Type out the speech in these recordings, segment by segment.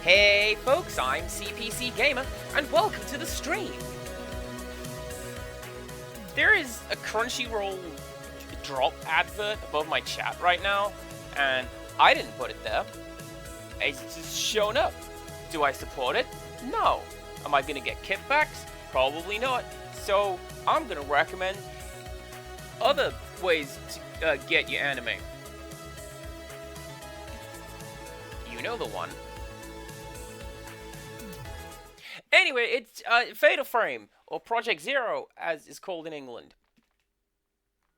Hey folks, I'm CPC Gamer, and welcome to the stream. There is a Crunchyroll drop advert above my chat right now, and I didn't put it there. It's just shown up. Do I support it? No. Am I gonna get kickbacks? Probably not. So I'm gonna recommend other ways to get your anime. You know the one. Anyway, it's Fatal Frame, or Project Zero, as is called in England.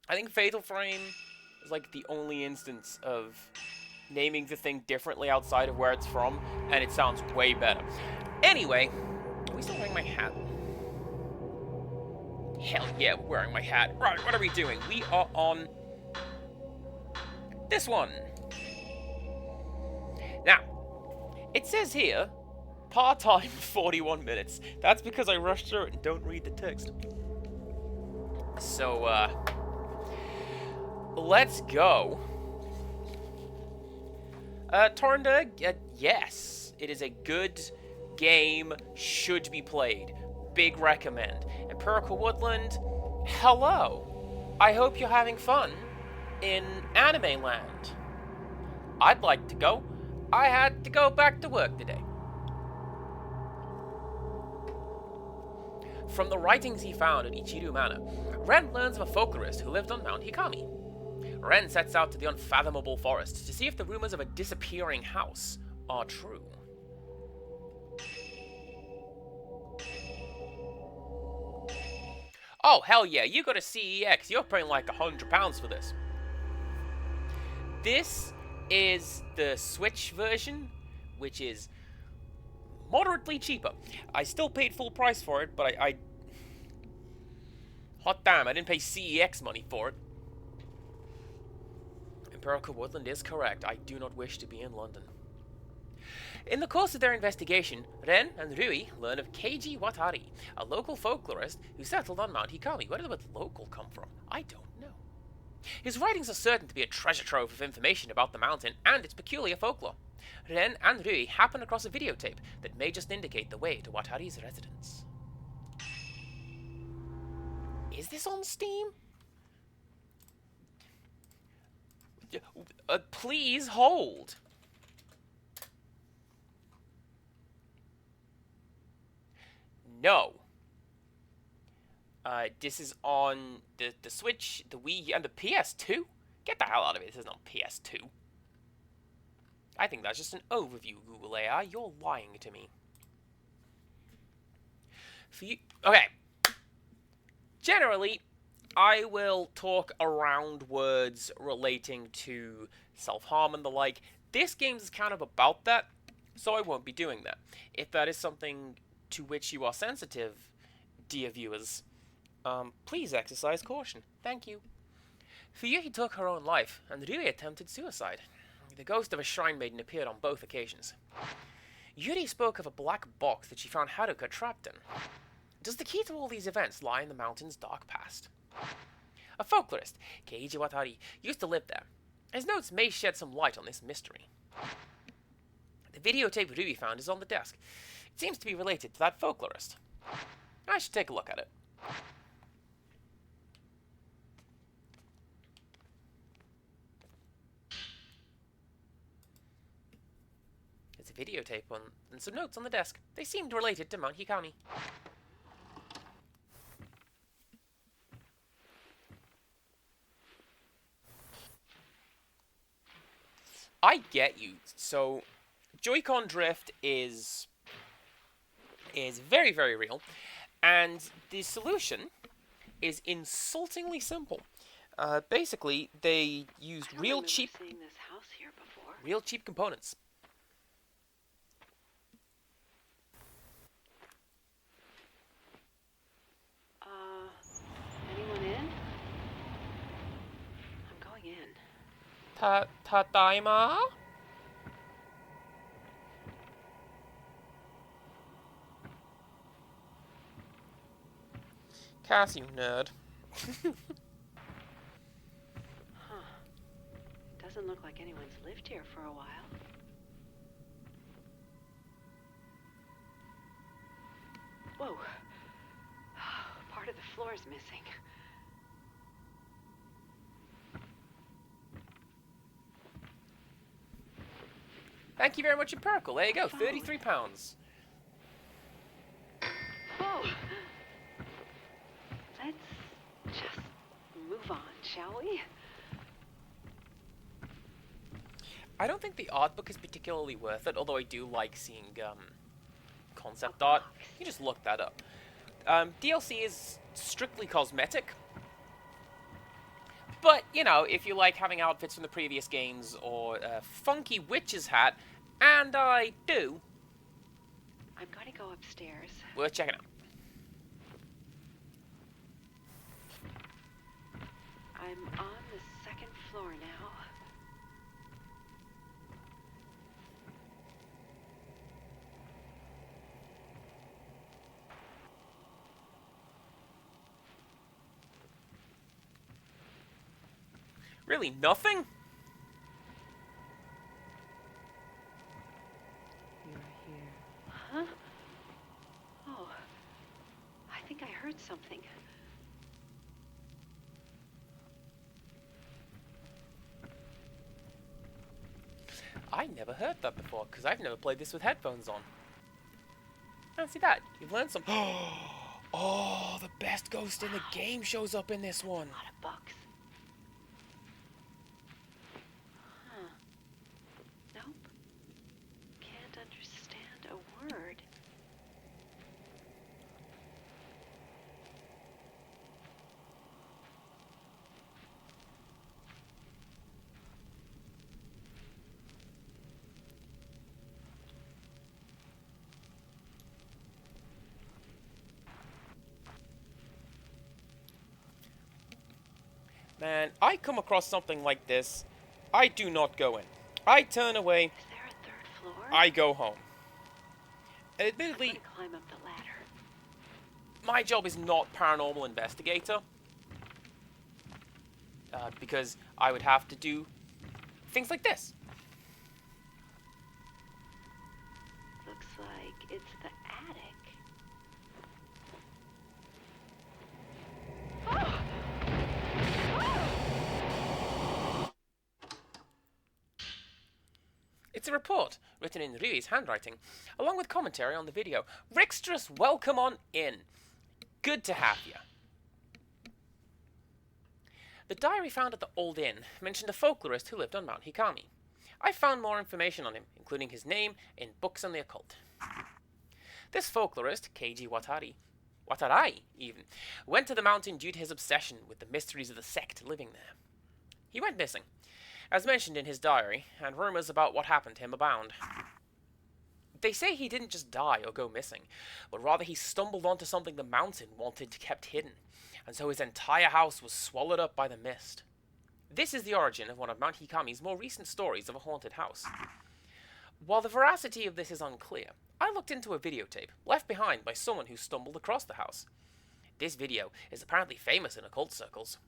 I think Fatal Frame is like the only instance of naming the thing differently outside of where it's from, and it sounds way better. Anyway, are we still wearing my hat? Hell yeah, we're wearing my hat. Right, what are we doing? We are on this one. Now, it says here, part-time 41 minutes. That's because I rushed through it and don't read the text. So, let's go. Tornberg, yes, it is a good game, should be played. Big recommend. Empirical Woodland, hello. I hope you're having fun in Anime Land. I'd like to go. I had to go back to work today. From the writings he found at Ichiru Manor, Ren learns of a folklorist who lived on Mount Hikami. Ren sets out to the unfathomable forest to see if the rumors of a disappearing house are true. Oh, hell yeah, you got a CEX. You're paying like £100 for this. This is the Switch version, which is moderately cheaper. I still paid full price for it, but I hot damn, I didn't pay CEX money for it. Empirical Woodland is correct. I do not wish to be in London. In the course of their investigation, Ren and Rui learn of Keiji Watari, a local folklorist who settled on Mount Hikami. Where did the word local come from? I don't know. His writings are certain to be a treasure trove of information about the mountain and its peculiar folklore. Ren and Rui happen across a videotape that may just indicate the way to Watari's residence. Is this on Steam? Please hold. No. This is on the Switch, the Wii, and the PS2? Get the hell out of it. This isn't on PS2. I think that's just an overview, Google AI. You're lying to me. Okay. Generally, I will talk around words relating to self-harm and the like. This game is kind of about that, so I won't be doing that. If that is something to which you are sensitive, dear viewers, please exercise caution. Thank you. Fuyuki took her own life, and Rui attempted suicide. The ghost of a shrine maiden appeared on both occasions. Yuri spoke of a black box that she found Haruka trapped in. Does the key to all these events lie in the mountain's dark past? A folklorist, Keiji Watari, used to live there. His notes may shed some light on this mystery. The videotape Rui found is on the desk. It seems to be related to that folklorist. I should take a look at it. There's a videotape and some notes on the desk. They seemed related to Mount Hikami. I get you. So, Joy-Con drift is very, very real, and the solution is insultingly simple. Basically, they used real cheap components. Anyone in? I'm going in. Tadaima? Cass, you nerd. Huh. Doesn't look like anyone's lived here for a while. Thank you very much, Empirical. There you go, Phone. £33. Whoa. Let's just move on, shall we? I don't think the art book is particularly worth it, although I do like seeing concept art. You just look that up. DLC is strictly cosmetic. But, you know, if you like having outfits from the previous games or a funky witch's hat, and I do, I'm going to go upstairs. worth checking out. I'm on the second floor now. Really, nothing? You're here. Huh? Oh, I think I heard something. I never heard that before, because I've never played this with headphones on. Fancy that. You've learned some. Oh, the best ghost in the game shows up in this one. A lot of books. Huh. Nope. Can't understand a word. Man, I come across something like this, I do not go in. I turn away, Is there a third floor? I go home. I'm Admittedly, gonna climb up the ladder. my job is not paranormal investigator. Because I would have to do things like this. Looks like it's the attic. It's a report, written in Ryui's handwriting, along with commentary on the video. Rixtrus, welcome on in. Good to have you. The diary found at the Old Inn mentioned a folklorist who lived on Mount Hikami. I found more information on him, including his name, in books on the occult. This folklorist, Keiji Watarai even, went to the mountain due to his obsession with the mysteries of the sect living there. He went missing, as mentioned in his diary, and rumors about what happened to him abound. They say he didn't just die or go missing, but rather he stumbled onto something the mountain wanted kept hidden, and so his entire house was swallowed up by the mist. This is the origin of one of Mount Hikami's more recent stories of a haunted house. While the veracity of this is unclear, I looked into a videotape left behind by someone who stumbled across the house. This video is apparently famous in occult circles.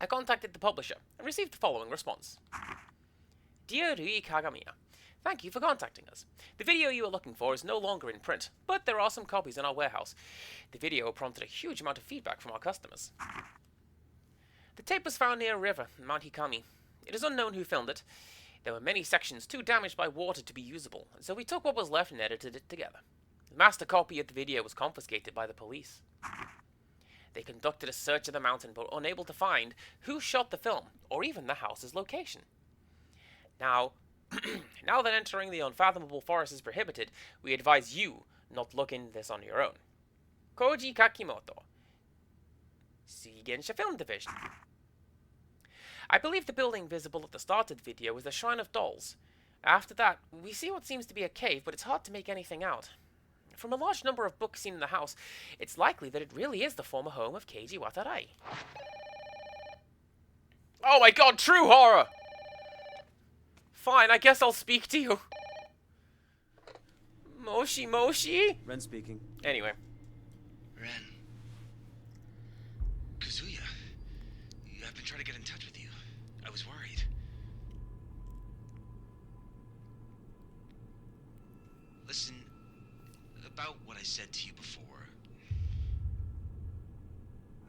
I contacted the publisher and received the following response. Dear Rui Kagamiya, thank you for contacting us. The video you are looking for is no longer in print, but there are some copies in our warehouse. The video prompted a huge amount of feedback from our customers. The tape was found near a river in Mount Hikami. It is unknown who filmed it. There were many sections too damaged by water to be usable, so we took what was left and edited it together. The master copy of the video was confiscated by the police. They conducted a search of the mountain but were unable to find who shot the film, or even the house's location. Now, now that entering the unfathomable forest is prohibited, we advise you not to look into this on your own. Koji Kakimoto, Seigensha Film Division. I believe the building visible at the start of the video is the Shrine of Dolls. After that, we see what seems to be a cave, but it's hard to make anything out. From a large number of books seen in the house, it's likely that it really is the former home of Keiji Watarai. Oh my god, true horror! Fine, I guess I'll speak to you. Moshi Moshi? Ren speaking. Anyway. Ren. Kazuya. I've been trying to get in touch with you. I was worried. Listen, about what I said to you before.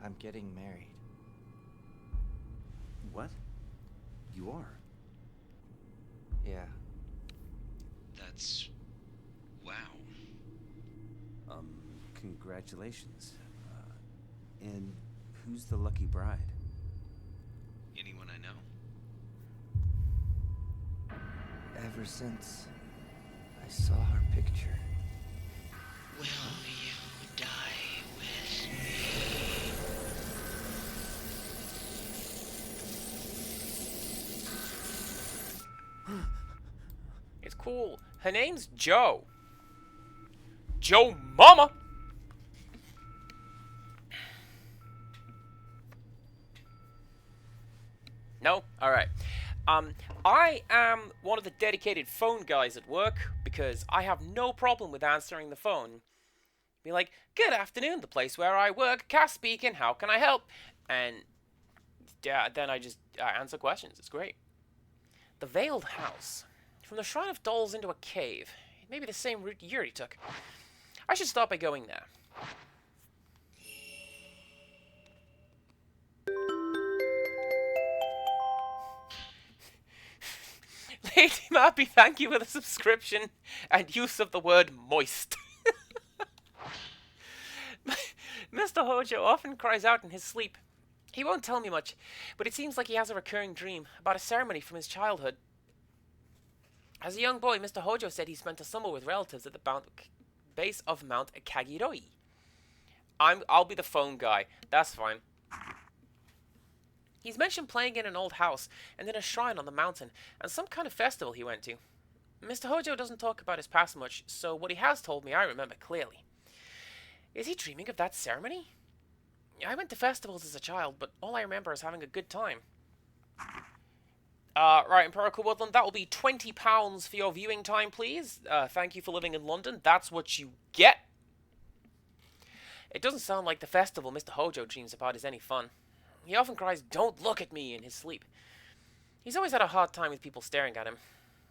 I'm getting married. What? You are? Yeah. That's... wow. Congratulations. And who's the lucky bride? Anyone I know? Ever since I saw her picture. Will you die with me? It's cool. Her name's Joe. Joe Mama! No? Alright. I am one of the dedicated phone guys at work because I have no problem with answering the phone. Be like, good afternoon, the place where I work, Cass speaking, how can I help? And yeah, then I just answer questions. It's great. The Veiled House. From the Shrine of Dolls into a cave. It may be the same route Yuri took. I should start by going there. Lady Mappy, thank you for the subscription and use of the word moist. Mr. Hojo often cries out in his sleep. He won't tell me much, but it seems like he has a recurring dream about a ceremony from his childhood. As a young boy, Mr. Hojo said he spent a summer with relatives at the base of Mount Kagiroi. I'll be the phone guy. That's fine. He's mentioned playing in an old house and in a shrine on the mountain and some kind of festival he went to. Mr. Hojo doesn't talk about his past much, so what he has told me I remember clearly. Is he dreaming of that ceremony? I went to festivals as a child, but all I remember is having a good time. Right, Empirical Woodland, that will be £20 for your viewing time, please. Thank you for living in London. That's what you get. It doesn't sound like the festival Mr. Hojo dreams about is any fun. He often cries, "Don't look at me," in his sleep. He's always had a hard time with people staring at him.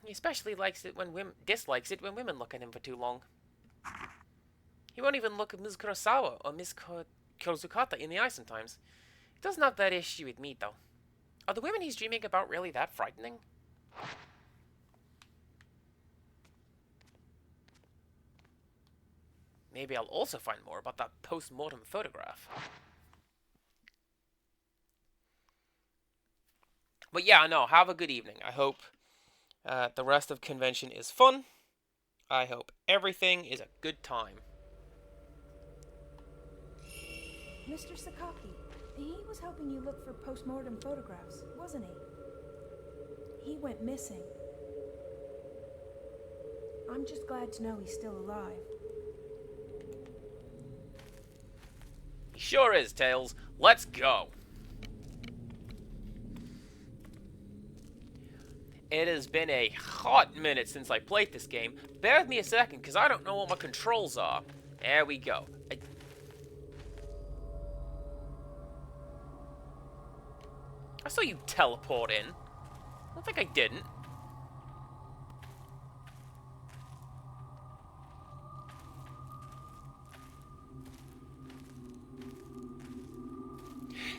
He especially dislikes it when women look at him for too long. He won't even look at Ms. Kurosawa or Ms. Kozukata in the eye sometimes. He doesn't have that issue with me, though. Are the women he's dreaming about really that frightening? Maybe I'll also find more about that post-mortem photograph. But yeah, no, have a good evening. I hope the rest of convention is fun. I hope everything is a good time. Mr. Sakaki, he was helping you look for post-mortem photographs, wasn't he? He went missing. I'm just glad to know he's still alive. He sure is, Tails. Let's go. It has been a hot minute since I played this game. Bear with me a second, because I don't know what my controls are. There we go. I saw you teleport in. I don't think I didn't.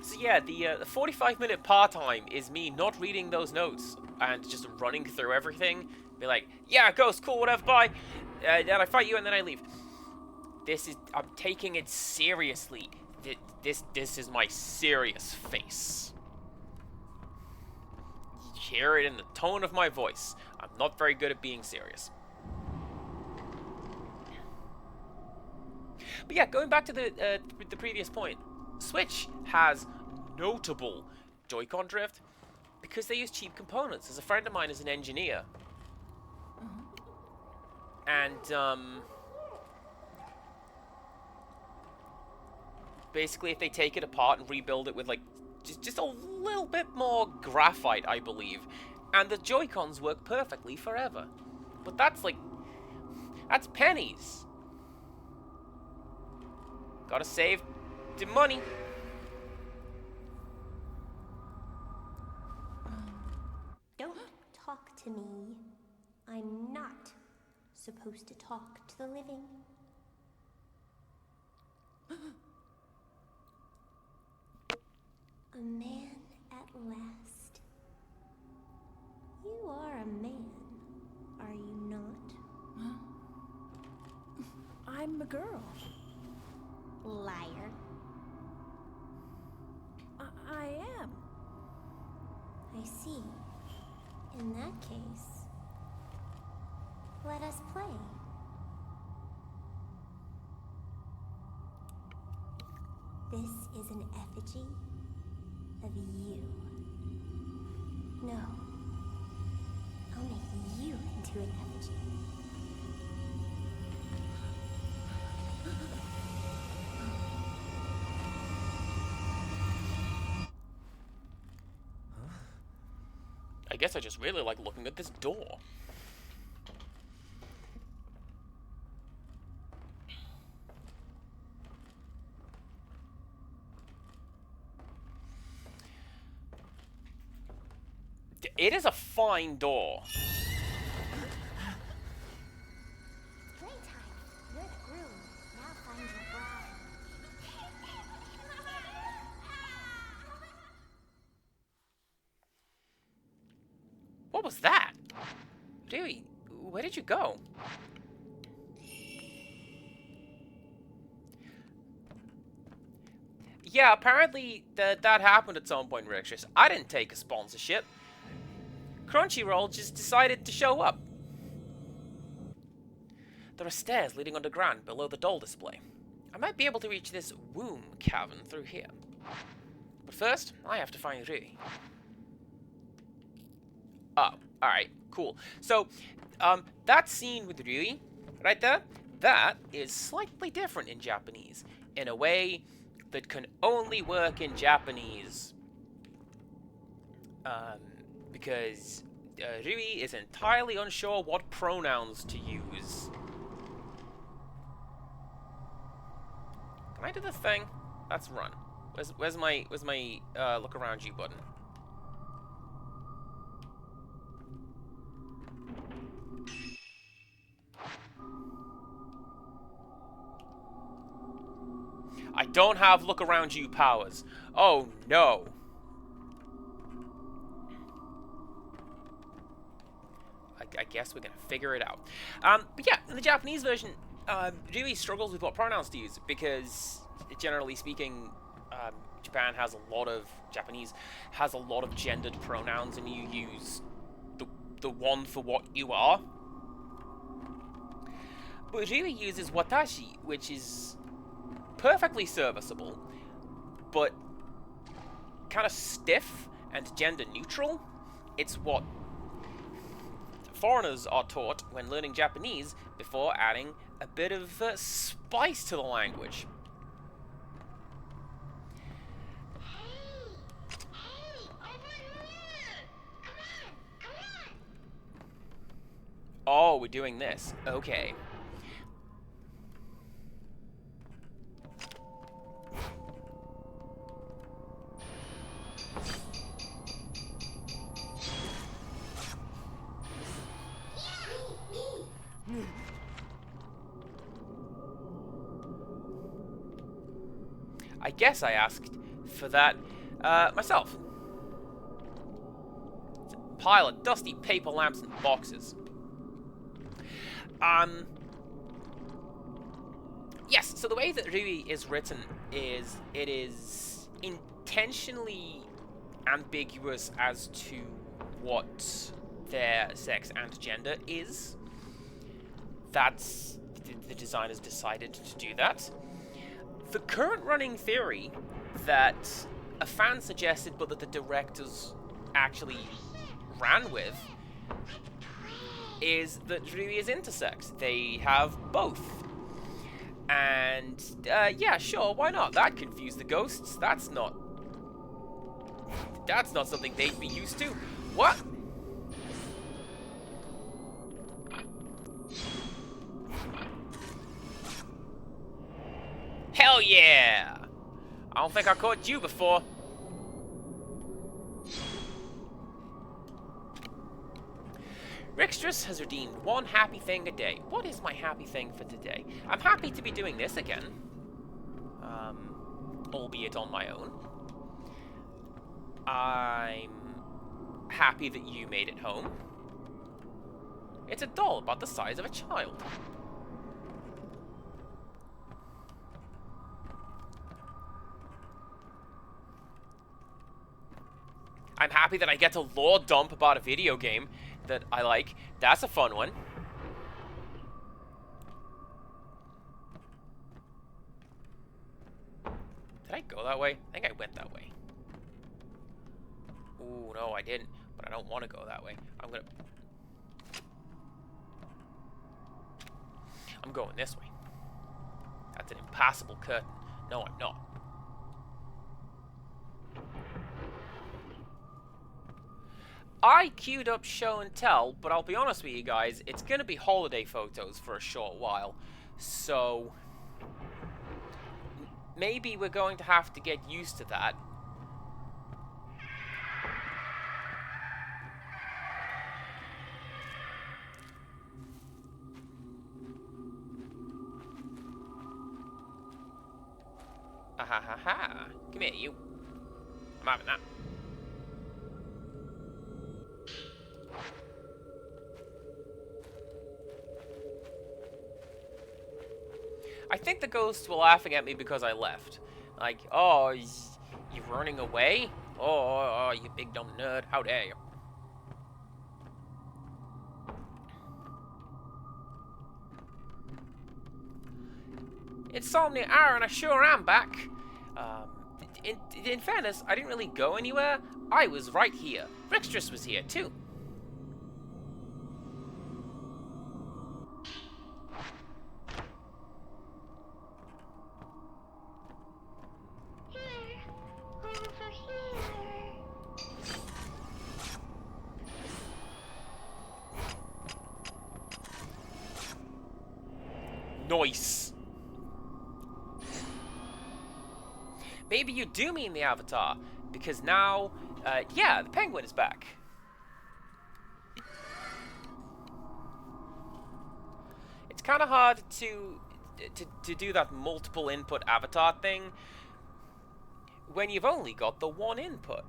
So yeah, the 45-minute part-time is me not reading those notes and just running through everything. Be like, yeah, ghost, cool, whatever, bye. Then I fight you and then I leave. I'm taking it seriously. This is my serious face. You hear it in the tone of my voice. I'm not very good at being serious. But yeah, going back to the previous point, Switch has notable Joy-Con drift because they use cheap components. As a friend of mine is an engineer, and basically if they take it apart and rebuild it with like just a little bit more graphite, I believe, and the Joy-Cons work perfectly forever. But that's pennies. Gotta save the money. Don't talk to me. I'm not supposed to talk to the living. A man at last. You are a man, are you not? girl. Liar. I am. I see. In that case, let us play. This is an effigy of you. No. I'll make you into an effigy. I guess I just really like looking at this door. It is a fine door. Playtime. You're the groom. Now find your bride. What was that? Dewey, where did you go? Yeah, apparently that happened at some point, Rixus. I didn't take a sponsorship. Crunchyroll just decided to show up. There are stairs leading underground below the doll display. I might be able to reach this womb cavern through here. But first, I have to find Rui. Oh, alright, cool. So, that scene with Rui, right there, that is slightly different in Japanese, in a way that can only work in Japanese. Because Rui is entirely unsure what pronouns to use. Can I do the thing? That's run. Where's my look around you button? I don't have look around you powers. Oh no. I guess we're gonna figure it out. But yeah, in the Japanese version, Rui struggles with what pronouns to use because, generally speaking, Japanese has a lot of gendered pronouns, and you use the one for what you are. But Rui uses watashi, which is perfectly serviceable, but kind of stiff and gender neutral. It's what foreigners are taught when learning Japanese before adding a bit of spice to the language. Oh, we're doing this. Okay. I guess I asked for that myself. It's a pile of dusty paper lamps and boxes. Yes, so the way that Rui is written is it is intentionally ambiguous as to what their sex and gender is. That's the designers decided to do that. The current running theory that a fan suggested but that the directors actually ran with is that Rui is intersex. They have both. And, yeah, sure, why not? That confused the ghosts. That's not something they'd be used to. What? Hell yeah! I don't think I caught you before. Rixtress has redeemed one happy thing a day. What is my happy thing for today? I'm happy to be doing this again. Albeit on my own. I'm happy that you made it home. It's a doll about the size of a child. I'm happy that I get to lore dump about a video game that I like. That's a fun one. Did I go that way? I think I went that way. Ooh, no, I didn't. But I don't want to go that way. I'm going this way. That's an impassable curtain. No, I'm not. I queued up show and tell, but I'll be honest with you guys, it's going to be holiday photos for a short while. So maybe we're going to have to get used to that. Ha. Come here, you. I'm having that. I think the ghosts were laughing at me because I left. Like, oh, you're running away? Oh, you big dumb nerd. How dare you? Insomnia Aaron, I sure am back. In fairness, I didn't really go anywhere. I was right here. Rixtress was here, too. Nice. Maybe you do mean the Avatar, because now, yeah, the penguin is back. It's kind of hard to do that multiple input Avatar thing when you've only got the one input.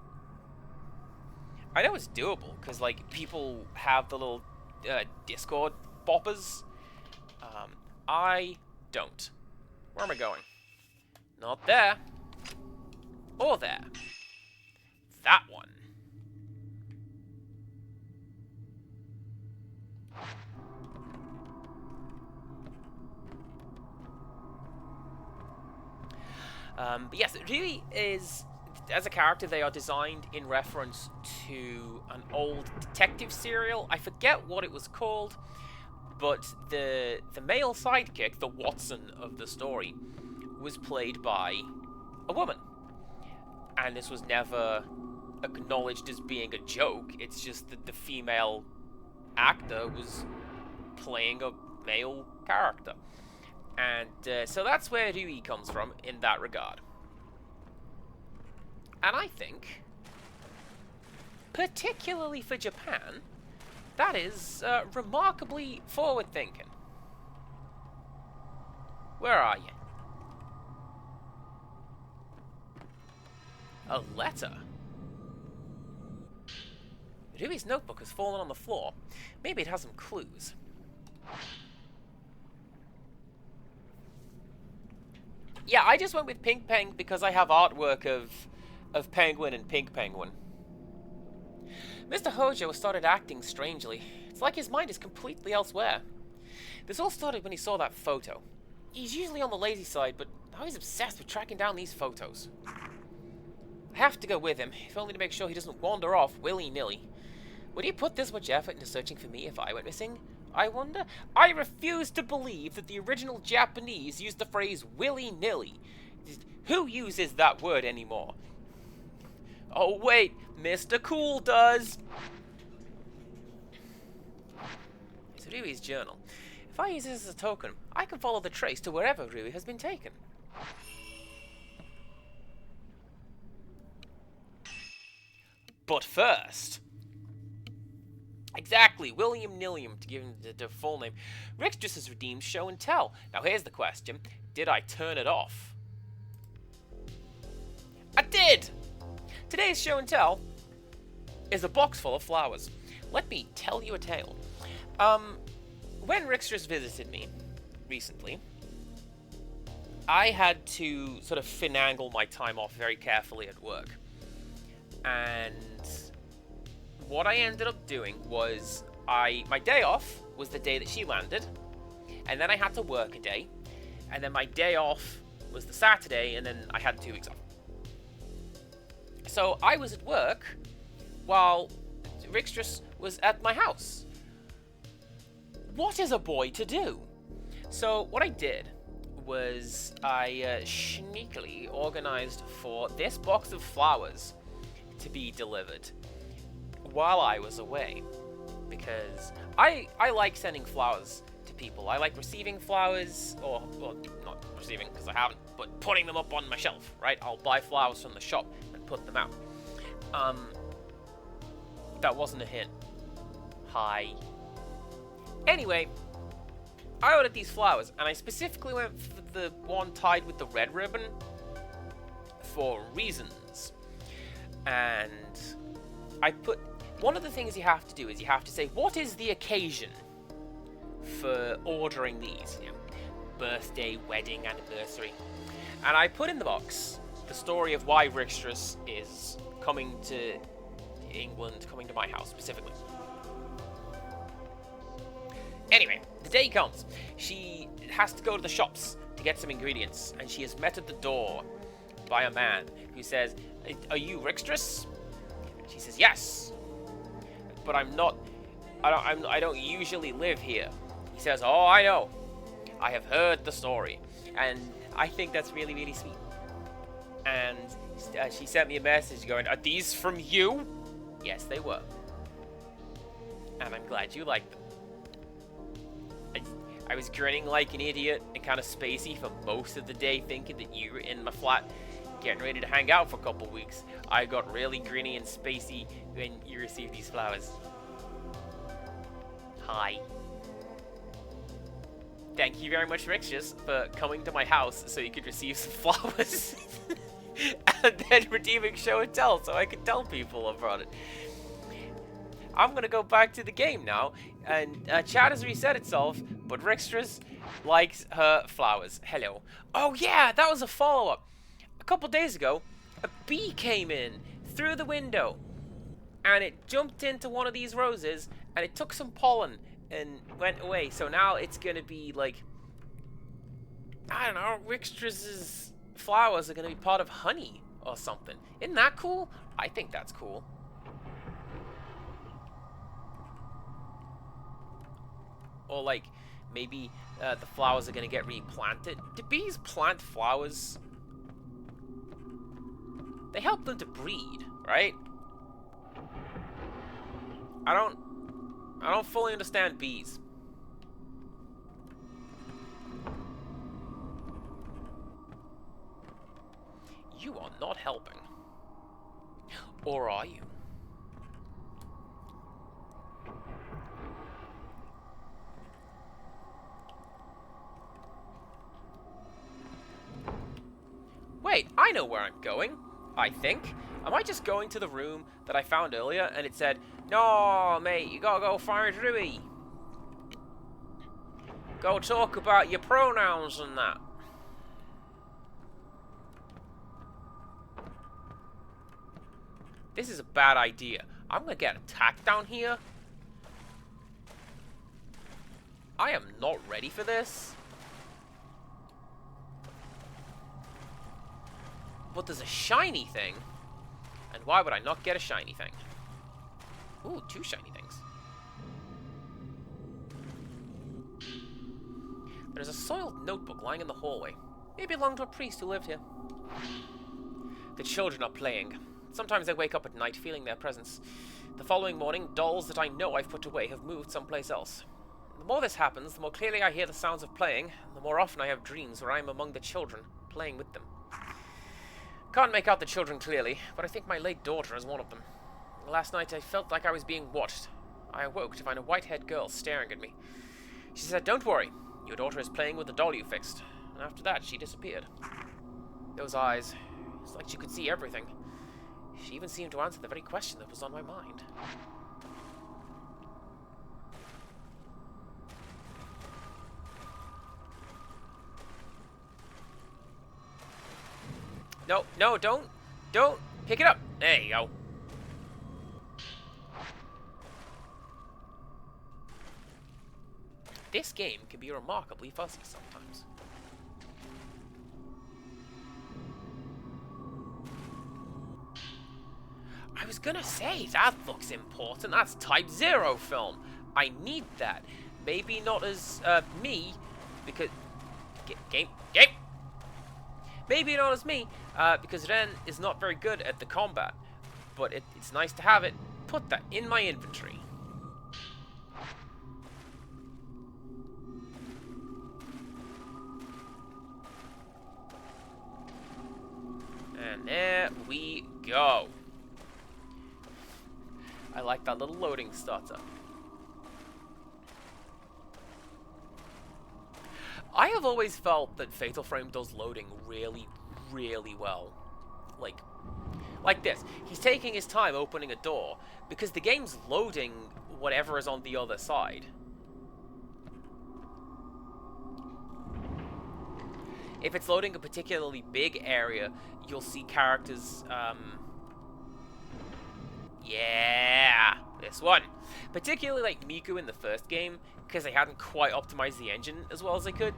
I know it's doable, because, like, people have the little Discord boppers. I don't. Where am I going? Not there. Or there. That one. But yes, it really is, as a character, they are designed in reference to an old detective serial. I forget what it was called, but the male sidekick, the Watson of the story, was played by a woman. And this was never acknowledged as being a joke. It's just that the female actor was playing a male character. And so that's where Rui comes from in that regard. And I think, particularly for Japan, that is remarkably forward-thinking. Where are you? A letter? Rui's notebook has fallen on the floor. Maybe it has some clues. Yeah, I just went with Pink Peng because I have artwork of Penguin and Pink Penguin. Mr. Hojo has started acting strangely. It's like his mind is completely elsewhere. This all started when he saw that photo. He's usually on the lazy side, but now he's obsessed with tracking down these photos. I have to go with him, if only to make sure he doesn't wander off willy-nilly. Would he put this much effort into searching for me if I went missing? I wonder? I refuse to believe that the original Japanese used the phrase willy-nilly. Who uses that word anymore? Oh wait, Mr. Cool does! It's Rui's journal. If I use this as a token, I can follow the trace to wherever Rui has been taken. But first... Exactly, William Nilliam, to give him the full name. Rixtress has redeemed show and tell. Now here's the question. Did I turn it off? I did! Today's show and tell is a box full of flowers. Let me tell you a tale. When Rixtress visited me recently, I had to sort of finagle my time off very carefully at work. And what I ended up doing was my day off was the day that she landed, and then I had to work a day, and then my day off was the Saturday, and then I had 2 weeks off. So I was at work while Rixtrus was at my house. What is a boy to do? So what I did was I sneakily organized for this box of flowers to be delivered while I was away, because I like sending flowers to people. I like receiving flowers, or well, not receiving because I haven't, but putting them up on my shelf, right? I'll buy flowers from the shop and put them out. That wasn't a hint. Hi. Anyway, I ordered these flowers, and I specifically went for the one tied with the red ribbon for reasons. And I put... One of the things you have to do is you have to say, what is the occasion for ordering these? You know, birthday, wedding, anniversary. And I put in the box the story of why Rixtrus is coming to England, coming to my house specifically. Anyway, the day comes. She has to go to the shops to get some ingredients, and she is met at the door by a man who says, "Are you Rixtrus?" She says, "Yes, but I'm not. I don't usually live here." He says, "Oh, I know. I have heard the story," and I think that's really, really sweet. And she sent me a message going, "Are these from you?" Yes, they were, and I'm glad you liked them. I was grinning like an idiot and kind of spacey for most of the day, thinking that you were in my flat getting ready to hang out for a couple weeks. I got really grinny and spacey when you received these flowers. Hi. Thank you very much, Rixtrus, for coming to my house so you could receive some flowers. And then redeeming show and tell so I could tell people about it. I'm gonna go back to the game now, and chat has reset itself, but Rixtrus likes her flowers. Hello. Oh yeah, that was a follow-up. A couple days ago, a bee came in through the window, and it jumped into one of these roses, and it took some pollen and went away. So now it's gonna be like, I don't know, Rixtrus's flowers are gonna be part of honey or something. Isn't that cool? I think that's cool. Or like, maybe the flowers are gonna get replanted. Do bees plant flowers? They help them to breed, right? I don't fully understand bees. You are not helping. Or are you? Wait, I know where I'm going, I think. Am I just going to the room that I found earlier and it said, "No, mate, you gotta go find Rui. Go talk about your pronouns and that." This is a bad idea. I'm gonna get attacked down here. I am not ready for this. But there's a shiny thing. And why would I not get a shiny thing? Ooh, 2 shiny things. There's a soiled notebook lying in the hallway. It belonged to a priest who lived here. The children are playing. Sometimes I wake up at night feeling their presence. The following morning, dolls that I know I've put away have moved someplace else. The more this happens, the more clearly I hear the sounds of playing, and the more often I have dreams where I am among the children, playing with them. Can't make out the children clearly, but I think my late daughter is one of them. Last night I felt like I was being watched. I awoke to find a white-haired girl staring at me. She said, "Don't worry, your daughter is playing with the doll you fixed." And after that, she disappeared. Those eyes, it's like she could see everything. She even seemed to answer the very question that was on my mind. No, don't pick it up. There you go. this game can be remarkably fuzzy sometimes. I was gonna say, that looks important. That's Type 0 film. I need that. Maybe not as, me, because... Game! Maybe not as me, because Ren is not very good at the combat. But it's nice to have it. Put that in my inventory. And there we go. I like that little loading starter. I have always felt that Fatal Frame does loading really, really well. Like this. He's taking his time opening a door because the game's loading whatever is on the other side. If it's loading a particularly big area, you'll see characters, yeah, this one. Particularly like Miku in the first game, because they hadn't quite optimized the engine as well as they could.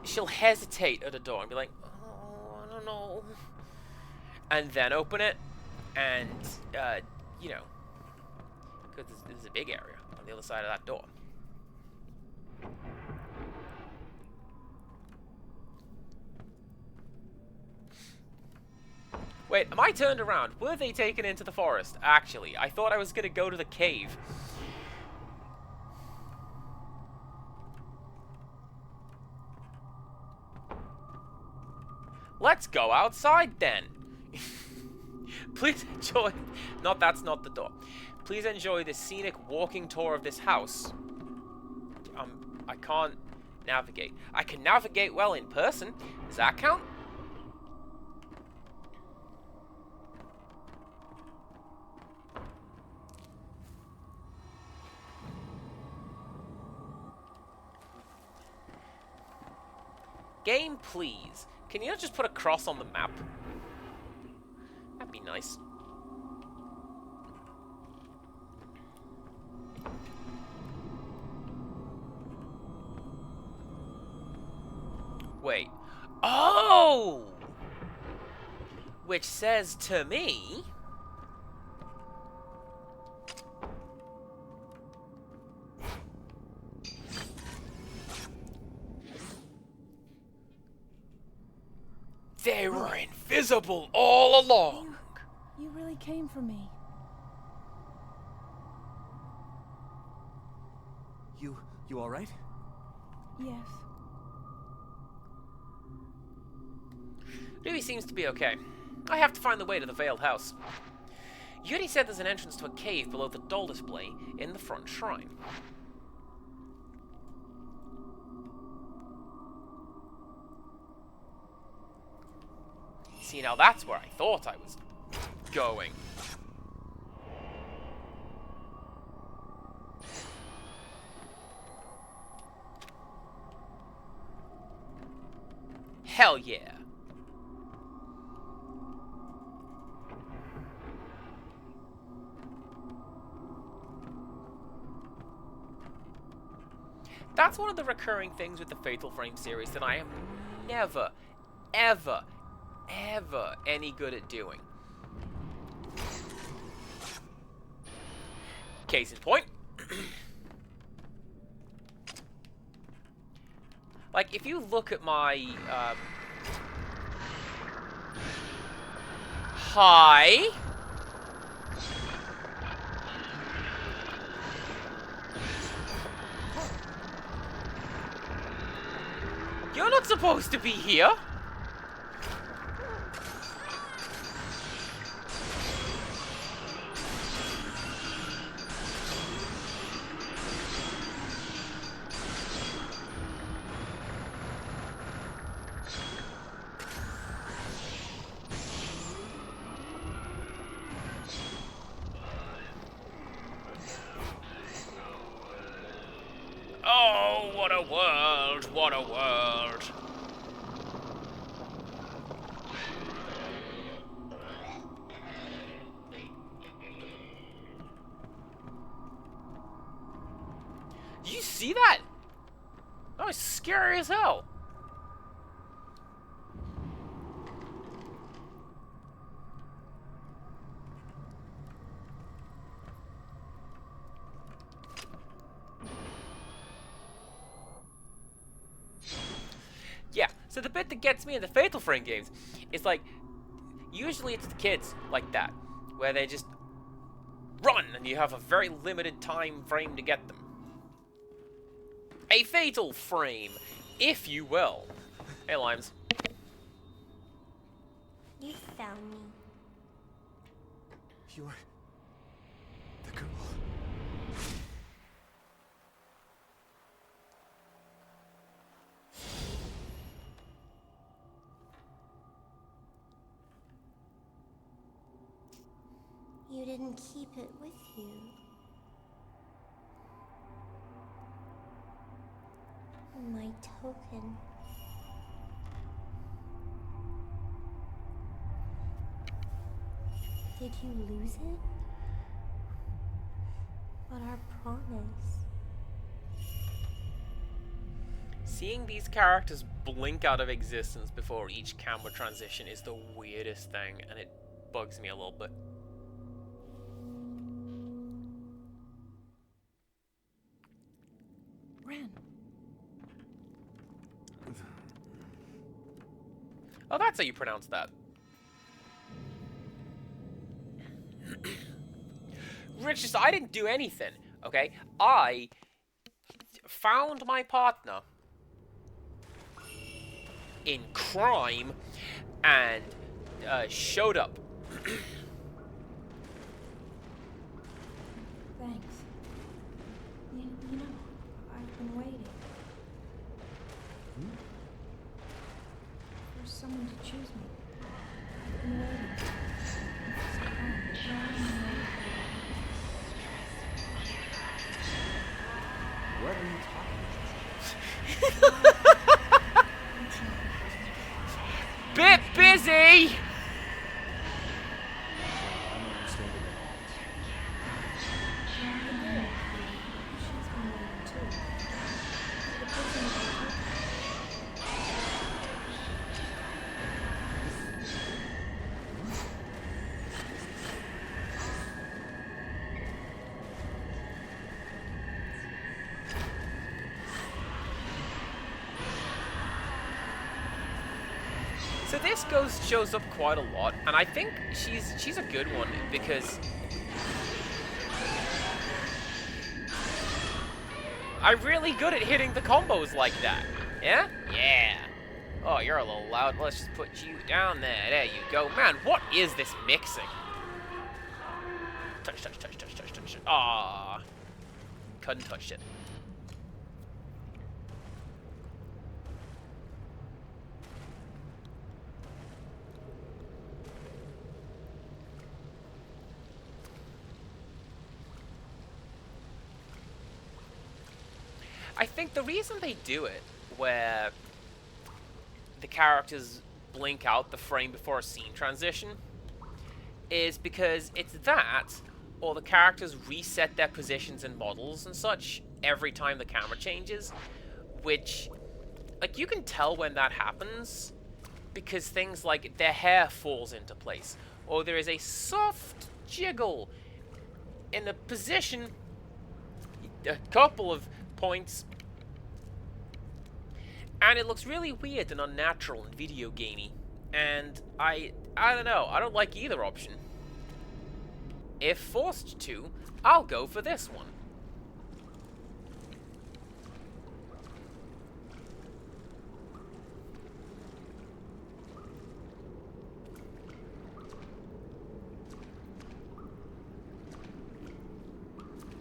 She'll hesitate at a door and be like, oh, I don't know. And then open it, and, you know, because there's a big area on the other side of that door. Wait, am I turned around? Were they taken into the forest? Actually, I thought I was gonna go to the cave. Let's go outside then. Please enjoy... that's not the door. Please enjoy the scenic walking tour of this house. I can't navigate. I can navigate well in person. Does that count? Game, please. Can you not just put a cross on the map? That'd be nice. Wait. Oh! Which says to me... They were invisible all along. You really came for me. You all right? Yes. Ruby seems to be okay. I have to find the way to the Veiled House. Yuri said there's an entrance to a cave below the doll display in the front shrine. See, now that's where I thought I was going. Hell yeah. That's one of the recurring things with the Fatal Frame series that I am never, ever any good at doing. Case in point. Like, if you look at my, hi? You're not supposed to be here. Oh, what a world, what a world. You see that? That was scary as hell. Yeah, so the bit that gets me in the Fatal Frame games is like, usually it's the kids like that, where they just run and you have a very limited time frame to get them. A fatal frame, if you will. Hey, Limes. You found me. You're the girl. You didn't keep it with you. My token. Did you lose it? But our promise. Seeing these characters blink out of existence before each camera transition is the weirdest thing, and it bugs me a little bit. Ren. Oh, that's how you pronounce that. Richard, I didn't do anything, okay? I found my partner in crime and showed up. Thanks. You know, I've been waiting. For someone to choose me. I've been waiting. So long. What are you talking about? Bit busy! I don't understand it at all. She's been waiting too. The person with the token. So this ghost shows up quite a lot, and I think she's a good one because I'm really good at hitting the combos like that. Yeah? Yeah. Oh, you're a little loud. Let's just put you down there. There you go. Man, what is this mixing? Touch, touch, touch, touch, touch, touch. Ah, couldn't touch it. I think the reason they do it, where the characters blink out the frame before a scene transition, is because it's that, or the characters reset their positions and models and such every time the camera changes, which, like, you can tell when that happens, because things like their hair falls into place, or there is a soft jiggle in the position, a couple of points, and it looks really weird and unnatural and video gamey, and I don't know, I don't like either option. If forced to, I'll go for this one.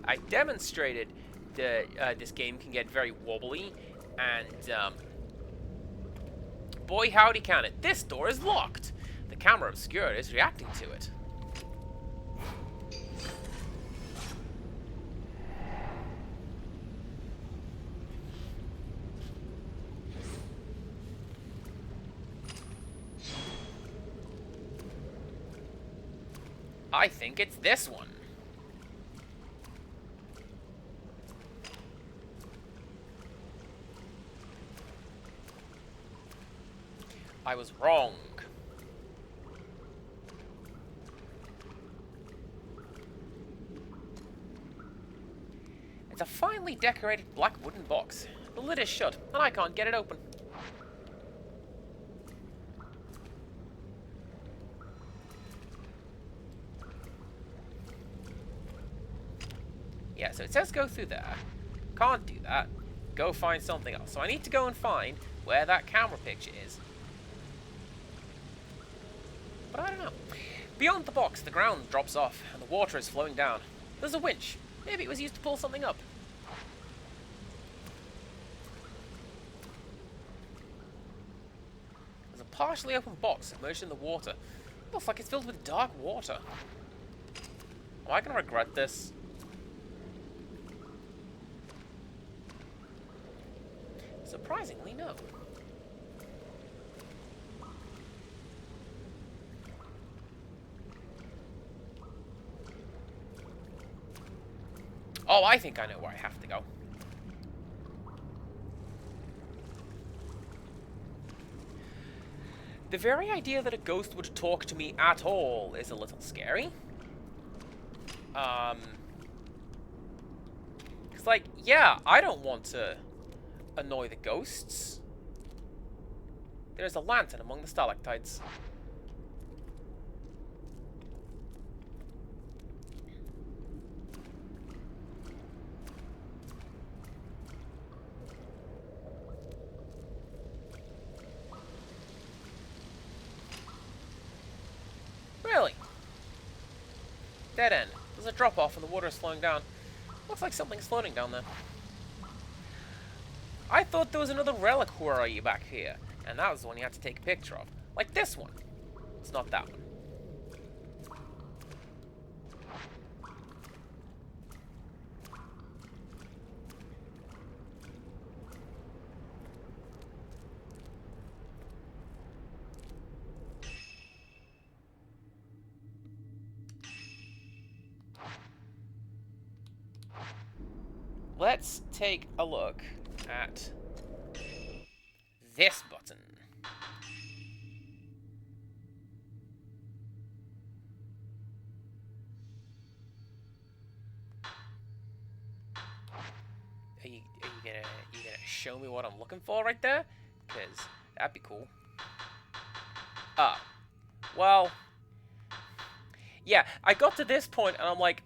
I demonstrated that this game can get very wobbly, and boy howdy can it. This door is locked. The camera obscured is reacting to it. I think it's this one. I was wrong. It's a finely decorated black wooden box. The lid is shut, and I can't get it open. Yeah, so it says go through there. Can't do that. Go find something else. So I need to go and find where that camera picture is. But I don't know. Beyond the box, the ground drops off, and the water is flowing down. There's a winch. Maybe it was used to pull something up. There's a partially open box submerged in the water. Looks like it's filled with dark water. Am I gonna regret this? Surprisingly, no. Oh, I think I know where I have to go. The very idea that a ghost would talk to me at all is a little scary. It's like, yeah, I don't want to annoy the ghosts. There's a lantern among the stalactites. Really? Dead end. There's a drop off and the water is flowing down. Looks like something's floating down there. I thought there was another reliquary back here, and that was the one you had to take a picture of. Like this one. It's not that one. Let's take a look at this button. Are you gonna show me what I'm looking for right there? Because that'd be cool. Ah, well, yeah, I got to this point and I'm like,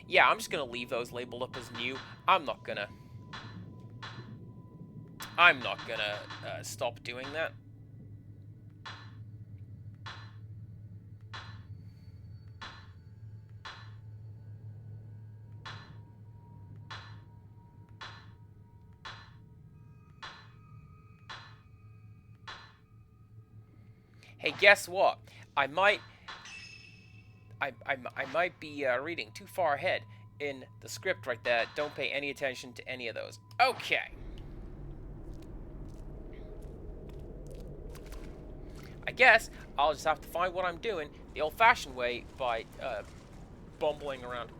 yeah, I'm just gonna leave those labeled up as new. I'm not gonna stop doing that. Hey, guess what? I might be reading too far ahead in the script right there. Don't pay any attention to any of those. Okay. I guess I'll just have to find what I'm doing the old-fashioned way by bumbling around.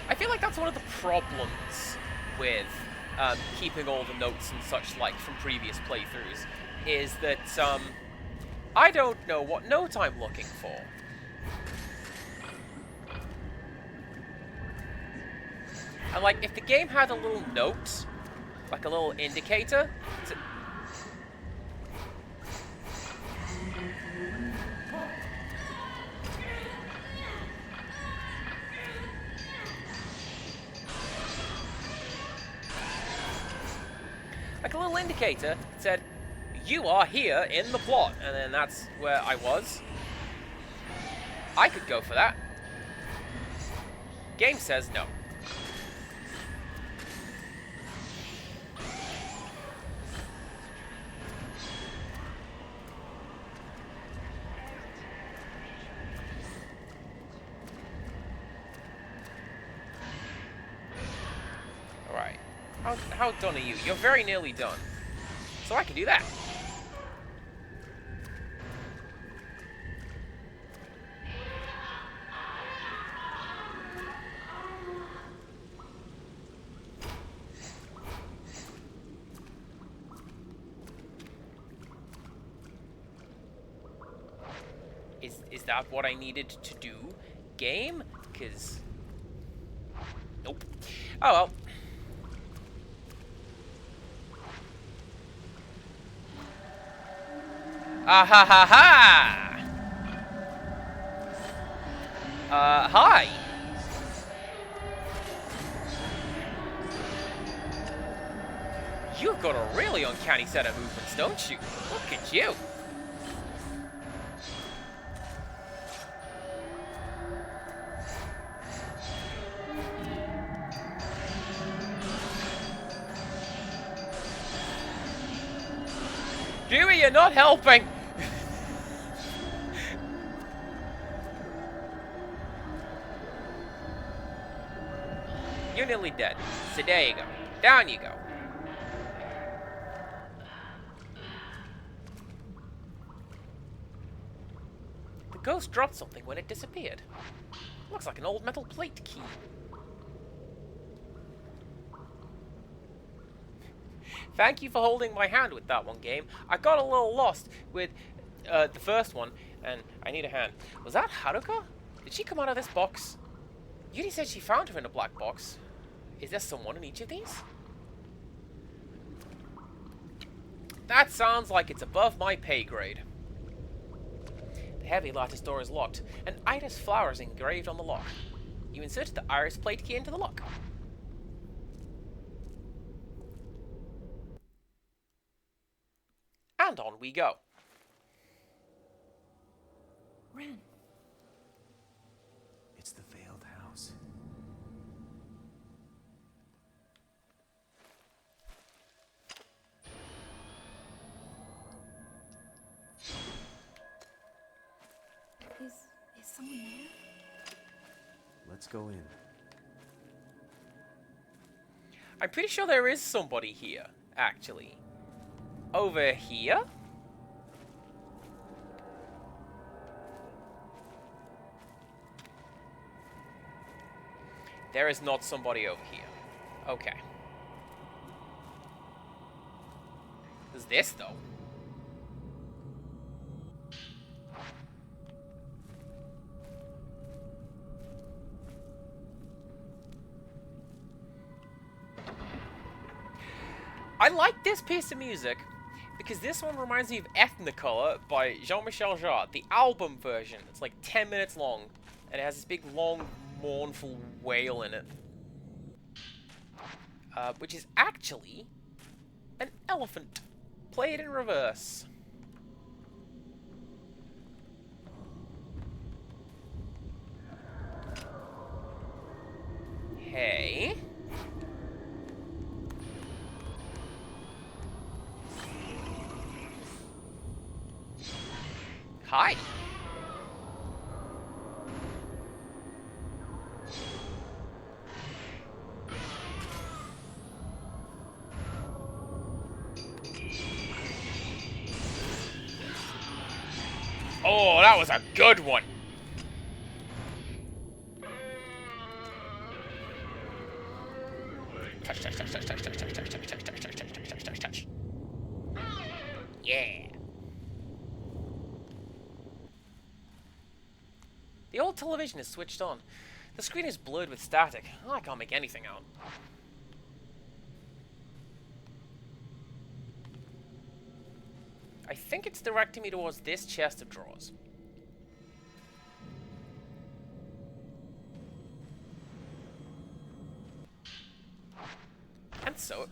I feel like that's one of the problems with keeping all the notes and such like from previous playthroughs, is that I don't know what note I'm looking for. And like, if the game had a little note, like a little indicator, to like a little indicator that said, you are here in the plot, and then that's where I was. I could go for that. Game says no. how done are you? You're very nearly done. So I can do that. Is that what I needed to do? Game? Cause nope. Oh well. Ah ha ha ha! Hi! You've got a really uncanny set of movements, don't you? Look at you! Dewey, you're not helping! You're nearly dead. So there you go. Down you go. The ghost dropped something when it disappeared. Looks like an old metal plate key. Thank you for holding my hand with that one, game. I got a little lost with the first one, and I need a hand. Was that Haruka? Did she come out of this box? Yuri said she found her in a black box. Is there someone in each of these? That sounds like it's above my pay grade. The heavy lattice door is locked, and iris flowers engraved on the lock. You inserted the iris plate key into the lock. And on we go. Ren, It's the veiled house. is someone there? Let's go in. I'm pretty sure there is somebody here, actually. Over here? There is not somebody over here. Okay. Is this, though? I like this piece of music because this one reminds me of Ethnicolor by Jean-Michel Jarre, the album version. It's like 10 minutes long, and it has this big, long, mournful wail in it. Which is actually an elephant, played in reverse. Hey. Hi. Oh, that was a good one. Touch, touch, touch, touch, touch, touch, touch, touch, touch, touch, touch, touch, touch, touch, touch, touch. Yeah. The old television is switched on. The screen is blurred with static. I can't make anything out. I think it's directing me towards this chest of drawers. And so...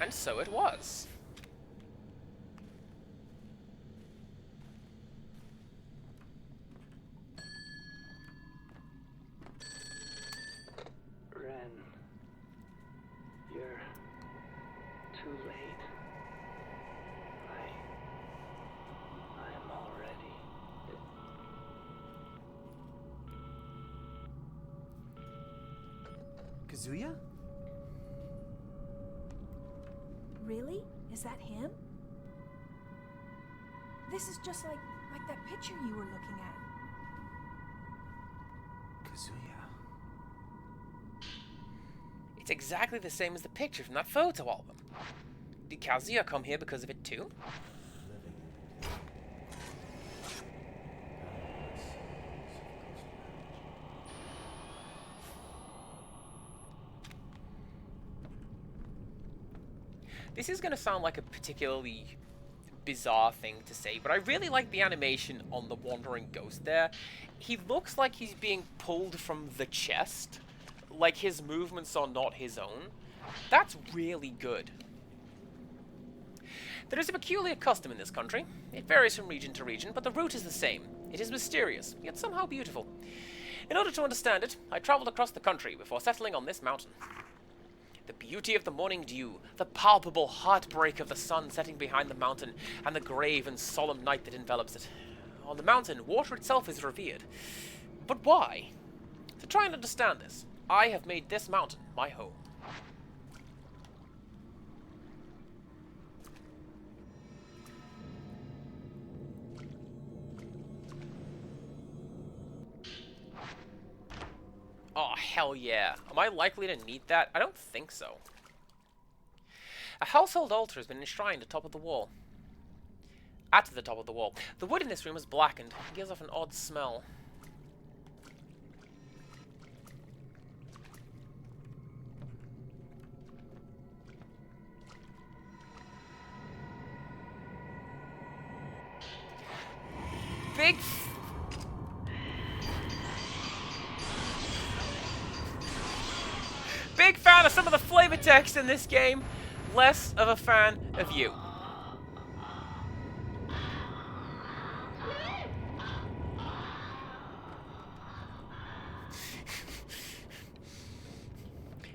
And so it was. Ren, you're too late. I'm already. Kazuya? Really? Is that him? This is just like that picture you were looking at. Kazuya. It's exactly the same as the picture from that photo album. Did Kazuya come here because of it too? This is going to sound like a particularly bizarre thing to say, but I really like the animation on the wandering ghost there. He looks like he's being pulled from the chest, like his movements are not his own. That's really good. There is a peculiar custom in this country. It varies from region to region, but the root is the same. It is mysterious, yet somehow beautiful. In order to understand it, I traveled across the country before settling on this mountain. The beauty of the morning dew, the palpable heartbreak of the sun setting behind the mountain, and the grave and solemn night that envelops it. On the mountain, water itself is revered. But why? To try and understand this, I have made this mountain my home. Oh, hell yeah. Am I likely to need that? I don't think so. A household altar has been enshrined atop of the wall. At the top of the wall. The wood in this room is blackened. It gives off an odd smell. Big fan of some of the flavor text in this game. Less of a fan of you.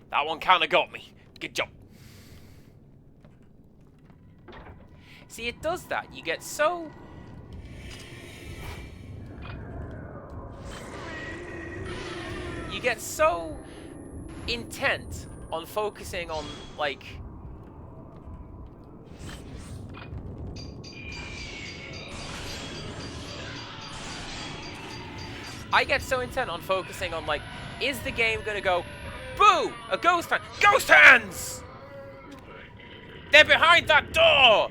That one kinda got me. Good job. See, it does that. You get so... You get so intent on focusing on, like... I get so intent on focusing on, like, is the game gonna go, boo! A ghost hand! Ghost hands! They're behind that door!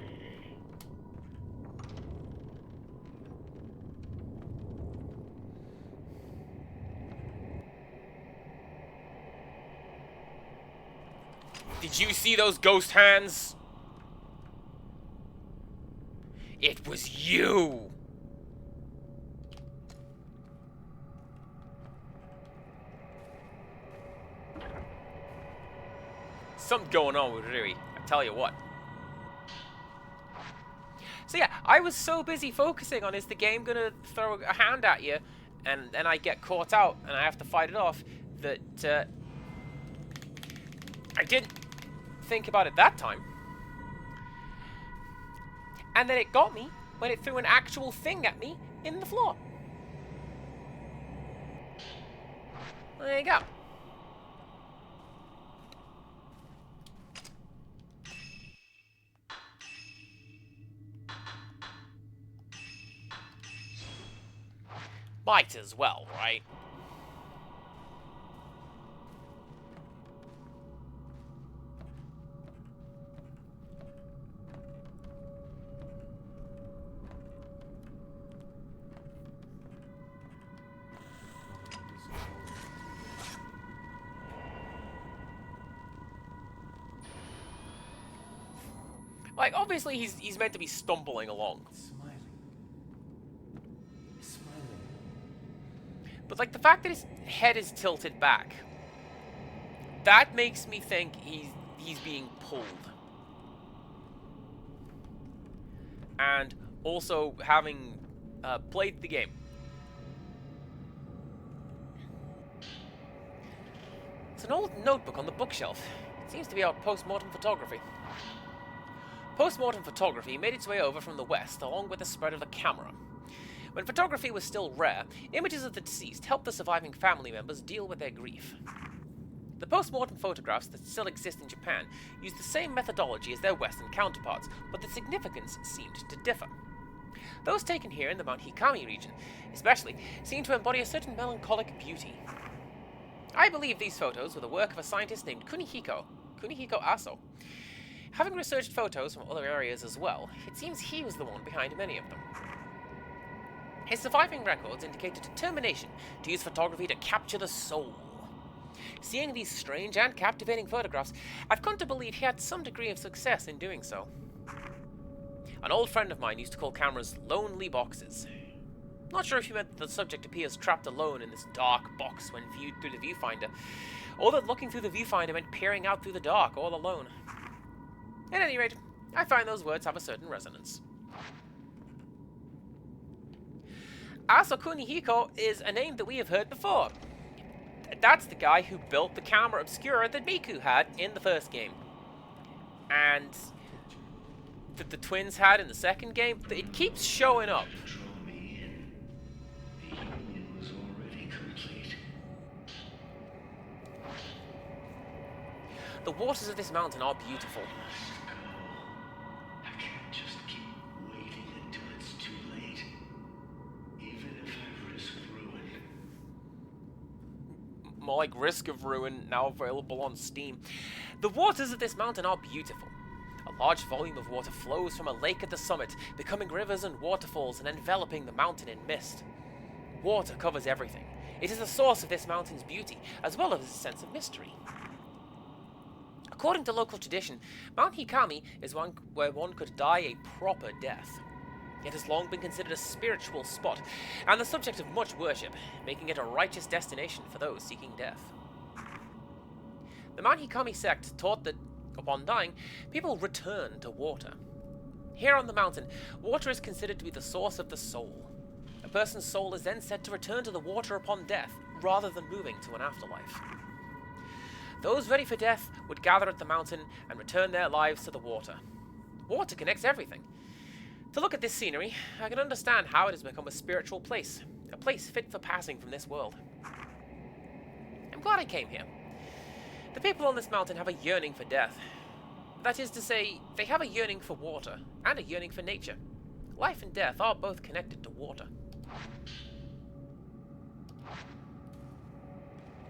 Did you see those ghost hands? It was you! Something going on with Rui, I tell you what. So yeah, I was so busy focusing on is the game gonna throw a hand at you and then I get caught out and I have to fight it off that I didn't think about it that time. And then it got me when it threw an actual thing at me in the floor. There you go. Might as well, right? Like, obviously he's meant to be stumbling along. But, like, the fact that his head is tilted back, that makes me think he's being pulled. And also having played the game. It's an old notebook on the bookshelf. It seems to be about post-mortem photography. Post-mortem photography made its way over from the West, along with the spread of the camera. When photography was still rare, images of the deceased helped the surviving family members deal with their grief. The post-mortem photographs that still exist in Japan use the same methodology as their Western counterparts, but the significance seemed to differ. Those taken here in the Mount Hikami region, especially, seem to embody a certain melancholic beauty. I believe these photos were the work of a scientist named Kunihiko Aso. Having researched photos from other areas as well, it seems he was the one behind many of them. His surviving records indicate a determination to use photography to capture the soul. Seeing these strange and captivating photographs, I've come to believe he had some degree of success in doing so. An old friend of mine used to call cameras lonely boxes. Not sure if he meant that the subject appears trapped alone in this dark box when viewed through the viewfinder, or that looking through the viewfinder meant peering out through the dark all alone. At any rate, I find those words have a certain resonance. Aso Kunihiko is a name that we have heard before. That's the guy who built the camera obscura that Miku had in the first game. And that the twins had in the second game. It keeps showing up. Draw me in. The union was already complete. The waters of this mountain are beautiful. I can't just keep waiting until it's too late. Even if I risk ruin. More like Risk of Ruin, now available on Steam. The waters of this mountain are beautiful. A large volume of water flows from a lake at the summit, becoming rivers and waterfalls and enveloping the mountain in mist. Water covers everything. It is the source of this mountain's beauty, as well as a sense of mystery. According to local tradition, Mount Hikami is one where one could die a proper death. It has long been considered a spiritual spot, and the subject of much worship, making it a righteous destination for those seeking death. The Mount Hikami sect taught that, upon dying, people return to water. Here on the mountain, water is considered to be the source of the soul. A person's soul is then said to return to the water upon death, rather than moving to an afterlife. Those ready for death would gather at the mountain and return their lives to the water. Water connects everything. To look at this scenery, I can understand how it has become a spiritual place, a place fit for passing from this world. I'm glad I came here. The people on this mountain have a yearning for death. That is to say, they have a yearning for water, and a yearning for nature. Life and death are both connected to water.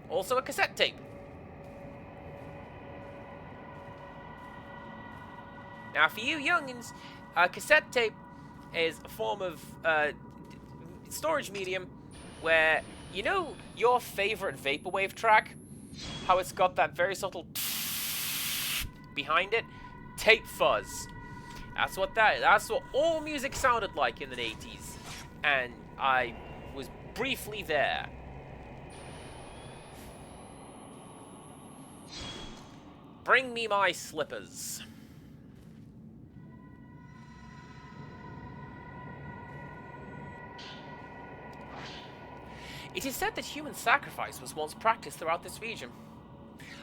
Also a cassette tape. Now, for you youngins, cassette tape is a form of storage medium where, you know your favorite vaporwave track? How it's got that very subtle behind it? Tape fuzz. That's what all music sounded like in the 80s. And I was briefly there. Bring me my slippers. It is said that human sacrifice was once practiced throughout this region.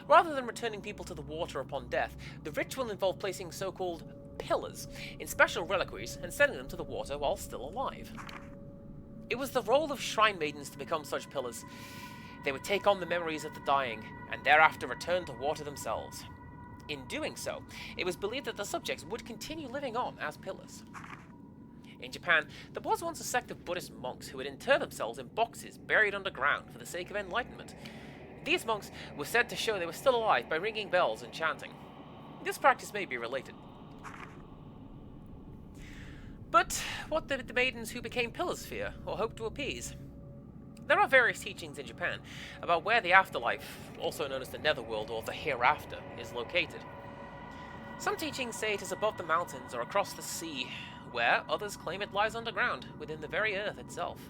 Rather than returning people to the water upon death, the ritual involved placing so-called pillars in special reliquaries and sending them to the water while still alive. It was the role of shrine maidens to become such pillars. They would take on the memories of the dying, and thereafter return to water themselves. In doing so, it was believed that the subjects would continue living on as pillars. In Japan, there was once a sect of Buddhist monks who would inter themselves in boxes buried underground for the sake of enlightenment. These monks were said to show they were still alive by ringing bells and chanting. This practice may be related. But what did the maidens who became pillars fear, or hope to appease? There are various teachings in Japan about where the afterlife, also known as the netherworld or the hereafter, is located. Some teachings say it is above the mountains or across the sea, where others claim it lies underground, within the very earth itself.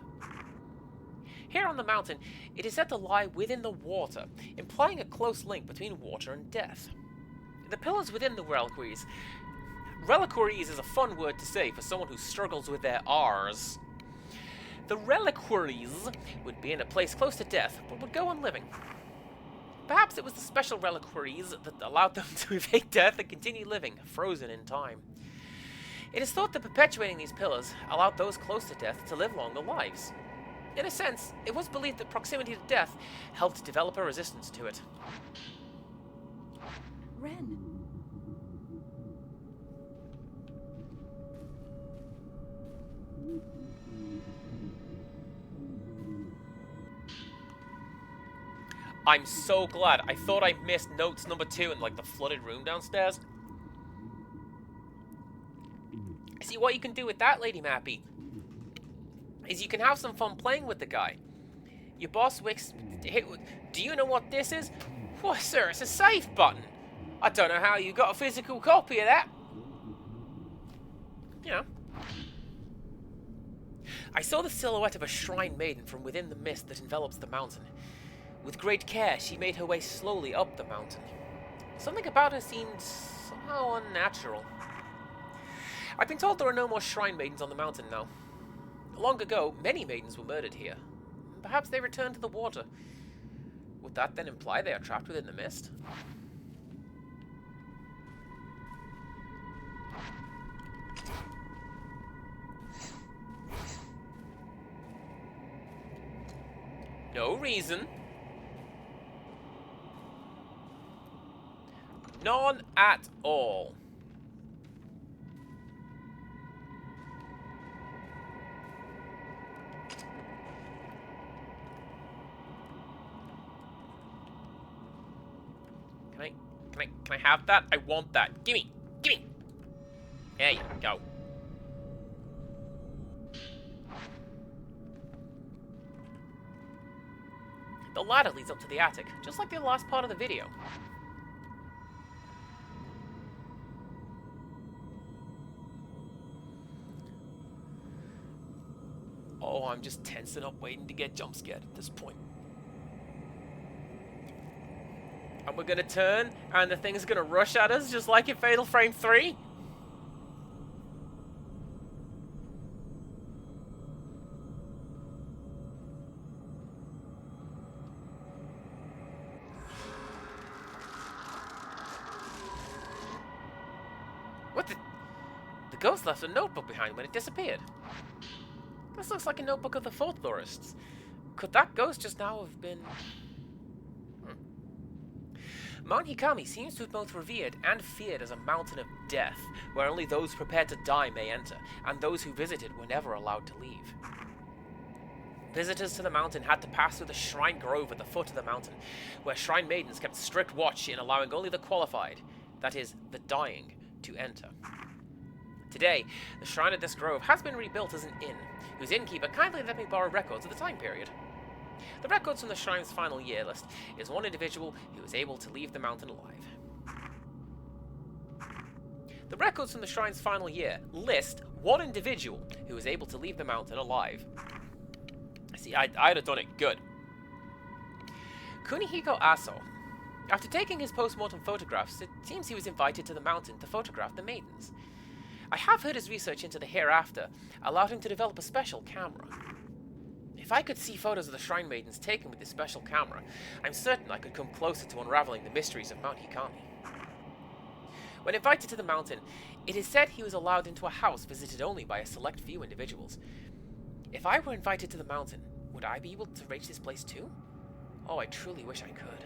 Here on the mountain, it is said to lie within the water, implying a close link between water and death. The pillars within the reliquaries. Reliquaries is a fun word to say for someone who struggles with their R's. The reliquaries would be in a place close to death, but would go on living. Perhaps it was the special reliquaries that allowed them to evade death and continue living, frozen in time. It is thought that perpetuating these pillars allowed those close to death to live longer lives. In a sense, it was believed that proximity to death helped develop a resistance to it. Ren. I'm so glad. I thought I missed notes number 2 in, like, the flooded room downstairs. See, what you can do with that, Lady Mappy, is you can have some fun playing with the guy. Your boss wicks... Do you know what this is? Why, sir, it's a save button. I don't know how you got a physical copy of that. You know. I saw the silhouette of a shrine maiden from within the mist that envelops the mountain. With great care, she made her way slowly up the mountain. Something about her seemed somehow unnatural. I've been told there are no more shrine maidens on the mountain now. Long ago, many maidens were murdered here. Perhaps they returned to the water. Would that then imply they are trapped within the mist? No reason. None at all. Can I have that? I want that. Gimme! Gimme! There you go. The ladder leads up to the attic, just like the last part of the video. Oh, I'm just tensing up waiting to get jump scared at this point. And we're gonna turn, and the thing's gonna rush at us, just like in Fatal Frame 3. What the... The ghost left a notebook behind when it disappeared. This looks like a notebook of the folklorists. Could that ghost just now have been... Mount Hikami seems to be both revered and feared as a mountain of death, where only those prepared to die may enter, and those who visited were never allowed to leave. Visitors to the mountain had to pass through the shrine grove at the foot of the mountain, where shrine maidens kept strict watch in allowing only the qualified, that is, the dying, to enter. Today, the shrine at this grove has been rebuilt as an inn, whose innkeeper kindly let me borrow records of the time period. The records from the shrine's final year list is one individual who was able to leave the mountain alive. The records from the shrine's final year list one individual who was able to leave the mountain alive. See, I'd have done it good. Kunihiko Aso. After taking his post-mortem photographs, it seems he was invited to the mountain to photograph the maidens. I have heard his research into the hereafter allowed him to develop a special camera. If I could see photos of the shrine maidens taken with this special camera, I'm certain I could come closer to unraveling the mysteries of Mount Hikami. When invited to the mountain, it is said he was allowed into a house visited only by a select few individuals. If I were invited to the mountain, would I be able to reach this place too? Oh, I truly wish I could.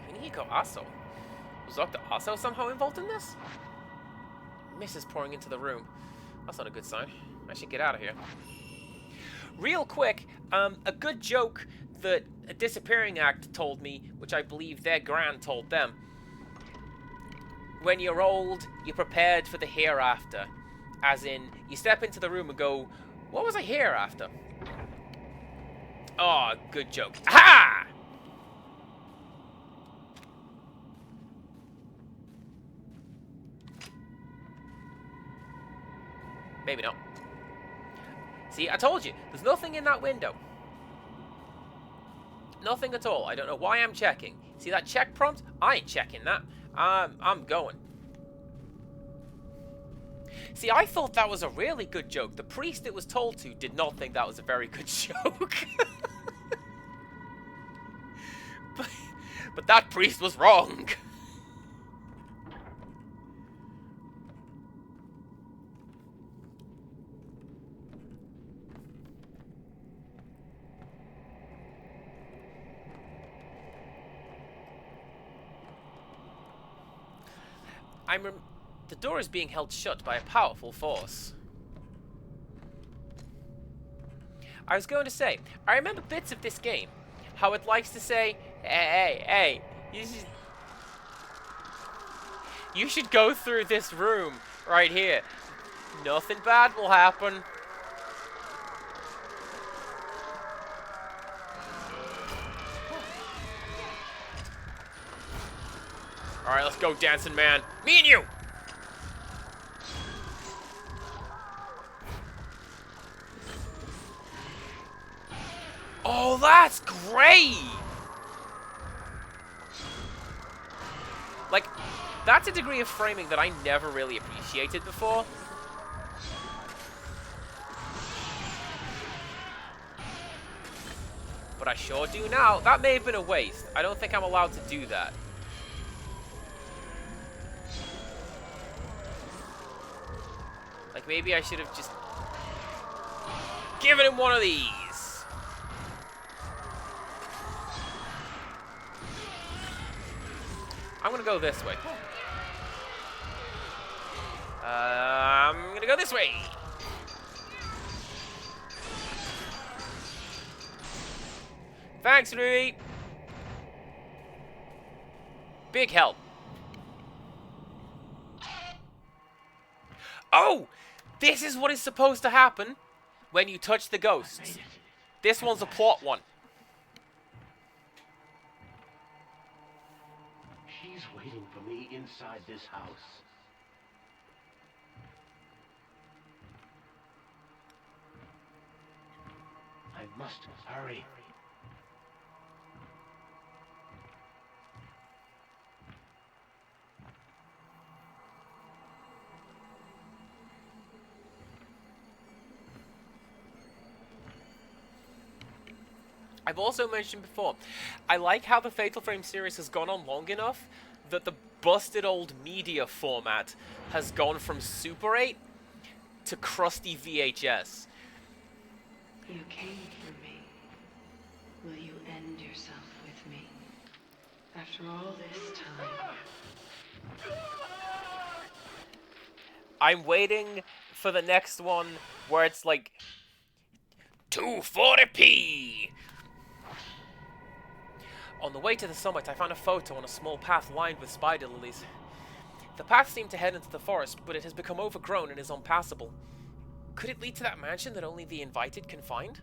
Kunihiko Aso? Was Dr. Aso somehow involved in this? Mist is pouring into the room. That's not a good sign. I should get out of here. Real quick, a good joke that a Disappearing Act told me, which I believe their Gran told them. When you're old, you're prepared for the hereafter. As in, you step into the room and go, what was I hereafter? Oh, good joke. Aha! Maybe not. See, I told you, there's nothing in that window. Nothing at all. I don't know why I'm checking. See that check prompt? I ain't checking that. I'm going. See, I thought that was a really good joke. The priest it was told to did not think that was a very good joke. but that priest was wrong. The door is being held shut by a powerful force. I was going to say, I remember bits of this game. How it likes to say, hey, you should go through this room right here. Nothing bad will happen. Alright, let's go, dancing man. Me and you! Oh, that's great! Like, that's a degree of framing that I never really appreciated before. But I sure do now. That may have been a waste. I don't think I'm allowed to do that. Like, maybe I should have just given him one of these. I'm gonna go this way. I'm gonna go this way. Thanks, Rui. Big help. Oh! This is what is supposed to happen when you touch the ghosts. This one's a plot one. She's waiting for me inside this house. I must hurry. I've also mentioned before, I like how the Fatal Frame series has gone on long enough that the busted old media format has gone from Super 8 to crusty VHS. You came for me. Will you end yourself with me? After all this time. I'm waiting for the next one where it's like 240p. On the way to the summit, I found a photo on a small path lined with spider lilies. The path seemed to head into the forest, but it has become overgrown and is unpassable. Could it lead to that mansion that only the invited can find?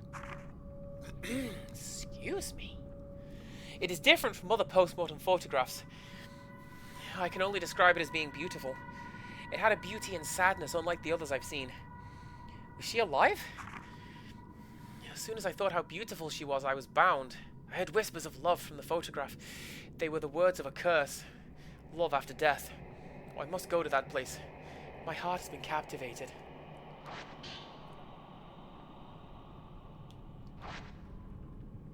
Excuse me. It is different from other post-mortem photographs. I can only describe it as being beautiful. It had a beauty and sadness unlike the others I've seen. Was she alive? As soon as I thought how beautiful she was, I was bound. I heard whispers of love from the photograph. They were the words of a curse. Love after death. Oh, I must go to that place. My heart has been captivated.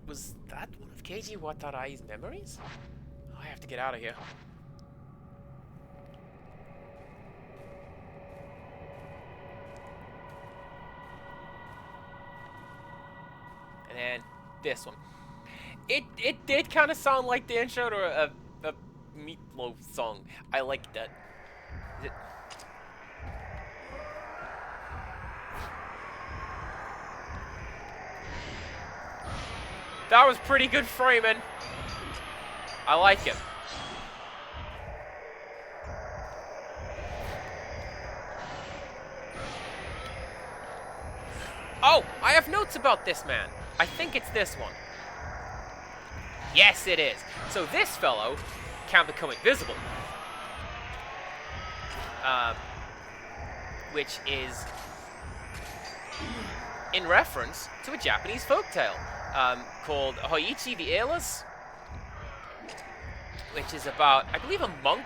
Was that one of Keiji Watarai's memories? I have to get out of here. And then this one. It did kind of sound like the intro to a Meatloaf song. I like that. That was pretty good framing. I like it. Oh, I have notes about this man. I think it's this one. Yes, it is. So this fellow can become invisible. Which is in reference to a Japanese folktale called Hoichi the Airless, which is about, I believe, a monk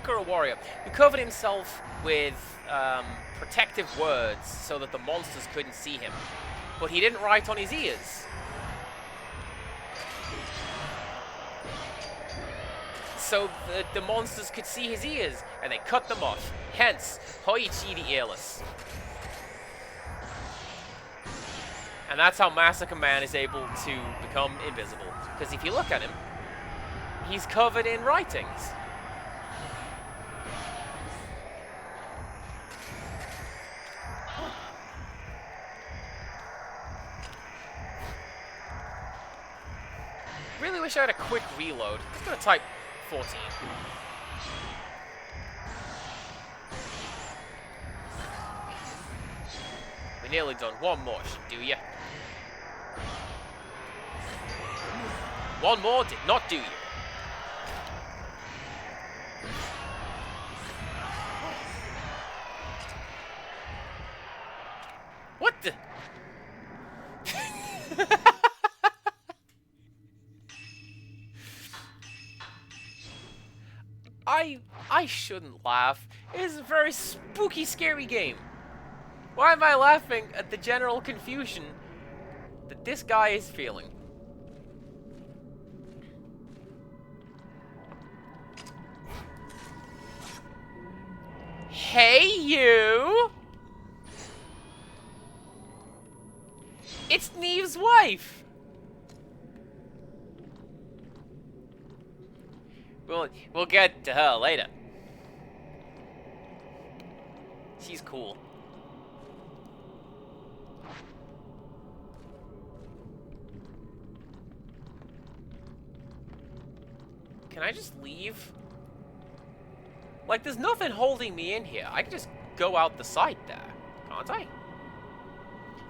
or a warrior, who covered himself with protective words so that the monsters couldn't see him. But he didn't write on his ears. So the monsters could see his ears, and they cut them off. Hence, Hoichi the Airless. And that's how Massacre Man is able to become invisible. Because if you look at him, he's covered in writings. really wish I had a quick reload. I'm just gonna type 14. We're nearly done. One more should do ya. One more did not do you. What the? I shouldn't laugh. It is a very spooky, scary game. Why am I laughing at the general confusion that this guy is feeling? Hey, you! It's Neve's wife! We'll get to her later. She's cool. Can I just leave? Like, there's nothing holding me in here. I can just go out the side there, can't I?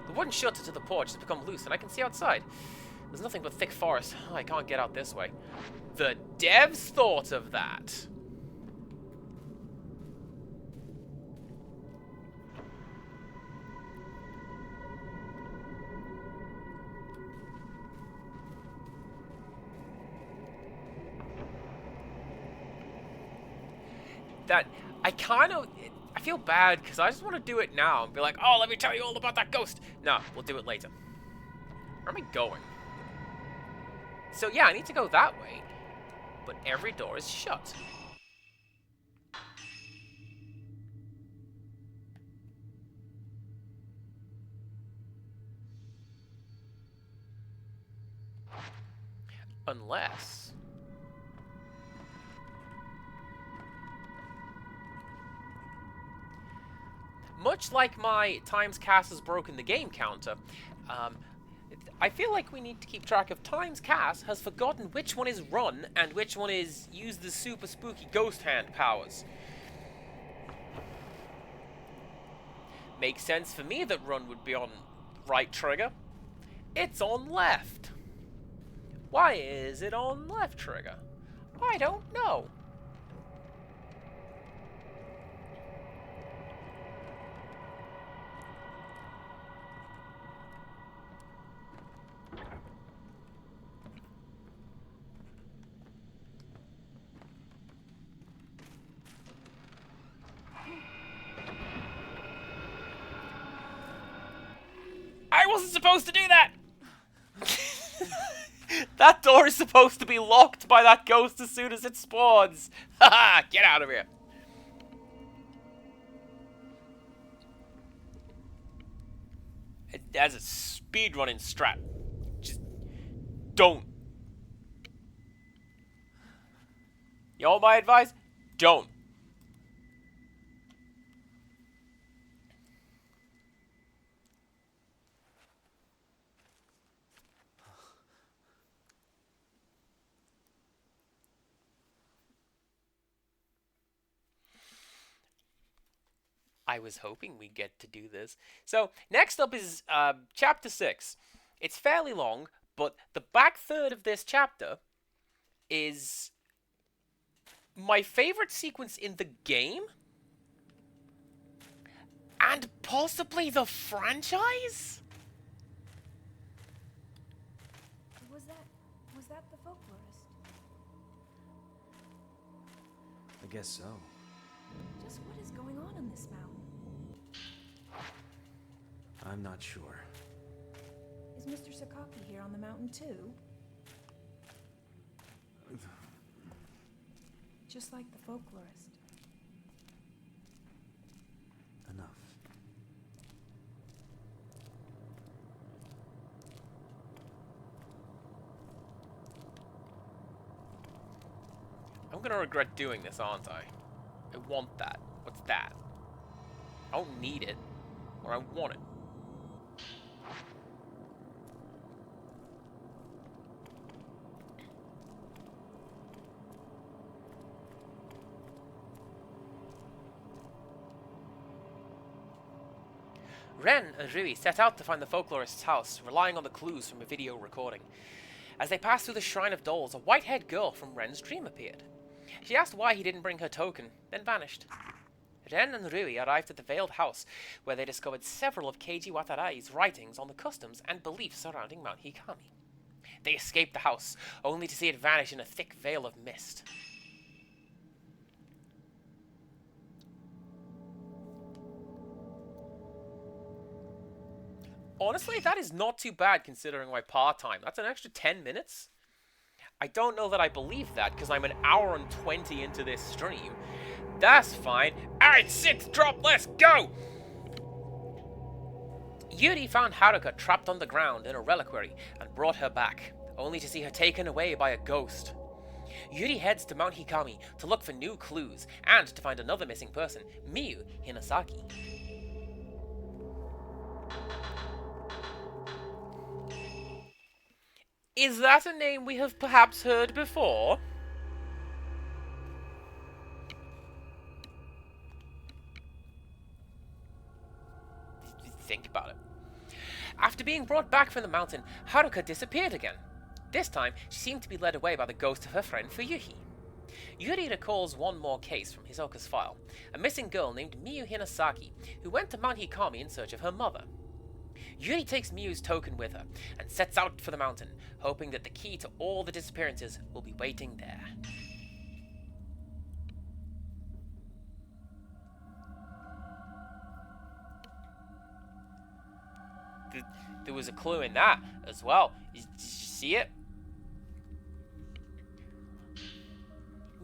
The wooden shutter to the porch has become loose, and I can see outside. There's nothing but thick forest. Oh, I can't get out this way. The devs thought of that. That I feel bad because I just want to do it now and be like, oh, let me tell you all about that ghost. No, we'll do it later. Where am I going? So yeah, I need to go that way, but every door is shut. Unless... much like my times cast has broken the game counter, I feel like we need to keep track of times cast has forgotten which one is run and which one is use the super spooky ghost hand powers. Makes sense for me that run would be on right trigger. It's on left. Why is it on left trigger? I don't know. I wasn't supposed to do that! That door is supposed to be locked by that ghost as soon as it spawns. Haha, get out of here. As a speedrunning strat. Just don't. You want my advice? Don't. I was hoping we'd get to do this. So, next up is Chapter 6. It's fairly long, but the back third of this chapter is my favorite sequence in the game, and possibly the franchise? Was that the folklorist? I guess so. Just what is going on in this mountain? I'm not sure. Is Mr. Sakaki here on the mountain too? Just like the folklorist. Enough. I'm gonna regret doing this, aren't I? I want that. What's that? I don't need it, or I want it. Ren and Rui set out to find the folklorist's house, relying on the clues from a video recording. As they passed through the Shrine of Dolls, a white-haired girl from Ren's dream appeared. She asked why he didn't bring her token, then vanished. Ren and Rui arrived at the Veiled House, where they discovered several of Keiji Watarai's writings on the customs and beliefs surrounding Mount Hikami. They escaped the house, only to see it vanish in a thick veil of mist. Honestly, that is not too bad considering my part-time. That's an extra 10 minutes? I don't know that I believe that, because I'm an hour and 20 into this stream. That's fine. Alright, 6th drop, let's go! Yuri found Haruka trapped on the ground in a reliquary and brought her back, only to see her taken away by a ghost. Yuri heads to Mount Hikami to look for new clues and to find another missing person, Miyu Hinasaki. Is that a name we have perhaps heard before? Think about it. After being brought back from the mountain, Haruka disappeared again. This time, she seemed to be led away by the ghost of her friend Fuyuhi. Yuri recalls one more case from Hisoka's file, a missing girl named Miyu Hinasaki, who went to Mount Hikami in search of her mother. Yuri takes Miyu's token with her and sets out for the mountain, hoping that the key to all the disappearances will be waiting there. There was a clue in that as well. Did you see it?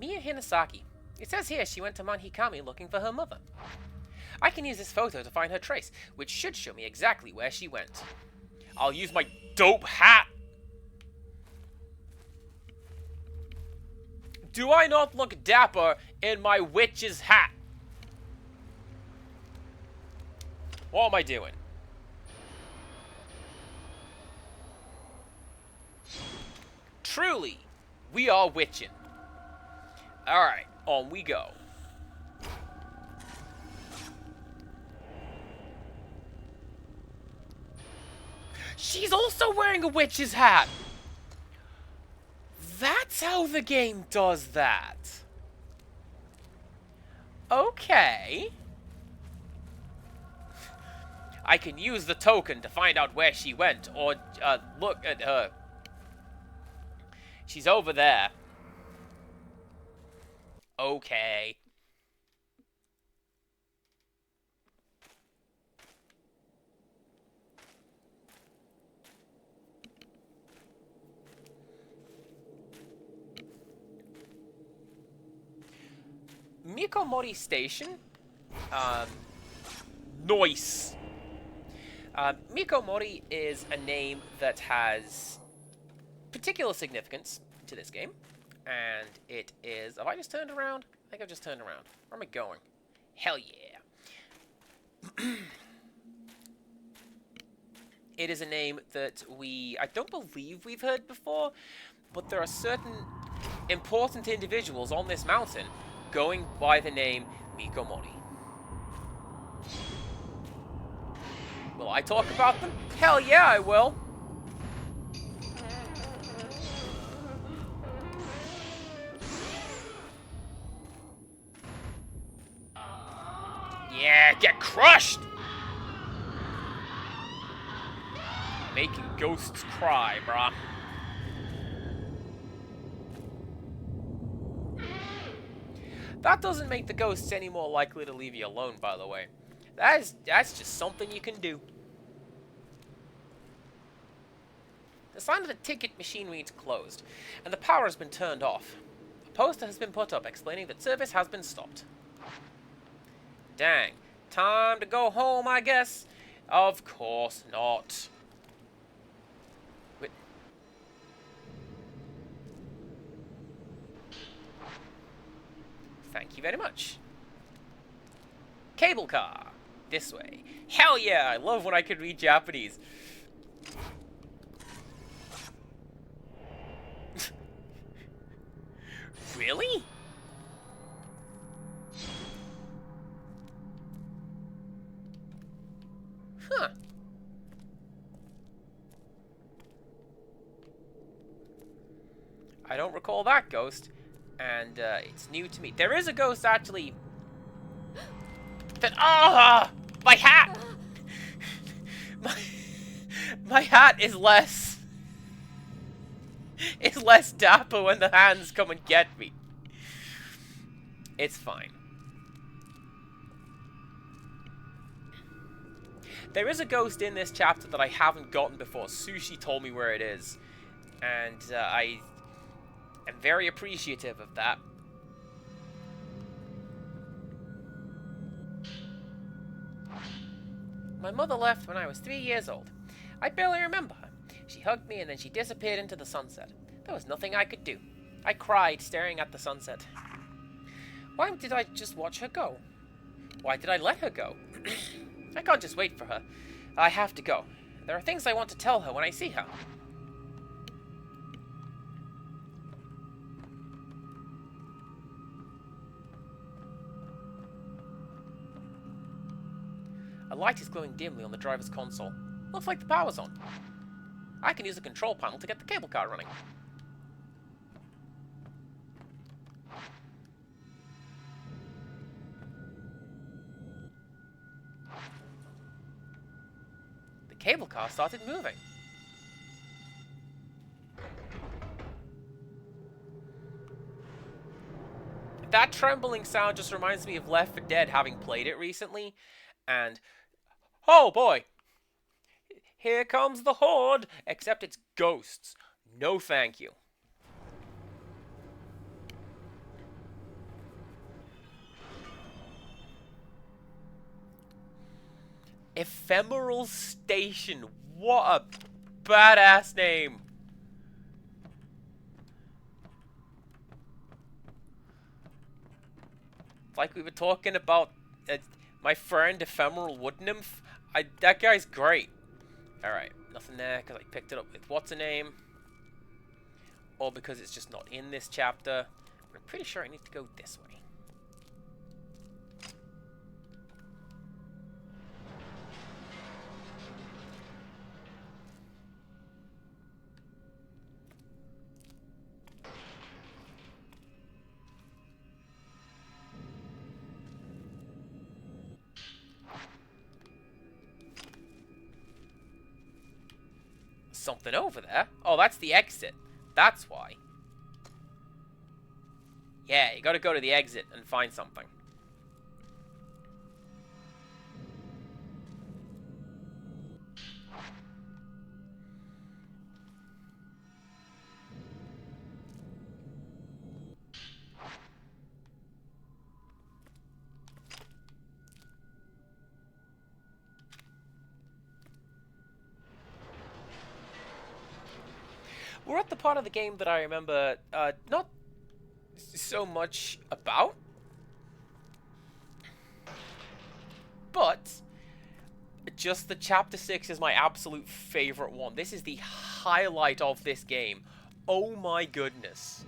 Miyu Hinasaki. It says here she went to Mount Hikami looking for her mother. I can use this photo to find her trace, which should show me exactly where she went. I'll use my dope hat! Do I not look dapper in my witch's hat? What am I doing? Truly, we are witching. Alright, on we go. She's also wearing a witch's hat! That's how the game does that. Okay. I can use the token to find out where she went, or look at her. She's over there. Okay. Mikomori Station? Nice. Mikomori is a name that has particular significance to this game. And it is... Have I just turned around? I think I've just turned around. Where am I going? Hell yeah. It is a name that I don't believe we've heard before, but there are certain important individuals on this mountain going by the name Mikomori. Will I talk about them? Hell yeah, I will. Yeah, get crushed! Making ghosts cry, brah. That doesn't make the ghosts any more likely to leave you alone, by the way. That's just something you can do. The sign of the ticket machine reads closed, and the power has been turned off. A poster has been put up explaining that service has been stopped. Dang. Time to go home, I guess? Of course not. Wait. Thank you very much. Cable car. This way. Hell yeah, I love when I can read Japanese. Really? I don't recall that ghost, and it's new to me. There is a ghost, actually, that... Ah! My hat! My hat is less... It's less dapper when the hands come and get me. It's fine. There is a ghost in this chapter that I haven't gotten before. Sushi told me where it is. And I am very appreciative of that. My mother left when I was 3 years old. I barely remember her. She hugged me and then she disappeared into the sunset. There was nothing I could do. I cried, staring at the sunset. Why did I just watch her go? Why did I let her go? I can't just wait for her. I have to go. There are things I want to tell her when I see her. A light is glowing dimly on the driver's console. Looks like the power's on. I can use the control panel to get the cable car running. The cable car started moving. That trembling sound just reminds me of Left 4 Dead, having played it recently. And, oh boy, here comes the horde, except it's ghosts. No thank you. Ephemeral Station, what a badass name. It's like we were talking about my friend Ephemeral Wood Nymph. That guy's great. Alright, nothing there because I picked it up with what's a name. Or because it's just not in this chapter. I'm pretty sure I need to go this way. Something over there. Oh, that's the exit. That's why. Yeah, you gotta go to the exit and find something. We're at the part of the game that I remember not so much about, but just the Chapter 6 is my absolute favorite one. This is the highlight of this game. Oh my goodness.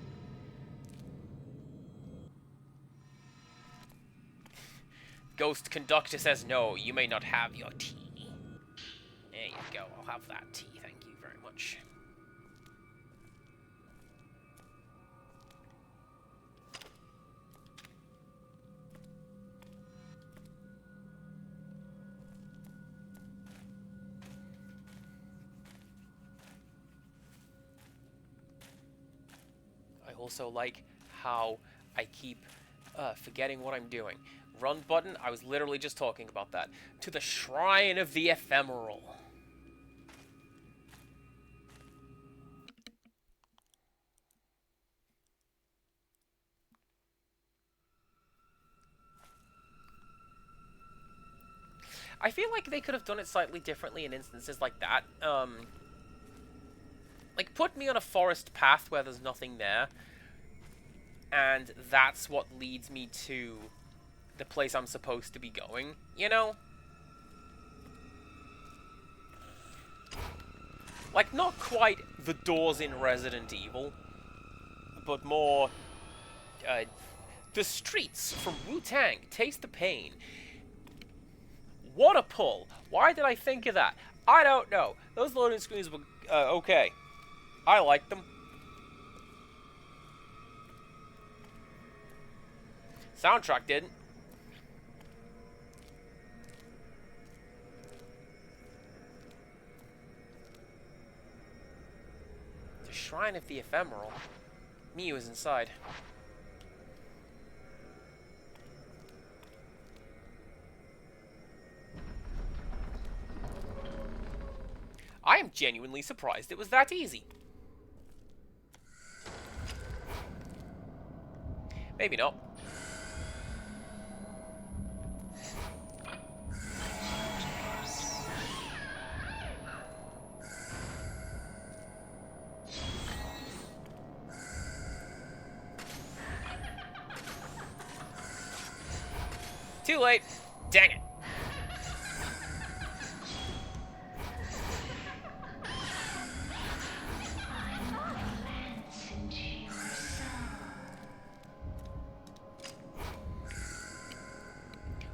Ghost Conductor says, no, you may not have your tea. There you go, I'll have that tea, thank you very much. I also like how I keep forgetting what I'm doing. Run button, I was literally just talking about that. To the Shrine of the Ephemeral. I feel like they could have done it slightly differently in instances like that. Like, put me on a forest path where there's nothing there, and that's what leads me to the place I'm supposed to be going, you know? Like, not quite the doors in Resident Evil, but more, the streets from Wu-Tang, Taste the Pain. What a pull! Why did I think of that? I don't know. Those loading screens were, okay. I liked them. Soundtrack didn't. The Shrine of the Ephemeral. Miu is inside. I am genuinely surprised it was that easy. Maybe not. Too late. Dang it.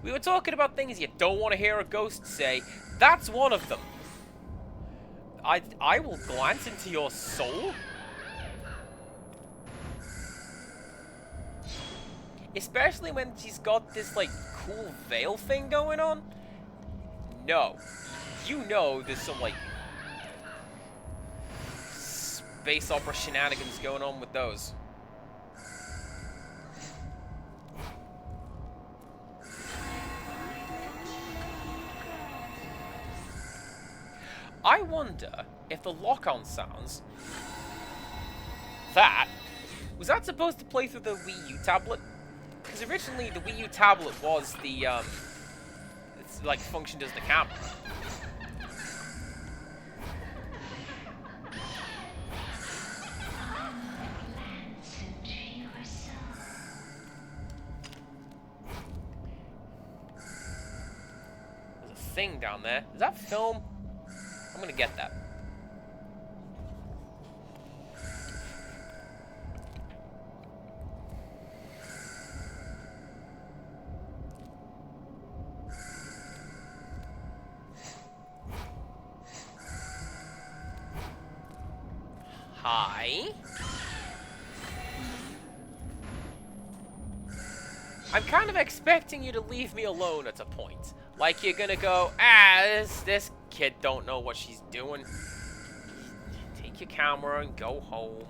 We were talking about things you don't want to hear a ghost say. That's one of them. I will glance into your soul? Especially when she's got this, like, cool veil thing going on? No. You know there's some, like, space opera shenanigans going on with those. I wonder if the lock-on sounds... Was that supposed to play through the Wii U tablet? Because originally the Wii U tablet was the, it's like functioned as the camera. There's a thing down there. Is that film? I'm gonna get that. Hi. I'm kind of expecting you to leave me alone at a point. Like you're gonna go, this kid don't know what she's doing. Take your camera and go home.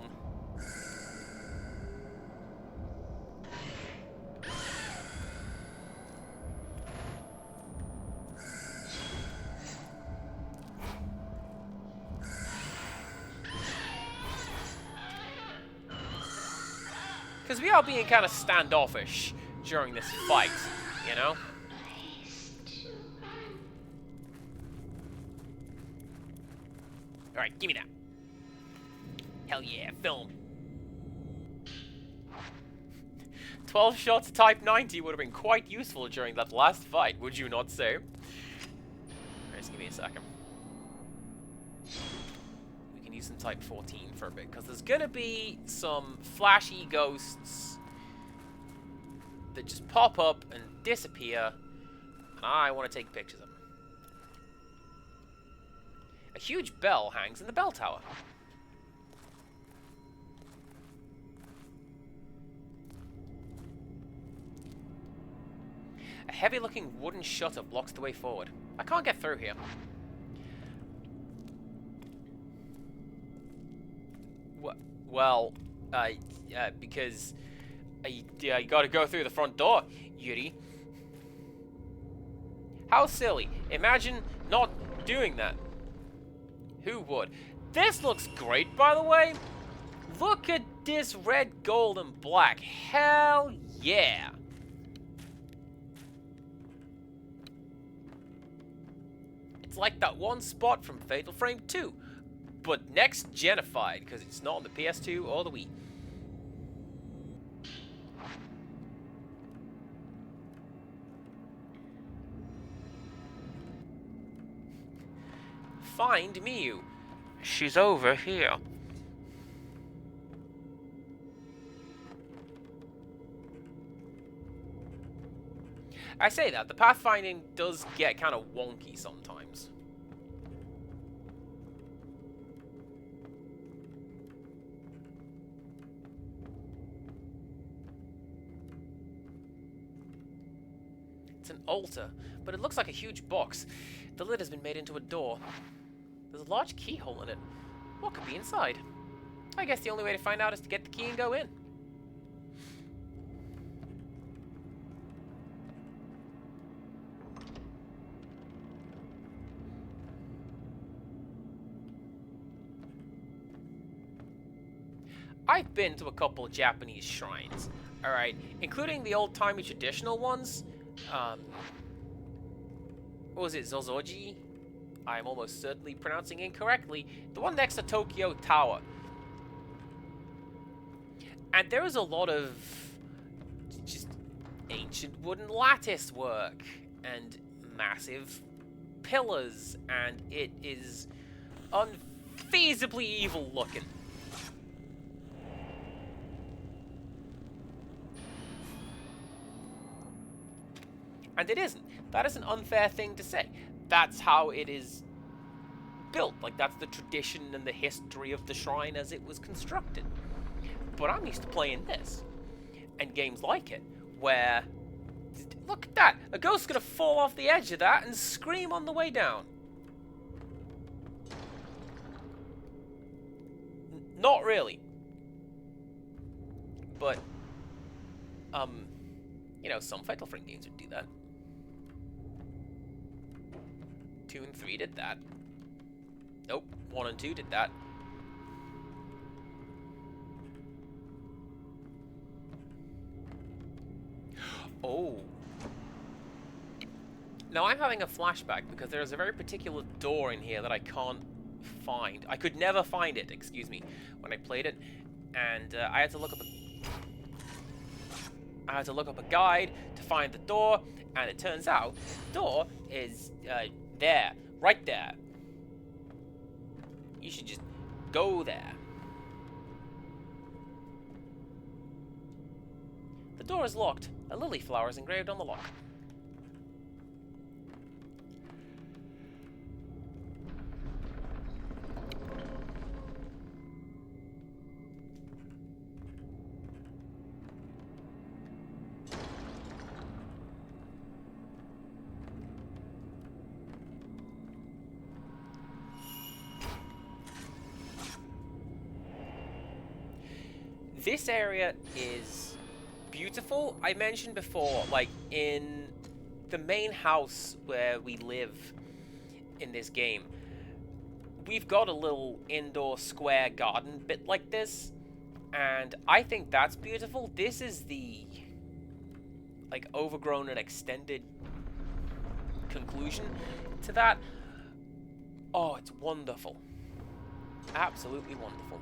Because we are being kind of standoffish during this fight, you know? Alright, give me that. Hell yeah, film. 12 shots of Type 90 would have been quite useful during that last fight, would you not say? Alright, just give me a second. We can use some Type 14 for a bit, because there's gonna be some flashy ghosts that just pop up and disappear, and I want to take pictures of them. A huge bell hangs in the bell tower. A heavy-looking wooden shutter blocks the way forward. I can't get through here. Well, because you gotta go through the front door, Yuri. How silly. Imagine not doing that. Who would? This looks great, by the way. Look at this red, gold, and black. Hell yeah. It's like that one spot from Fatal Frame 2, but next-genified, because it's not on the PS2 or the Wii. Find Miu. She's over here. I say that, the pathfinding does get kind of wonky sometimes. It's an altar, but it looks like a huge box. The lid has been made into a door. There's a large keyhole in it. What could be inside? I guess the only way to find out is to get the key and go in. I've been to a couple of Japanese shrines, alright, including the old-timey traditional ones. What was it, Zozoji? I'm almost certainly pronouncing incorrectly. The one next to Tokyo Tower. And there is a lot of just ancient wooden lattice work and massive pillars, and it is unfeasibly evil looking. And it isn't. That is an unfair thing to say. That's how it is built. Like, that's the tradition and the history of the shrine as it was constructed. But I'm used to playing this. And games like it, where... Look at that! A ghost's gonna fall off the edge of that and scream on the way down. Not really. But, you know, some Fatal Frame games would do that. 2 and 3 did that. Nope, 1 and 2 did that. Oh. Now I'm having a flashback because there is a very particular door in here that I can't find. I could never find it, excuse me, when I played it, and I had to look up a guide to find the door, and it turns out the door is there, right there. You should just go there. The door is locked. A lily flower is engraved on the lock. This area is beautiful. I mentioned before, like, in the main house where we live in this game, we've got a little indoor square garden bit like this, and I think that's beautiful. This is the, like, overgrown and extended conclusion to that. Oh, it's wonderful. Absolutely wonderful.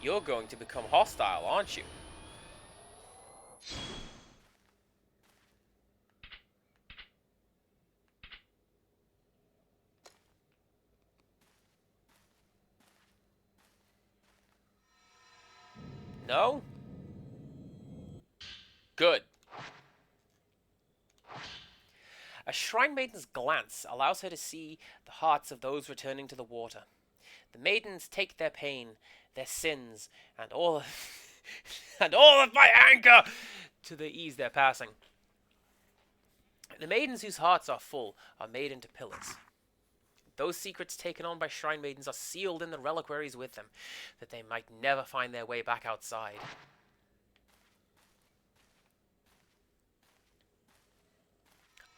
You're going to become hostile, aren't you? No? Good. A shrine maiden's glance allows her to see the hearts of those returning to the water. The maidens take their pain, their sins, and all of my anger to ease their passing. The maidens whose hearts are full are made into pillars. Those secrets taken on by shrine maidens are sealed in the reliquaries with them, that they might never find their way back outside.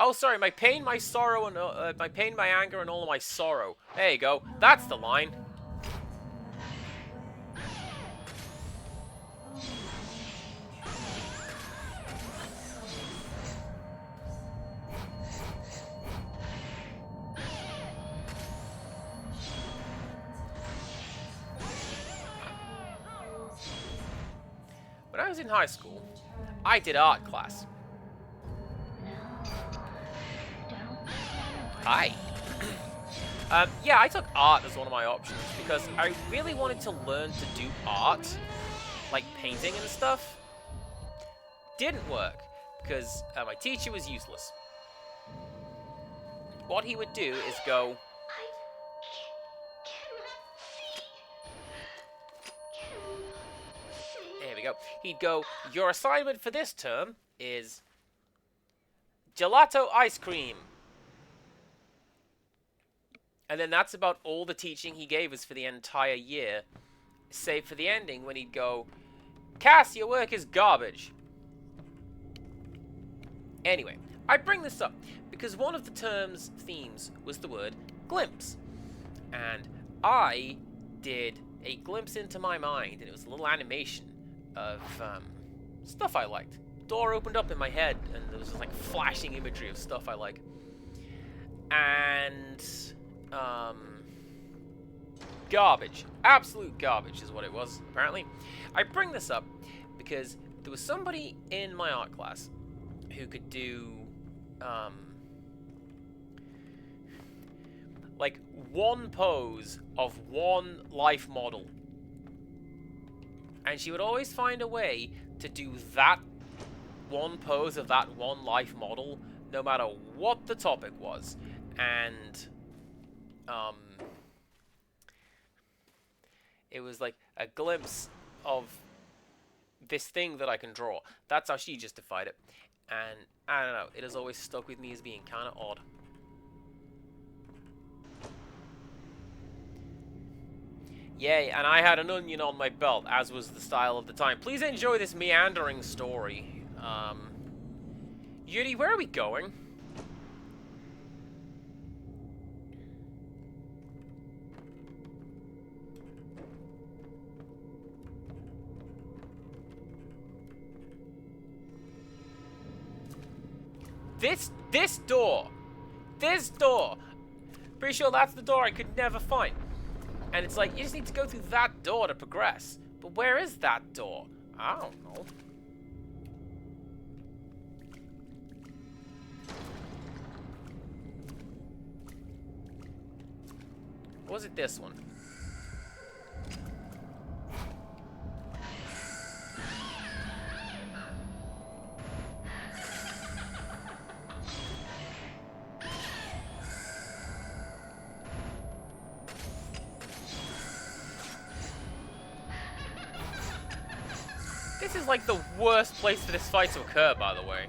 Oh, sorry, my pain, my sorrow, and my pain, my anger, and all of my sorrow. There you go. That's the line. When I was in high school, I did art class. Hi. Yeah, I took art as one of my options because I really wanted to learn to do art, like painting and stuff. Didn't work because my teacher was useless. What he would do is go, there we go, he'd go, your assignment for this term is gelato ice cream. And then that's about all the teaching he gave us for the entire year, save for the ending when he'd go, Cass, your work is garbage. Anyway, I bring this up because one of the term's themes was the word glimpse. And I did a glimpse into my mind, and it was a little animation of stuff I liked. Door opened up in my head, and there was just like flashing imagery of stuff I like. And garbage. Absolute garbage is what it was, apparently. I bring this up because there was somebody in my art class who could do like one pose of one life model, and she would always find a way to do that one pose of that one life model no matter what the topic was. And it was like a glimpse of this thing that I can draw. That's how she justified it. And I don't know, it has always stuck with me as being kind of odd. Yay, and I had an onion on my belt, as was the style of the time. Please enjoy this meandering story. Yuri, where are we going? This door. This door. Pretty sure that's the door I could never find. And it's like, you just need to go through that door to progress. But where is that door? I don't know. Or was it this one? This is like the worst place for this fight to occur, by the way.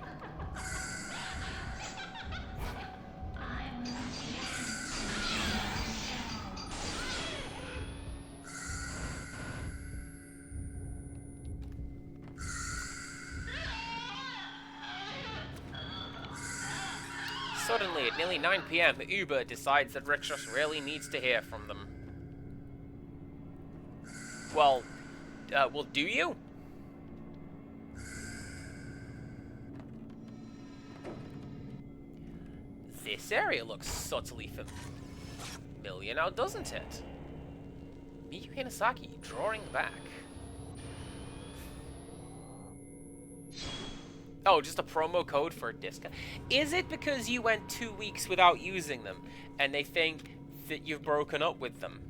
Suddenly, at nearly 9 PM, Uber decides that Rixos really needs to hear from them. Well, do you? This area looks subtly familiar now, doesn't it? Miyu Hinasaki drawing back. Oh, just a promo code for a discount. Is it because you went 2 weeks without using them and they think that you've broken up with them?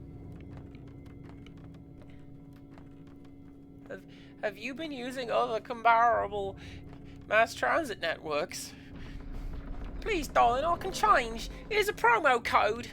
Have you been using other comparable mass transit networks? Please, darling, I can change. Here's a promo code.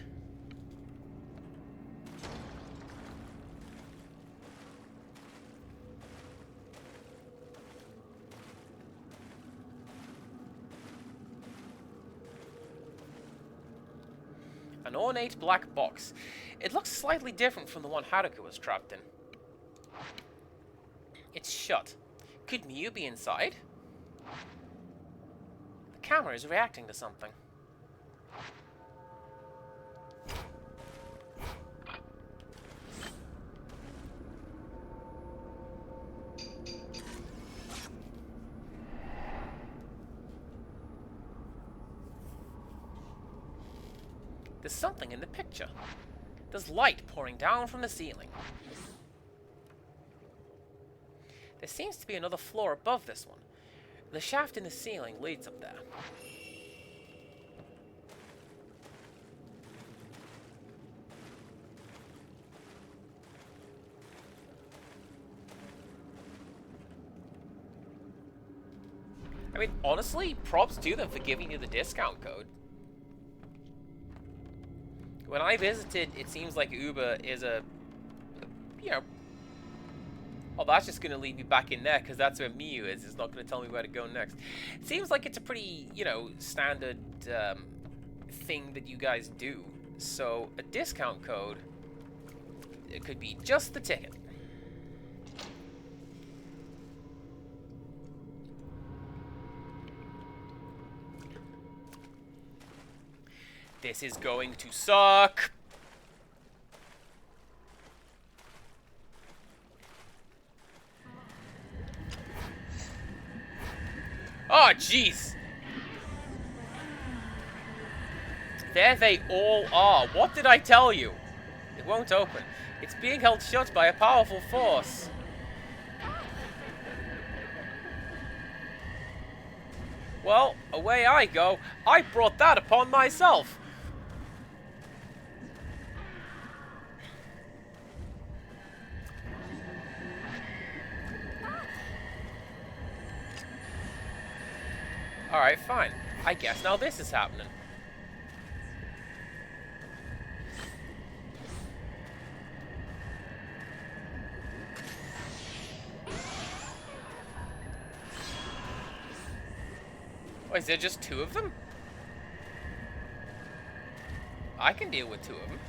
An ornate black box. It looks slightly different from the one Haruka was trapped in. It's shut. Could Miyu be inside? The camera is reacting to something. There's something in the picture. There's light pouring down from the ceiling. There seems to be another floor above this one. The shaft in the ceiling leads up there. I mean, honestly, props to them for giving you the discount code. When I visited, it seems like Uber is you know... Oh, that's just going to lead me back in there, because that's where Miu is. It's not going to tell me where to go next. It seems like it's a pretty, you know, standard thing that you guys do. So, a discount code, it could be just the ticket. This is going to suck. Oh, jeez. There they all are. What did I tell you? It won't open. It's being held shut by a powerful force. Well, away I go. I brought that upon myself. Alright, fine. I guess now this is happening. Oh, is there just 2 of them? I can deal with 2 of them.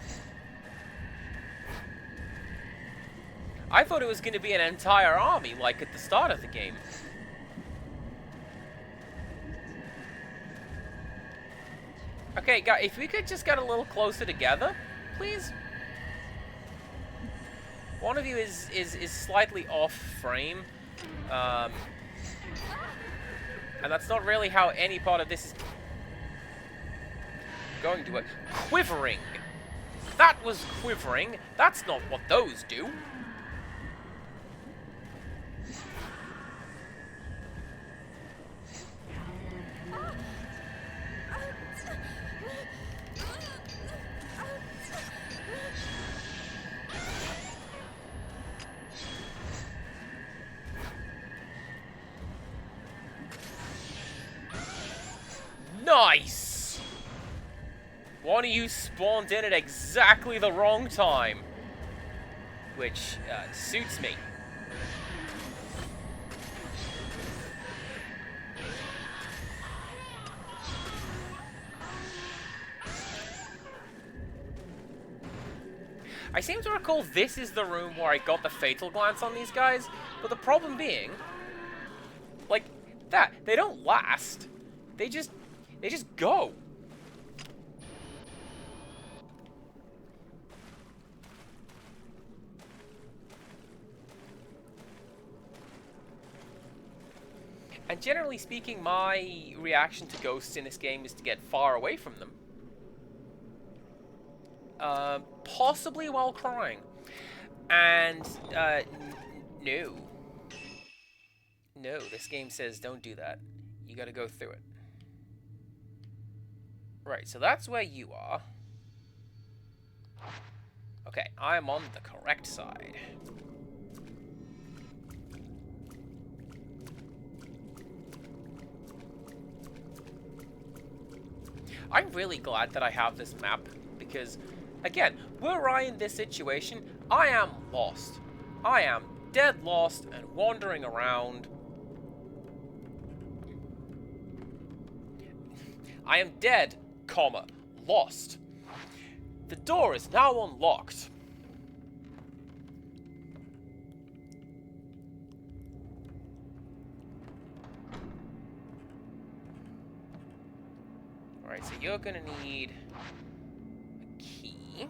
I thought it was going to be an entire army, like at the start of the game. Okay, guys, if we could just get a little closer together, please. One of you is slightly off frame. And that's not really how any part of this is going to work. Quivering! That was quivering. That's not what those do. Nice! One of you spawned in at exactly the wrong time. Which, suits me. I seem to recall this is the room where I got the fatal glance on these guys, but the problem being, like, that, they don't last. They just go. And generally speaking, my reaction to ghosts in this game is to get far away from them. Possibly while crying. And, no. No, this game says don't do that. You gotta go through it. Right, so that's where you are. Okay, I'm on the correct side. I'm really glad that I have this map, because, again, were I in this situation, I am lost. I am dead lost and wandering around. I am dead, comma, lost. The door is now unlocked. Alright, so you're gonna need a key.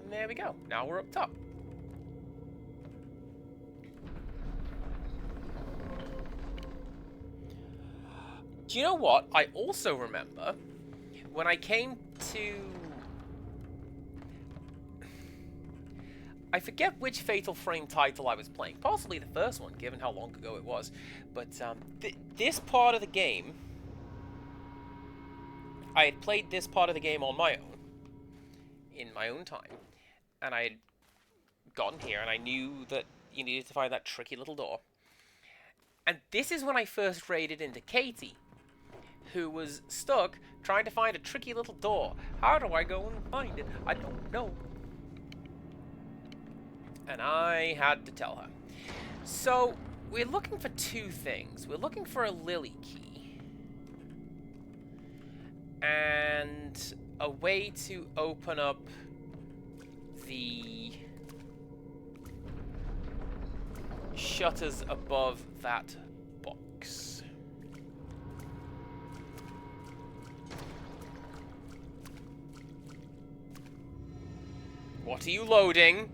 And there we go. Now we're up top. Do you know what? I also remember when I came to... I forget which Fatal Frame title I was playing. Possibly the first one, given how long ago it was. But this part of the game... I had played this part of the game on my own. In my own time. And I had gotten here, and I knew that you needed to find that tricky little door. And this is when I first raided into Katie, who was stuck trying to find a tricky little door. How do I go and find it? I don't know. And I had to tell her. So, we're looking for two things. We're looking for a lily key. And a way to open up the shutters above that box. What are you loading?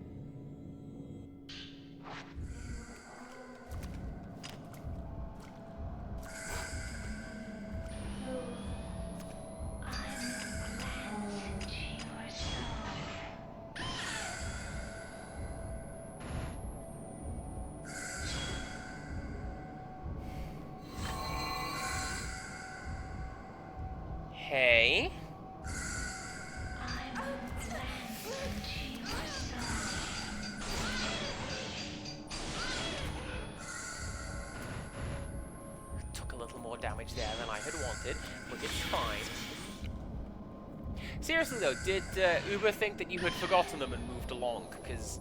Hey. Took a little more damage there than I had wanted, but it's fine. Seriously though, did Uber think that you had forgotten them and moved along? Because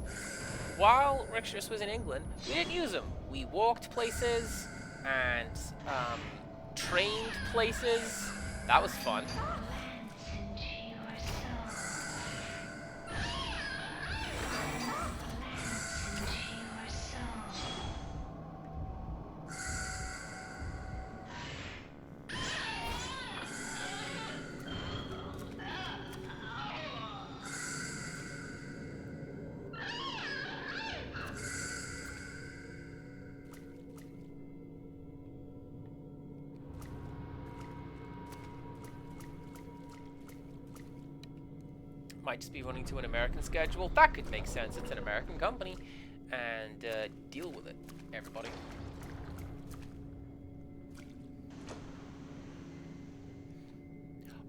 while Rickstress was in England, we didn't use them. We walked places and trained places. That was fun. Might just be running to an American schedule. That could make sense. It's an American company. And deal with it, everybody.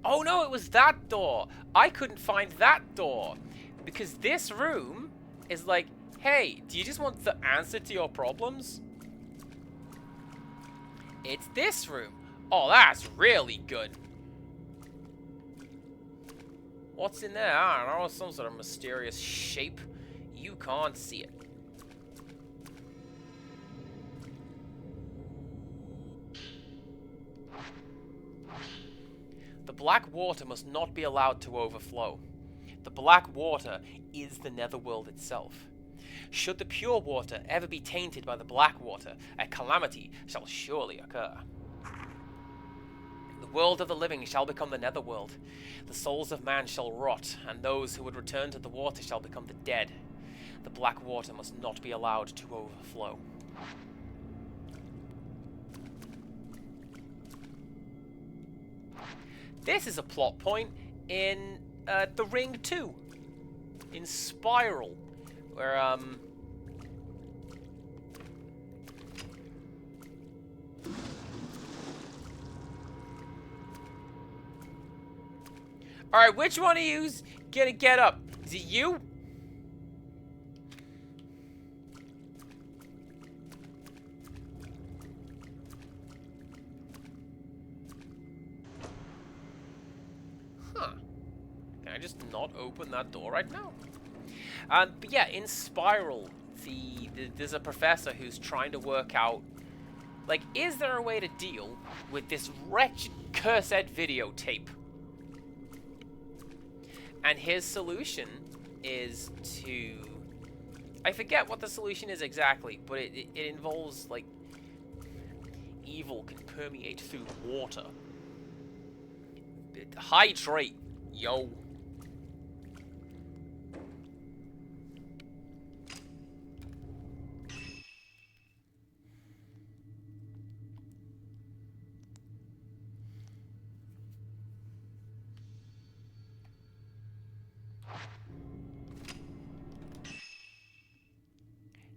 Oh no, it was that door. I couldn't find that door. Because this room is like, hey, do you just want the answer to your problems? It's this room. Oh, that's really good. What's in there? I don't know, some sort of mysterious shape. You can't see it. The black water must not be allowed to overflow. The black water is the netherworld itself. Should the pure water ever be tainted by the black water, a calamity shall surely occur. The world of the living shall become the netherworld. The souls of man shall rot, and those who would return to the water shall become the dead. The black water must not be allowed to overflow. This is a plot point in The Ring 2, in Spiral, where Alright, which one of you's gonna get up? Is it you? Huh. Can I just not open that door right now? But yeah, in Spiral, there's a professor who's trying to work out, like, is there a way to deal with this wretched, cursed videotape? And his solution is to... I forget what the solution is exactly, but it involves, like, evil can permeate through water. Hydrate, yo.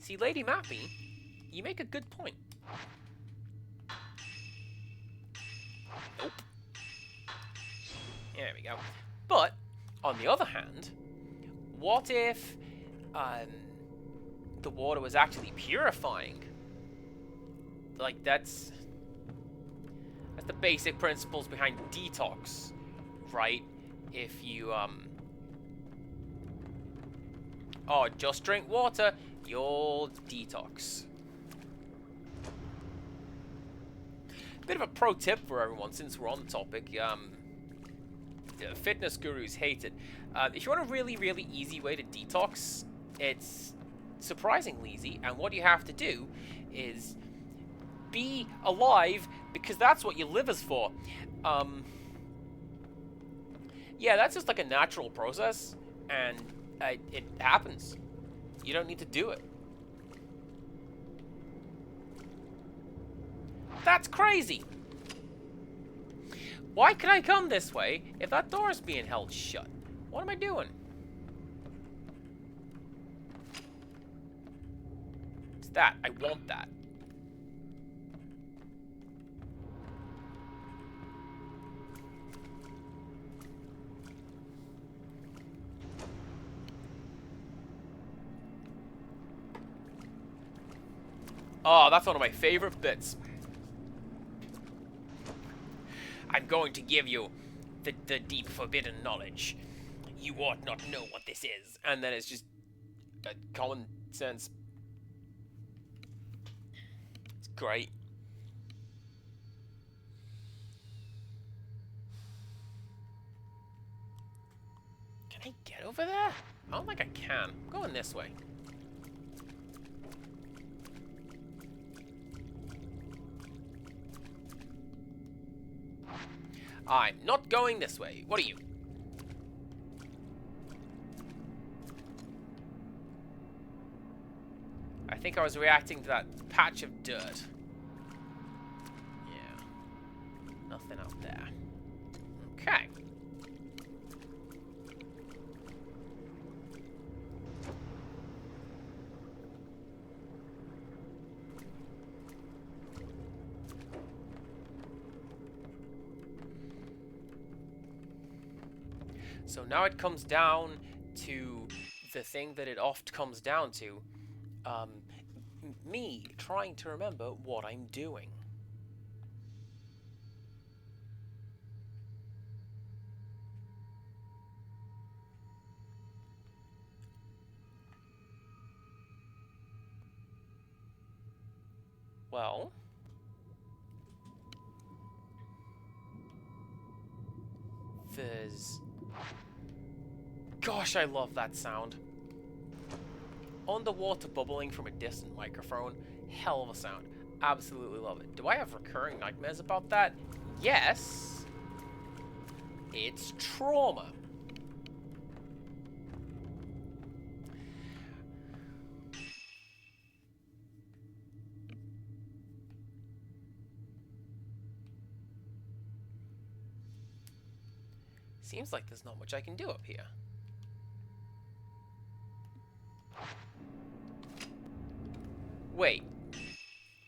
See, Lady Mappy, you make a good point. Nope. There we go. But, on the other hand, what if the water was actually purifying. Like, that's the basic principles behind detox, right? If you, oh, just drink water, you'll detox. Bit of a pro tip for everyone, since we're on the topic. Fitness gurus hate it. If you want a really, really easy way to detox, it's surprisingly easy, and what you have to do is be alive, because that's what your liver's for. Yeah, that's just like a natural process, and it happens. You don't need to do it. That's crazy! Why can I come this way if that door is being held shut? What am I doing? It's that. I want that. Oh, that's one of my favorite bits. I'm going to give you the deep forbidden knowledge. You ought not know what this is. And then it's just common sense. It's great. Can I get over there? I don't think I can. I'm going this way. I'm not going this way. What are you? I think I was reacting to that patch of dirt. Yeah. Nothing out there. Okay. So now it comes down to the thing that it oft comes down to. Me trying to remember what I'm doing. Well... there's... Gosh, I love that sound. Underwater bubbling from a distant microphone. Hell of a sound. Absolutely love it. Do I have recurring nightmares about that? Yes. It's trauma. Seems like there's not much I can do up here. Wait.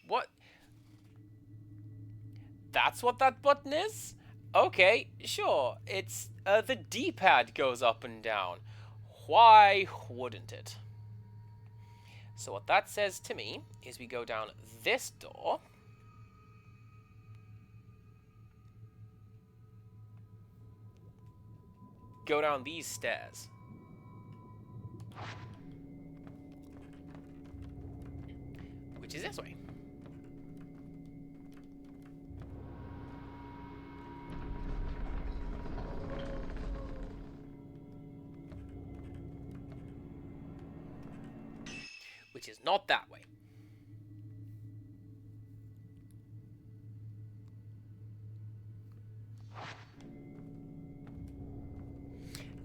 What? That's what that button is? Okay, sure. It's, the D-pad goes up and down. Why wouldn't it? So what that says to me is we go down this door. Go down these stairs. Which is this way. Which is not that way.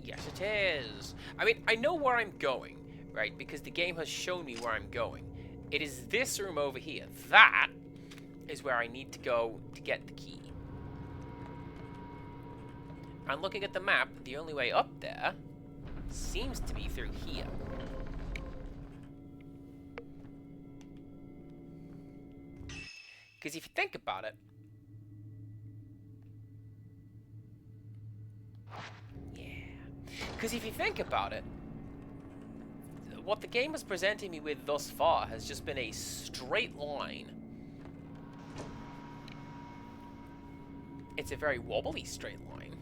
Yes, it is. I mean, I know where I'm going, right? Because the game has shown me where I'm going. It is this room over here. That is where I need to go to get the key. And looking at the map, the only way up there seems to be through here. Because if you think about it, because if you think about it, what the game has presented me with thus far has just been a straight line. It's a very wobbly straight line.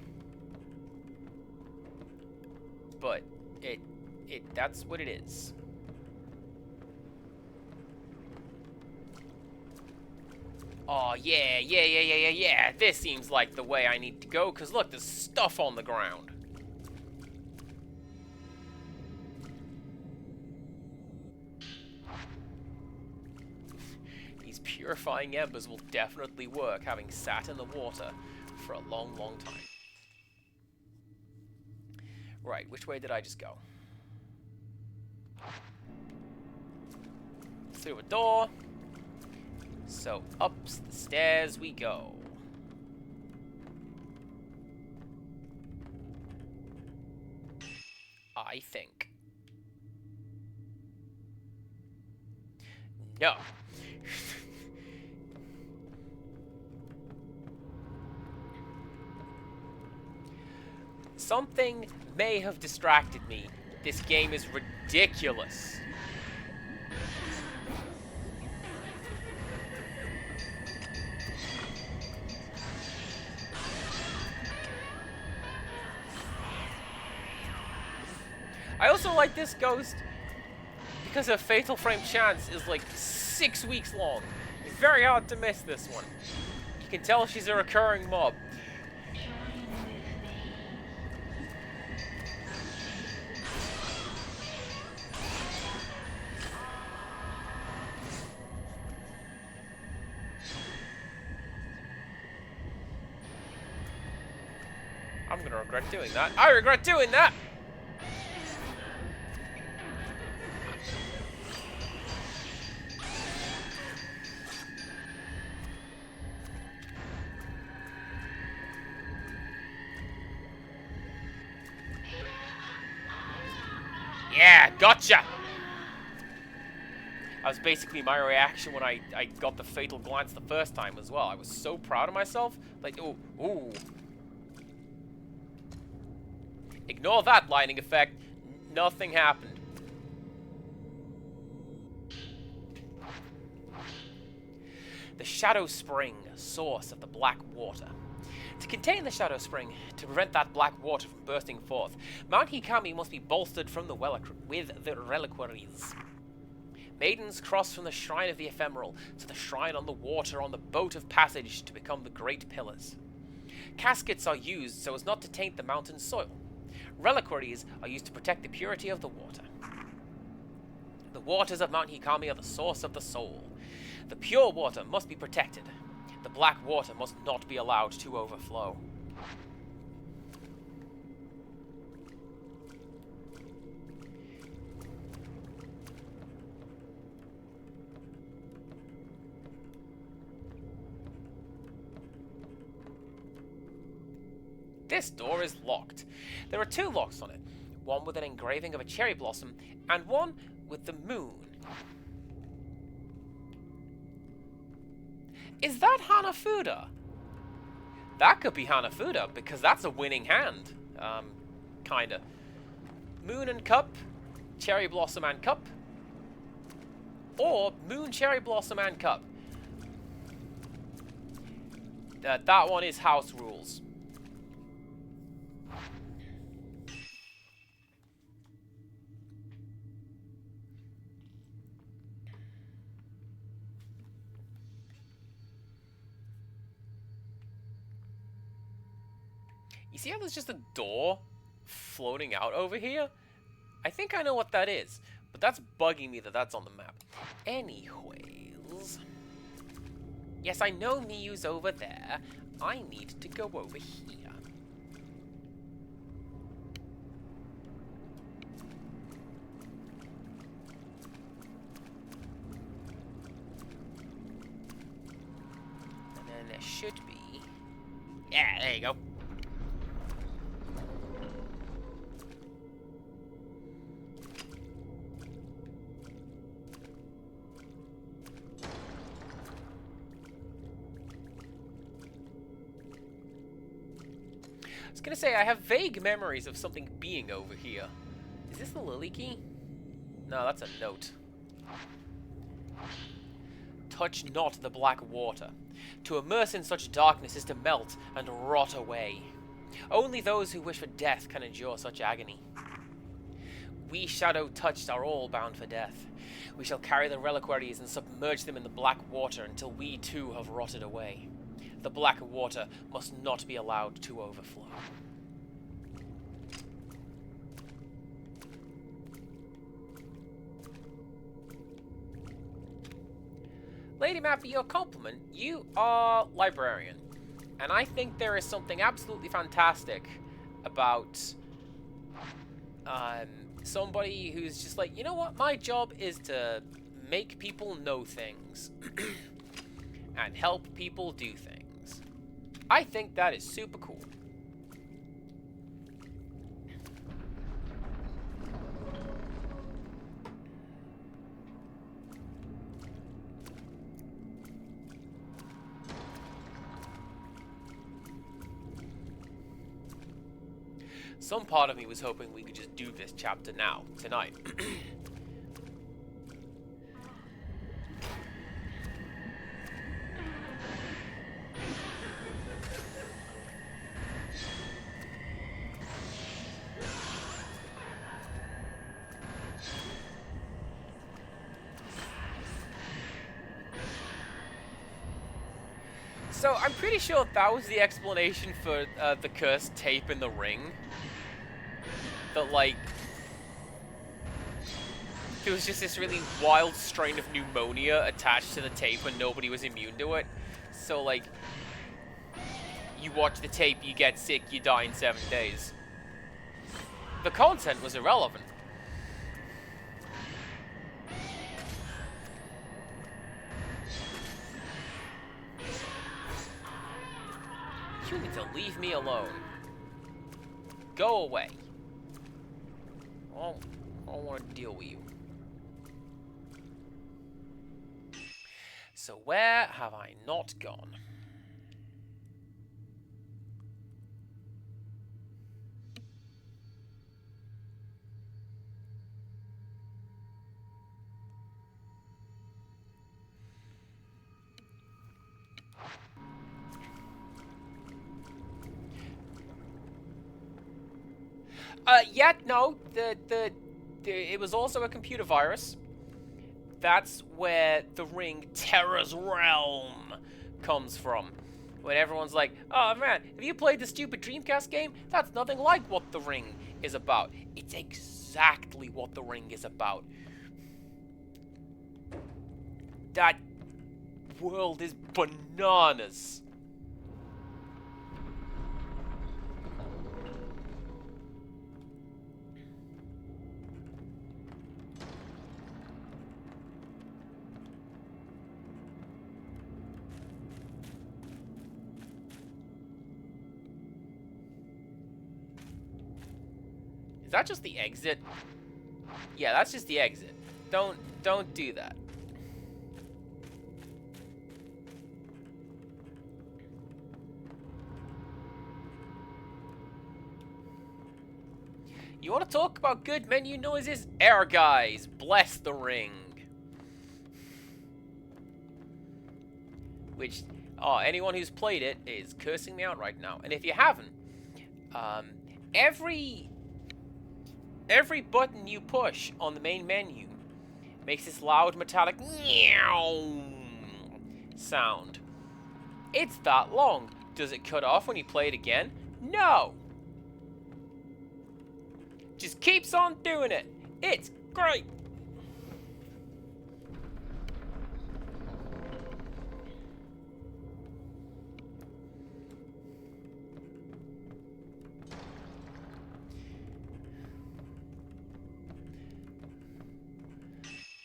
But that's what it is. Oh, yeah. This seems like the way I need to go, because look, there's stuff on the ground. These purifying embers will definitely work, having sat in the water for a long, long time. Right, which way did I just go? Through a door. So, up the stairs we go. I think. No. Something may have distracted me. This game is ridiculous. I also like this ghost because her fatal frame chance is like 6 weeks long. It's very hard to miss this one. You can tell she's a recurring mob. I'm gonna regret doing that. I regret doing that! Yeah, gotcha! That was basically my reaction when I got the fatal glance the first time as well. I was so proud of myself. Like, ooh. Ignore that lightning effect. Nothing happened. The Shadow Spring, source of the black water. To contain the Shadow Spring, to prevent that black water from bursting forth, Mount Hikami must be bolstered from with the reliquaries. Maidens cross from the Shrine of the Ephemeral to the Shrine on the Water on the Boat of Passage to become the Great Pillars. Caskets are used so as not to taint the mountain soil. Reliquaries are used to protect the purity of the water. The waters of Mount Hikami are the source of the soul. The pure water must be protected. The black water must not be allowed to overflow. This door is locked. There are 2 locks on it, one with an engraving of a cherry blossom and one with the moon. Is that Hanafuda? That could be Hanafuda, because that's a winning hand. Kinda. Moon and cup, cherry blossom and cup. Or moon, cherry blossom and cup. That one is house rules. You see how there's just a door floating out over here? I think I know what that is, but that's bugging me that that's on the map. Anyways. Yes, I know Miyu's over there. I need to go over here. And then there should be... Yeah, there you go. I was gonna say, I have vague memories of something being over here. Is this the lily key? No, that's a note. Touch not the black water. To immerse in such darkness is to melt and rot away. Only those who wish for death can endure such agony. We shadow-touched are all bound for death. We shall carry the reliquaries and submerge them in the black water until we too have rotted away. The black water must not be allowed to overflow. Lady Mappy, your compliment. You are librarian. And I think there is something absolutely fantastic about somebody who's just like, you know what, my job is to make people know things and help people do things. I think that is super cool. Some part of me was hoping we could just do this chapter now, tonight. So, I'm pretty sure that was the explanation for the cursed tape in the ring. That, like, there was just this really wild strain of pneumonia attached to the tape and nobody was immune to it. So, like, you watch the tape, you get sick, you die in 7 days. The content was irrelevant. You need to leave me alone. Go away. I don't want to deal with you. So where have I not gone? Yeah, no, it was also a computer virus. That's where the ring Terra's Realm comes from. When everyone's like, oh man, have you played the stupid Dreamcast game? That's nothing like what the ring is about. It's exactly what the ring is about. That world is bananas. Is that just the exit? Yeah, that's just the exit. Don't do that. You want to talk about good menu noises? Air guys, bless the ring. Which, anyone who's played it is cursing me out right now. And if you haven't, every button you push on the main menu makes this loud metallic meow sound. It's that long. Does it cut off when you play it again? No. Just keeps on doing it. It's great.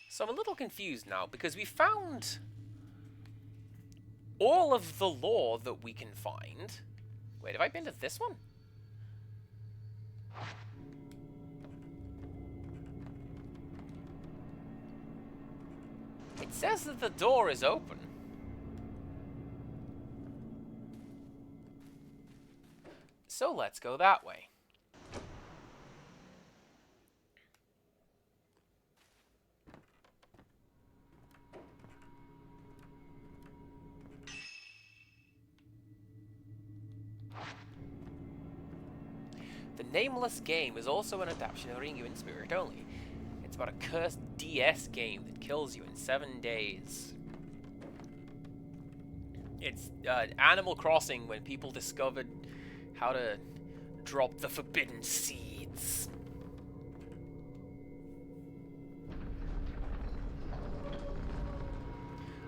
So I'm a little confused now, because we found all of the lore that we can find. Wait, have I been to this one? It says that the door is open. So let's go that way. Nameless Game is also an adaptation of Ringu in Spirit Only. It's about a cursed DS game that kills you in 7 days. It's Animal Crossing when people discovered how to drop the forbidden seeds.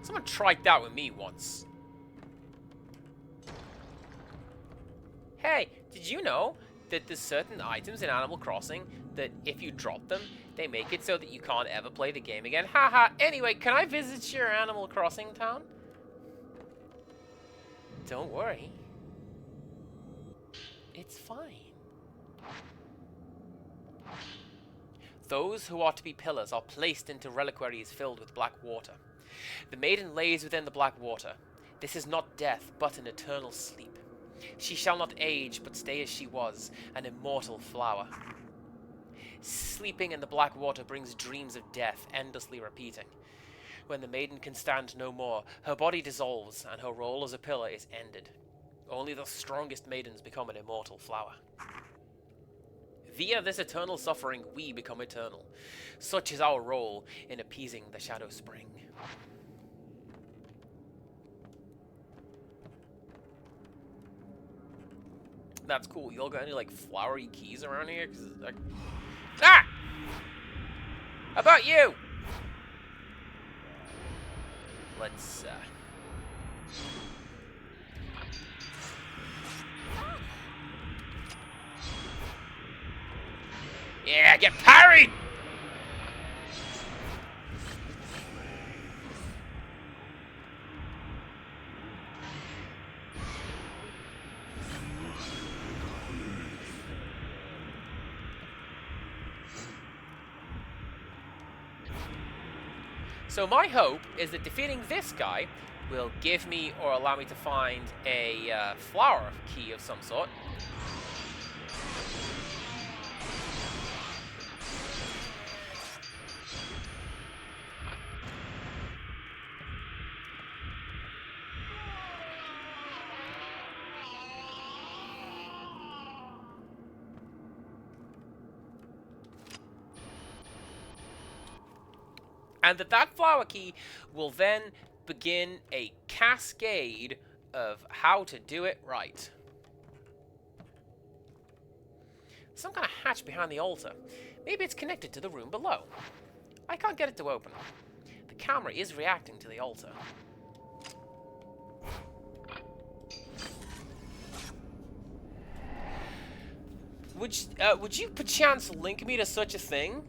Someone tried that with me once. Hey, did you know that there's certain items in Animal Crossing that if you drop them, they make it so that you can't ever play the game again? Haha, anyway, can I visit your Animal Crossing town? Don't worry. It's fine. Those who are to be pillars are placed into reliquaries filled with black water. The maiden lays within the black water. This is not death, but an eternal sleep. She shall not age, but stay as she was, an immortal flower. Sleeping in the black water brings dreams of death, endlessly repeating. When the maiden can stand no more, her body dissolves, and her role as a pillar is ended. Only the strongest maidens become an immortal flower. Via this eternal suffering, we become eternal. Such is our role in appeasing the Shadow Spring. That's cool. Y'all got any, like, flowery keys around here? 'Cause, like... Ah! How about you? Let's, Yeah, get parried! So my hope is that defeating this guy will give me or allow me to find a flower key of some sort. And that flower key will then begin a cascade of how to do it right. Some kind of hatch behind the altar. Maybe it's connected to the room below. I can't get it to open. The camera is reacting to the altar. Would you perchance link me to such a thing,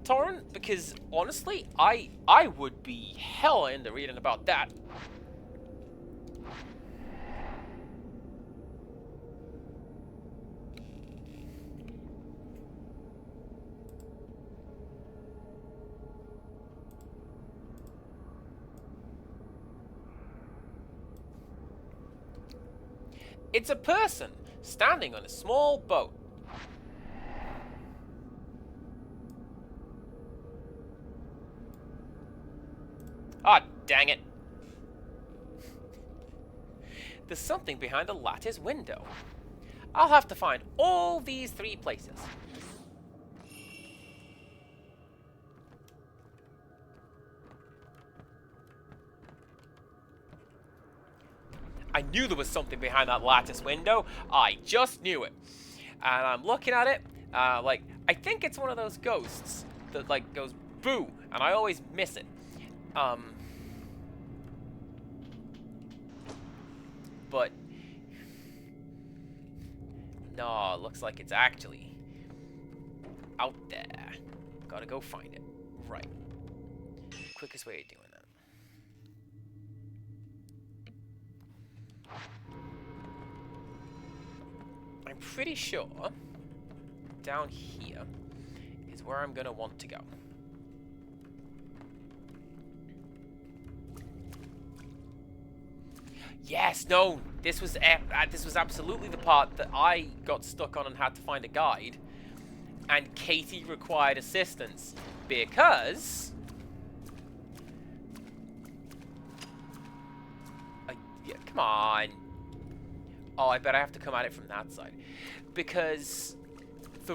Torrent? Because honestly, I would be hella into reading about that. It's a person standing on a small boat. Ah, dang it. There's something behind the lattice window. I'll have to find all these 3 places. I knew there was something behind that lattice window. I just knew it. And I'm looking at it, like, I think it's one of those ghosts that, like, goes boo, and I always miss it. But no, it looks like it's actually out there. Gotta go find it. Right. Quickest way of doing that. I'm pretty sure down here is where I'm gonna want to go. Yes, no, this was absolutely the part that I got stuck on and had to find a guide, and Katie required assistance because yeah, come on. Oh, I bet I have to come at it from that side because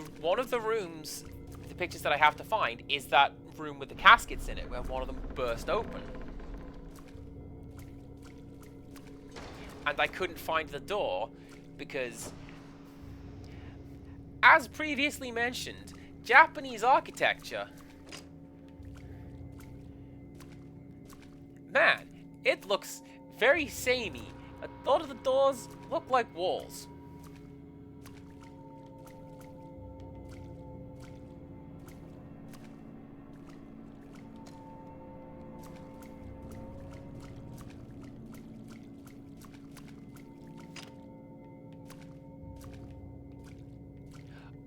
one of the rooms, the pictures that I have to find, is that room with the caskets in it, where one of them burst open. And I couldn't find the door because, as previously mentioned, Japanese architecture, man, it looks very samey. A lot of the doors look like walls.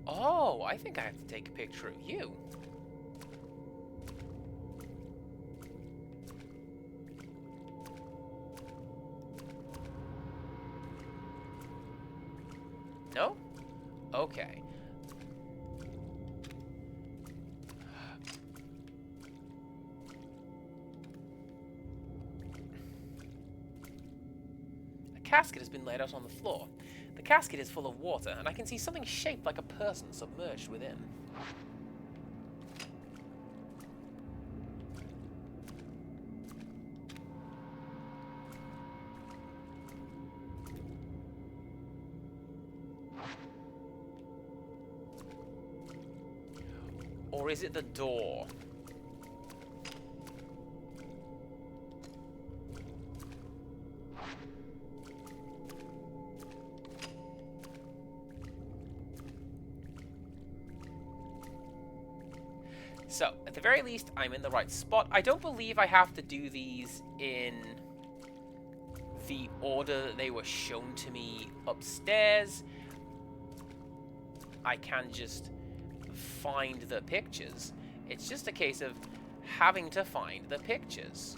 Oh, I think I have to take a picture of you. No? Okay. A casket has been laid out on the floor. The casket is full of water, and I can see something shaped like a person submerged within. Or is it the door? So, at the very least, I'm in the right spot. I don't believe I have to do these in the order that they were shown to me upstairs. I can just find the pictures. It's just a case of having to find the pictures.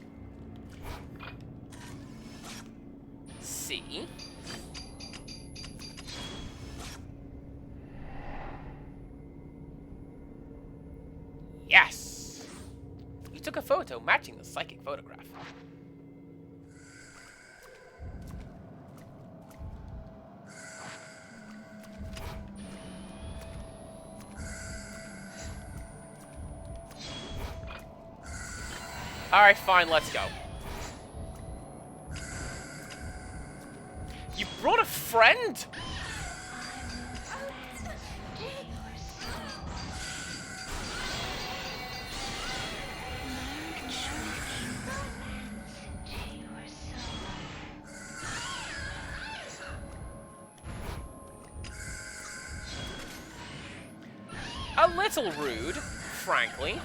See? Yes! You took a photo matching the psychic photograph. Alright, fine, let's go. You brought a friend? A little rude, frankly.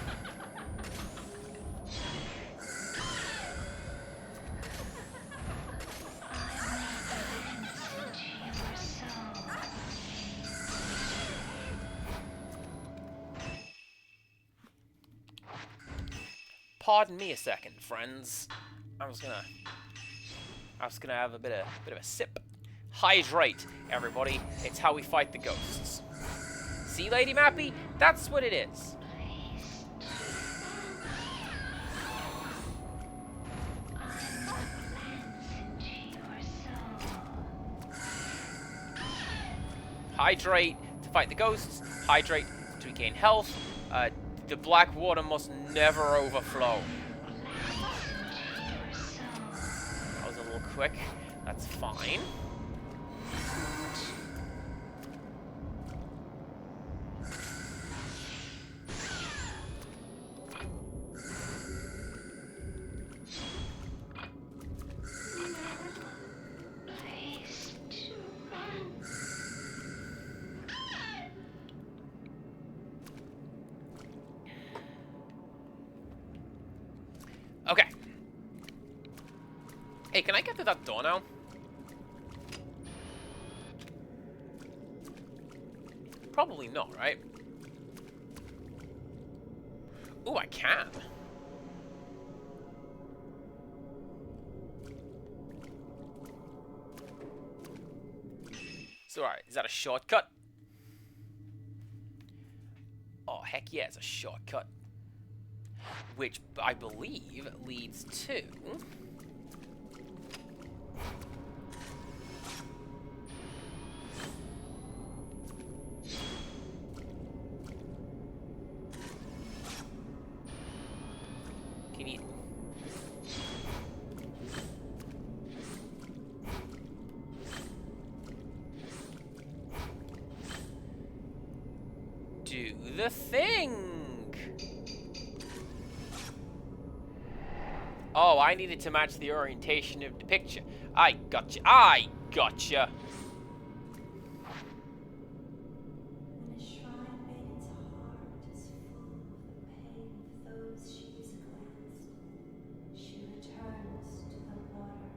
Pardon me a second, friends. I was gonna have a bit of a sip. Hydrate, everybody. It's how we fight the ghosts. See, Lady Mappy? That's what it is. Hydrate to fight the ghosts. Hydrate to regain health. The black water must never overflow. That was a little quick. That's fine. Okay. Hey, can I get to that door now? Probably not, right? Ooh, I can. So, alright, is that a shortcut? Oh, heck yeah, it's a shortcut. Which I believe leads to... do the thing. Oh, I needed to match the orientation of the picture. I gotcha. I gotcha. When a shrine made its heart is full of the pain of those she has cleansed, she returns to the water.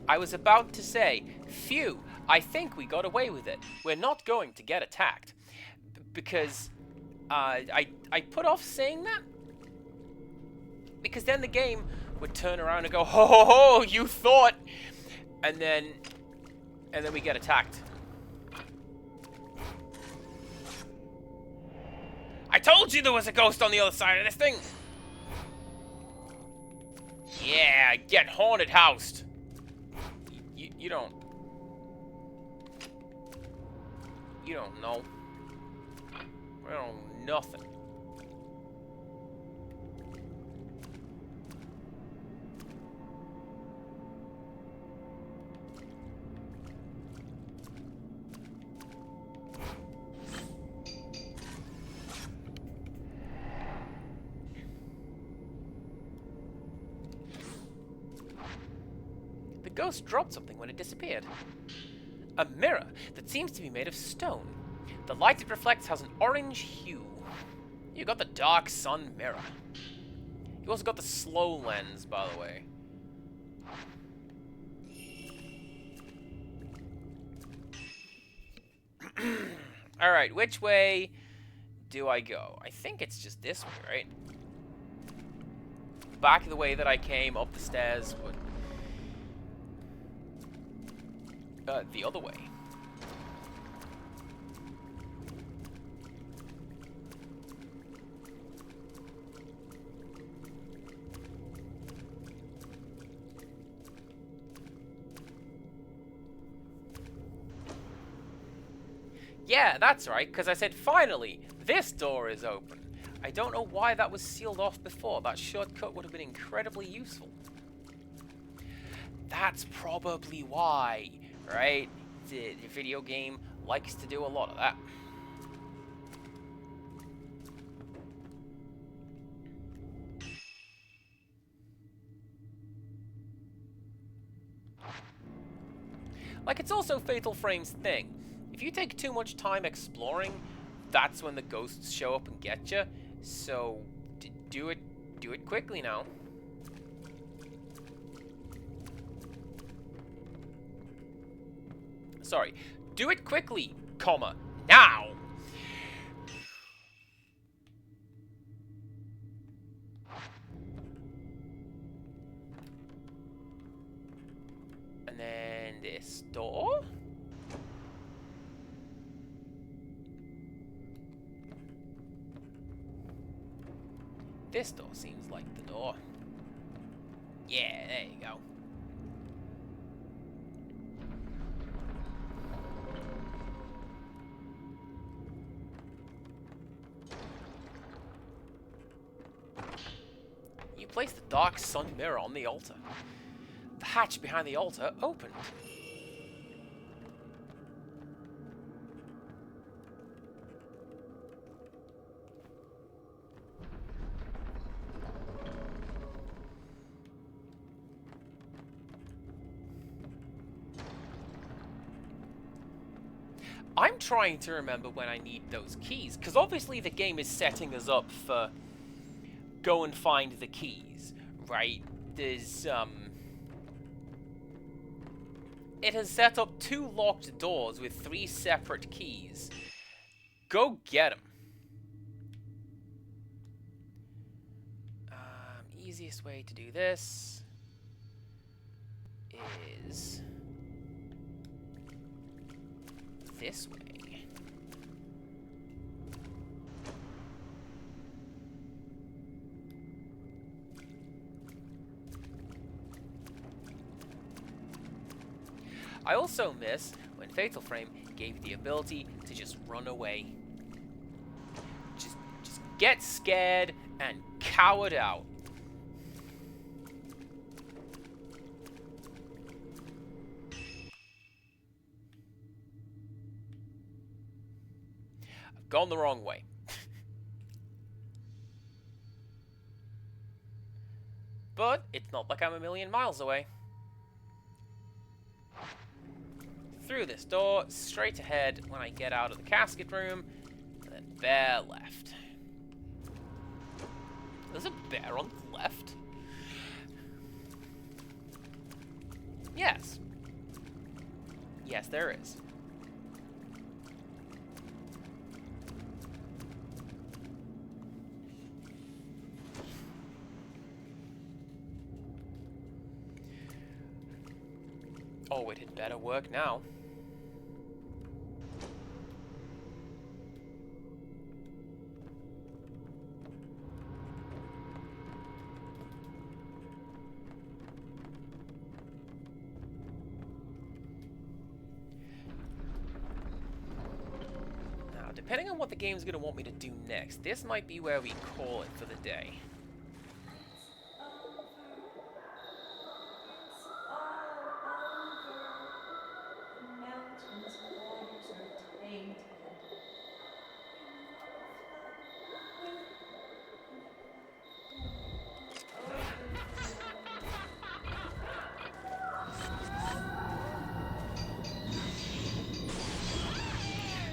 I was about to say, phew, I think we got away with it. We're not going to get attacked. Because I put off saying that. Because then the game would turn around and go, ho ho ho, you thought. And then we get attacked. I told you there was a ghost on the other side of this thing. Yeah, get haunted housed. You don't know. I don't know nothing. The ghost dropped something when it disappeared. A mirror that seems to be made of stone. The light it reflects has an orange hue. You got the dark sun mirror. You also got the slow lens, by the way. Alright, which way do I go? I think it's just this way, right? Back the way that I came, up the stairs, but... the other way. Yeah, that's right, because I said, finally, this door is open. I don't know why that was sealed off before. That shortcut would have been incredibly useful. That's probably why, right? The video game likes to do a lot of that. Like, it's also Fatal Frame's thing. If you take too much time exploring, that's when the ghosts show up and get you. So, do it quickly now. Sorry, do it quickly, comma, now. And then this door. This door seems like the door. Yeah, there you go. You place the dark sun mirror on the altar. The hatch behind the altar opened. I'm trying to remember when I need those keys, because obviously the game is setting us up for go and find the keys, right? There's, it has set up 2 locked doors with 3 separate keys. Go get them. Easiest way to do this is this way. I also miss when Fatal Frame gave the ability to just run away. Just get scared and cowered out. I've gone the wrong way. But it's not like I'm a million miles away. Through this door, straight ahead when I get out of the casket room, and then bear left. There's a bear on the left? Yes. Yes, there is. Oh, it had better work now. Now, depending on what the game's going to want me to do next, this might be where we call it for the day.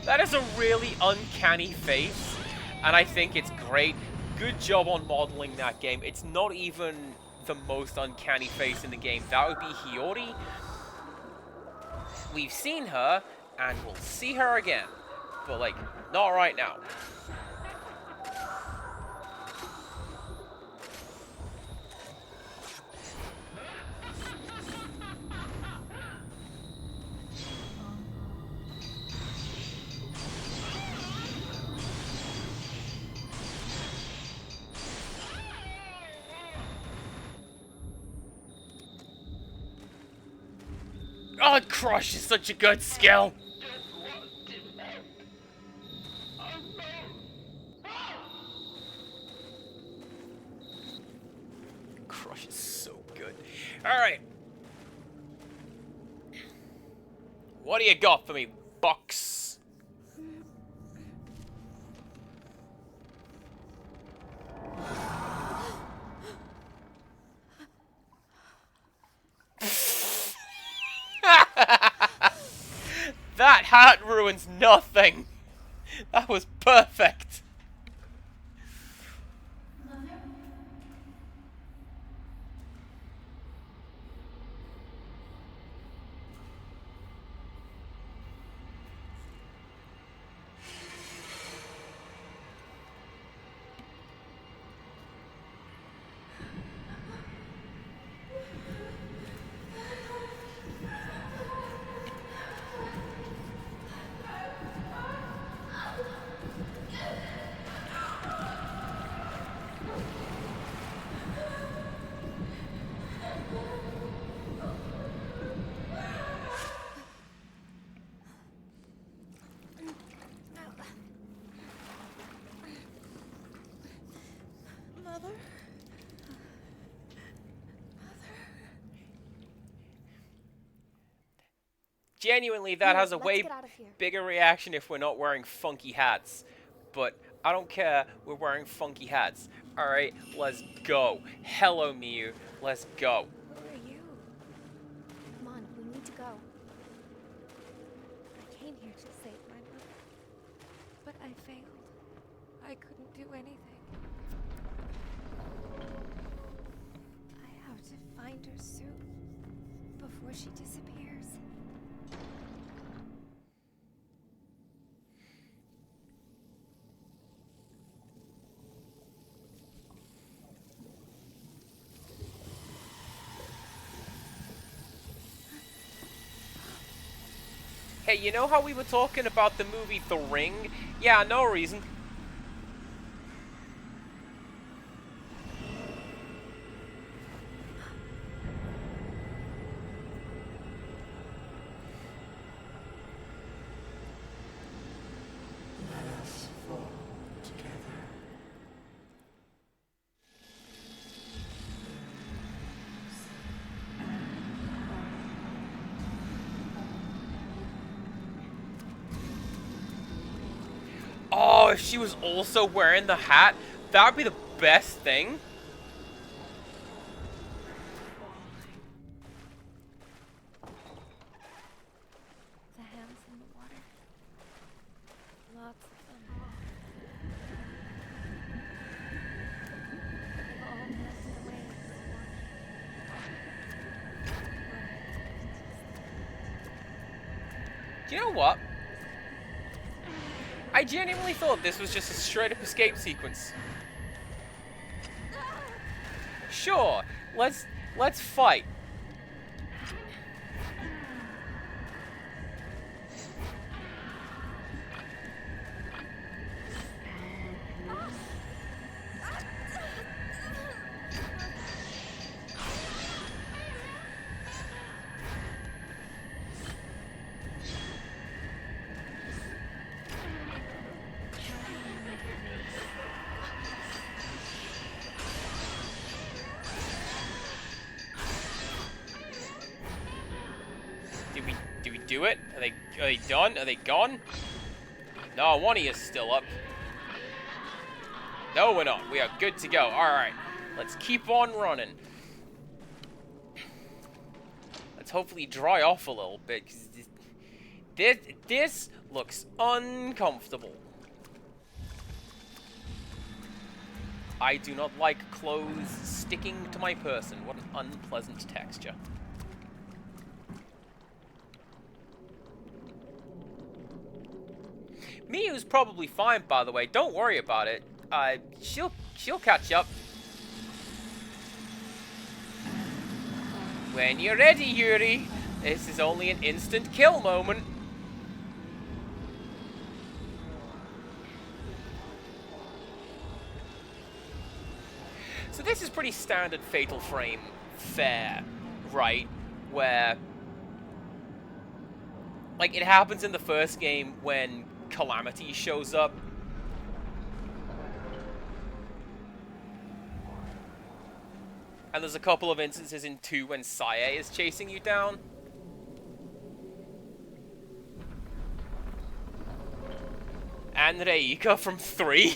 That is a really uncanny face, and I think it's great. Good job on modeling that game. It's not even the most uncanny face in the game. That would be Hiyori. We've seen her, and we'll see her again. But, like, not right now. Oh, Crush is such a good skill! Crush is so good. Alright. What do you got for me, Box? That hat ruins nothing. That was perfect. Genuinely, that has a way bigger reaction if we're not wearing funky hats. But I don't care, we're wearing funky hats. Alright, let's go. Hello, Miu. Let's go. Who are you? Come on, we need to go. I came here to save my mother. But I failed. I couldn't do anything. I have to find her soon. Before she disappears. Hey, you know how we were talking about the movie The Ring? Yeah, no reason. Let us fall together. if she was also wearing the hat, that would be the best thing. The hands in the water. Lots of them. They've all melted away. Do you know what? I genuinely thought this was just a straight-up escape sequence. Sure, let's fight. Did we do it? Are they done? Are they gone? No, one of you is still up. No, we're not. We are good to go. Alright. Let's keep on running. Let's hopefully dry off a little bit, because this looks uncomfortable. I do not like clothes sticking to my person. What an unpleasant texture. Miyu's probably fine, by the way. Don't worry about it. She'll catch up. When you're ready, Yuri. This is only an instant kill moment. So this is pretty standard Fatal Frame fare, right? Where, like, it happens in the first game when Calamity shows up. And there's a couple of instances in 2 when Sae is chasing you down. And Reika from 3.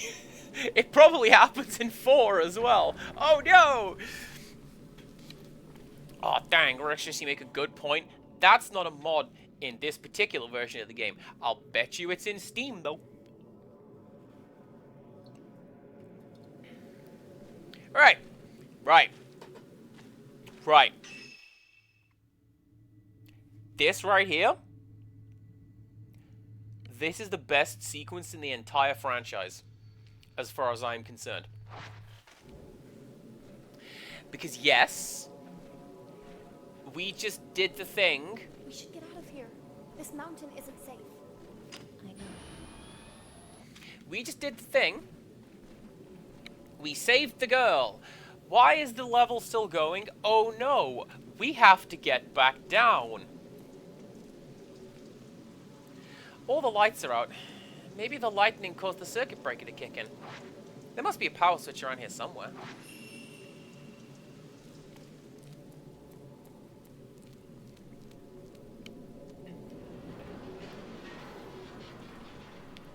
It probably happens in 4 as well. Oh no! Oh dang, Rishis, you make a good point. That's not a mod in this particular version of the game. I'll bet you it's in Steam, though. Alright. Right. This right here. This is the best sequence in the entire franchise, as far as I'm concerned. Because yes, we just did the thing. We should get out of here. This mountain isn't safe. I know. We just did the thing. We saved the girl. Why is the level still going? Oh no, we have to get back down. All the lights are out. Maybe the lightning caused the circuit breaker to kick in. There must be a power switch around here somewhere.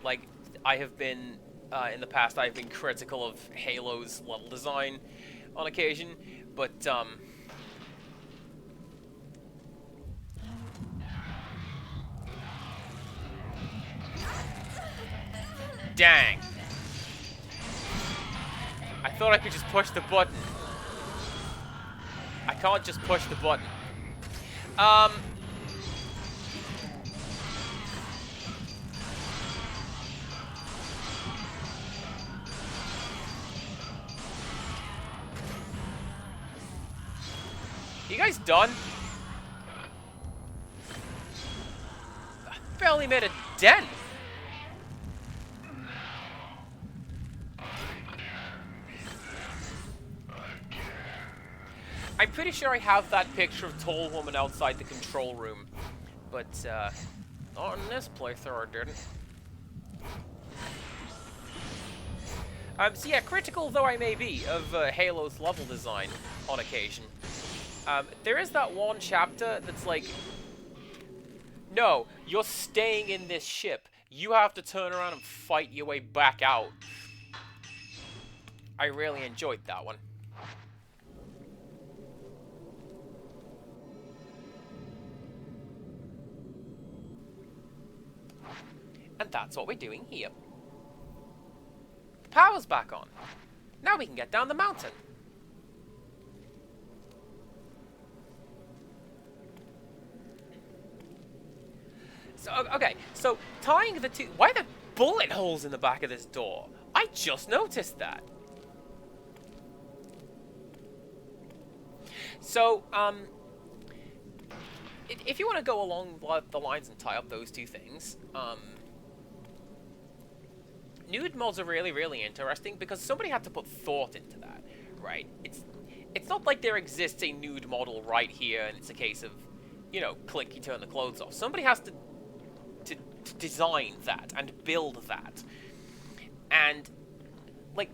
Like, I have been, in the past, I've been critical of Halo's level design on occasion, but, dang. I thought I could just push the button. I can't just push the button. You guys done? I barely made a dent. I'm pretty sure I have that picture of Tall Woman outside the control room, but not in this playthrough, I didn't. So yeah, critical though I may be of Halo's level design on occasion, there is that one chapter that's like, no, you're staying in this ship. you have to turn around and fight your way back out. I really enjoyed that one. And that's what we're doing here. The power's back on. Now we can get down the mountain. So, okay, so tying the two... Why are there bullet holes in the back of this door? I just noticed that. So, if you want to go along the lines and tie up those two things, nude mods are really, really interesting because somebody had to put thought into that, right? It's not like there exists a nude model right here and it's a case of, you know, click, you turn the clothes off. Somebody has to design that and build that. And, like,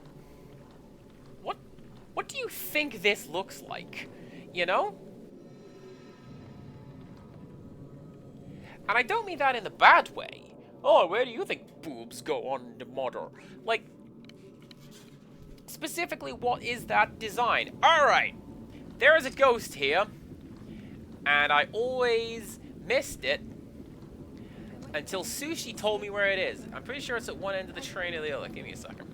what do you think this looks like? You know? And I don't mean that in the bad way. Oh, where do you think boobs go on the model? Like, specifically, what is that design? Alright, there is a ghost here, and I always missed it until Sushi told me where it is. I'm pretty sure it's at one end of the train or the other. Give me a second.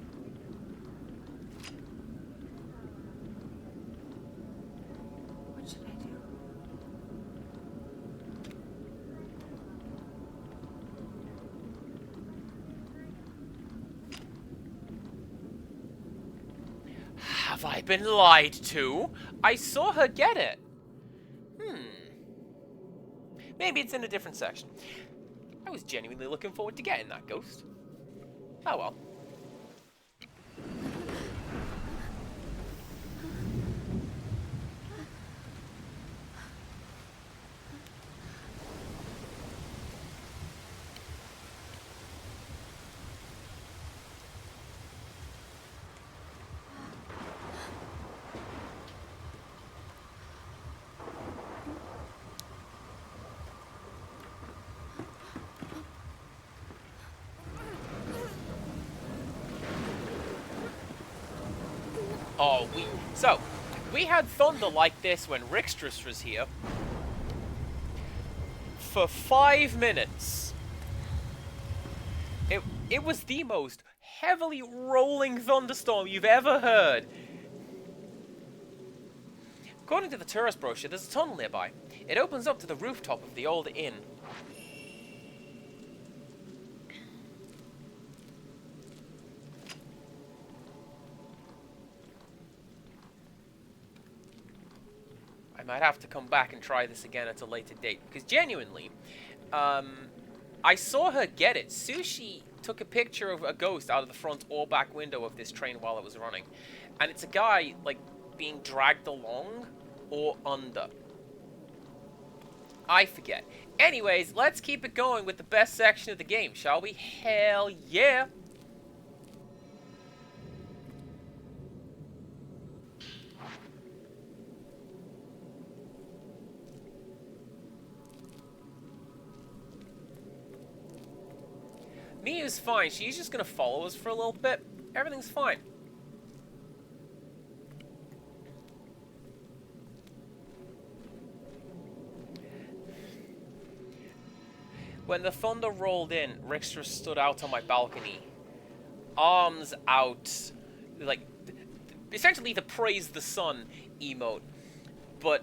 What should I do? Have I been lied to? I saw her get it. Maybe it's in a different section. I was genuinely looking forward to getting that ghost. Oh well. Oh, we had thunder like this when Rixtrus was here. For 5 minutes. It was the most heavily rolling thunderstorm you've ever heard. According to the tourist brochure, there's a tunnel nearby. It opens up to the rooftop of the old inn. I might have to come back and try this again at a later date, because genuinely, I saw her get it. Sushi took a picture of a ghost out of the front or back window of this train while it was running, and it's a guy, like, being dragged along or under. I forget. Anyways, let's keep it going with the best section of the game, shall we? Hell yeah! Mia's fine. She's just gonna follow us for a little bit. Everything's fine. When the thunder rolled in, Rixtrus stood out on my balcony. Arms out. Like, essentially the praise the sun emote. But,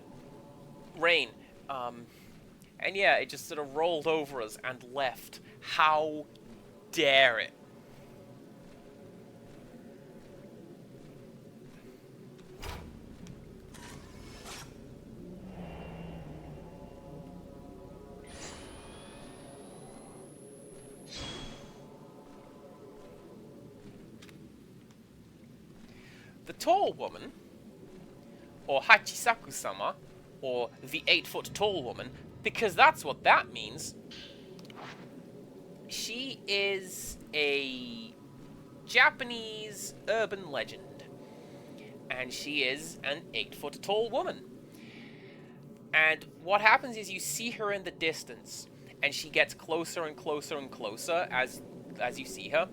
rain. And yeah, it just sort of rolled over us and left. How dare it? The tall woman, or Hachisaku-sama, or the 8-foot tall woman, because that's what that means. She is a Japanese urban legend, and she is an 8-foot tall woman. And what happens is you see her in the distance, and she gets closer and closer and closer as you see her.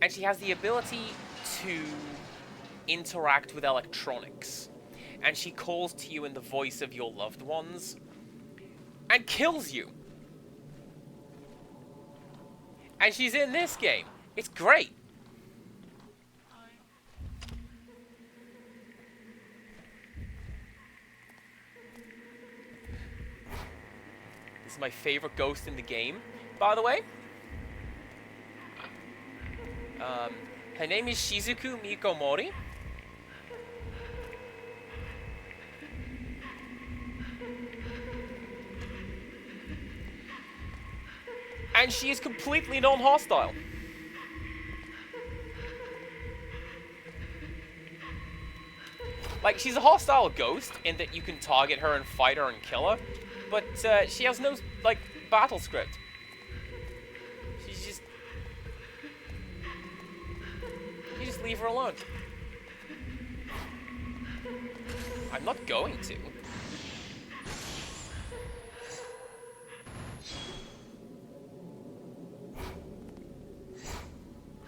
And she has the ability to interact with electronics. And she calls to you in the voice of your loved ones and kills you. And she's in this game. It's great. This is my favorite ghost in the game, by the way. Her name is Shizuku Mikomori. And she is completely non-hostile. Like, she's a hostile ghost in that you can target her and fight her and kill her, but she has no, like, battle script. She's just... You just leave her alone. I'm not going to.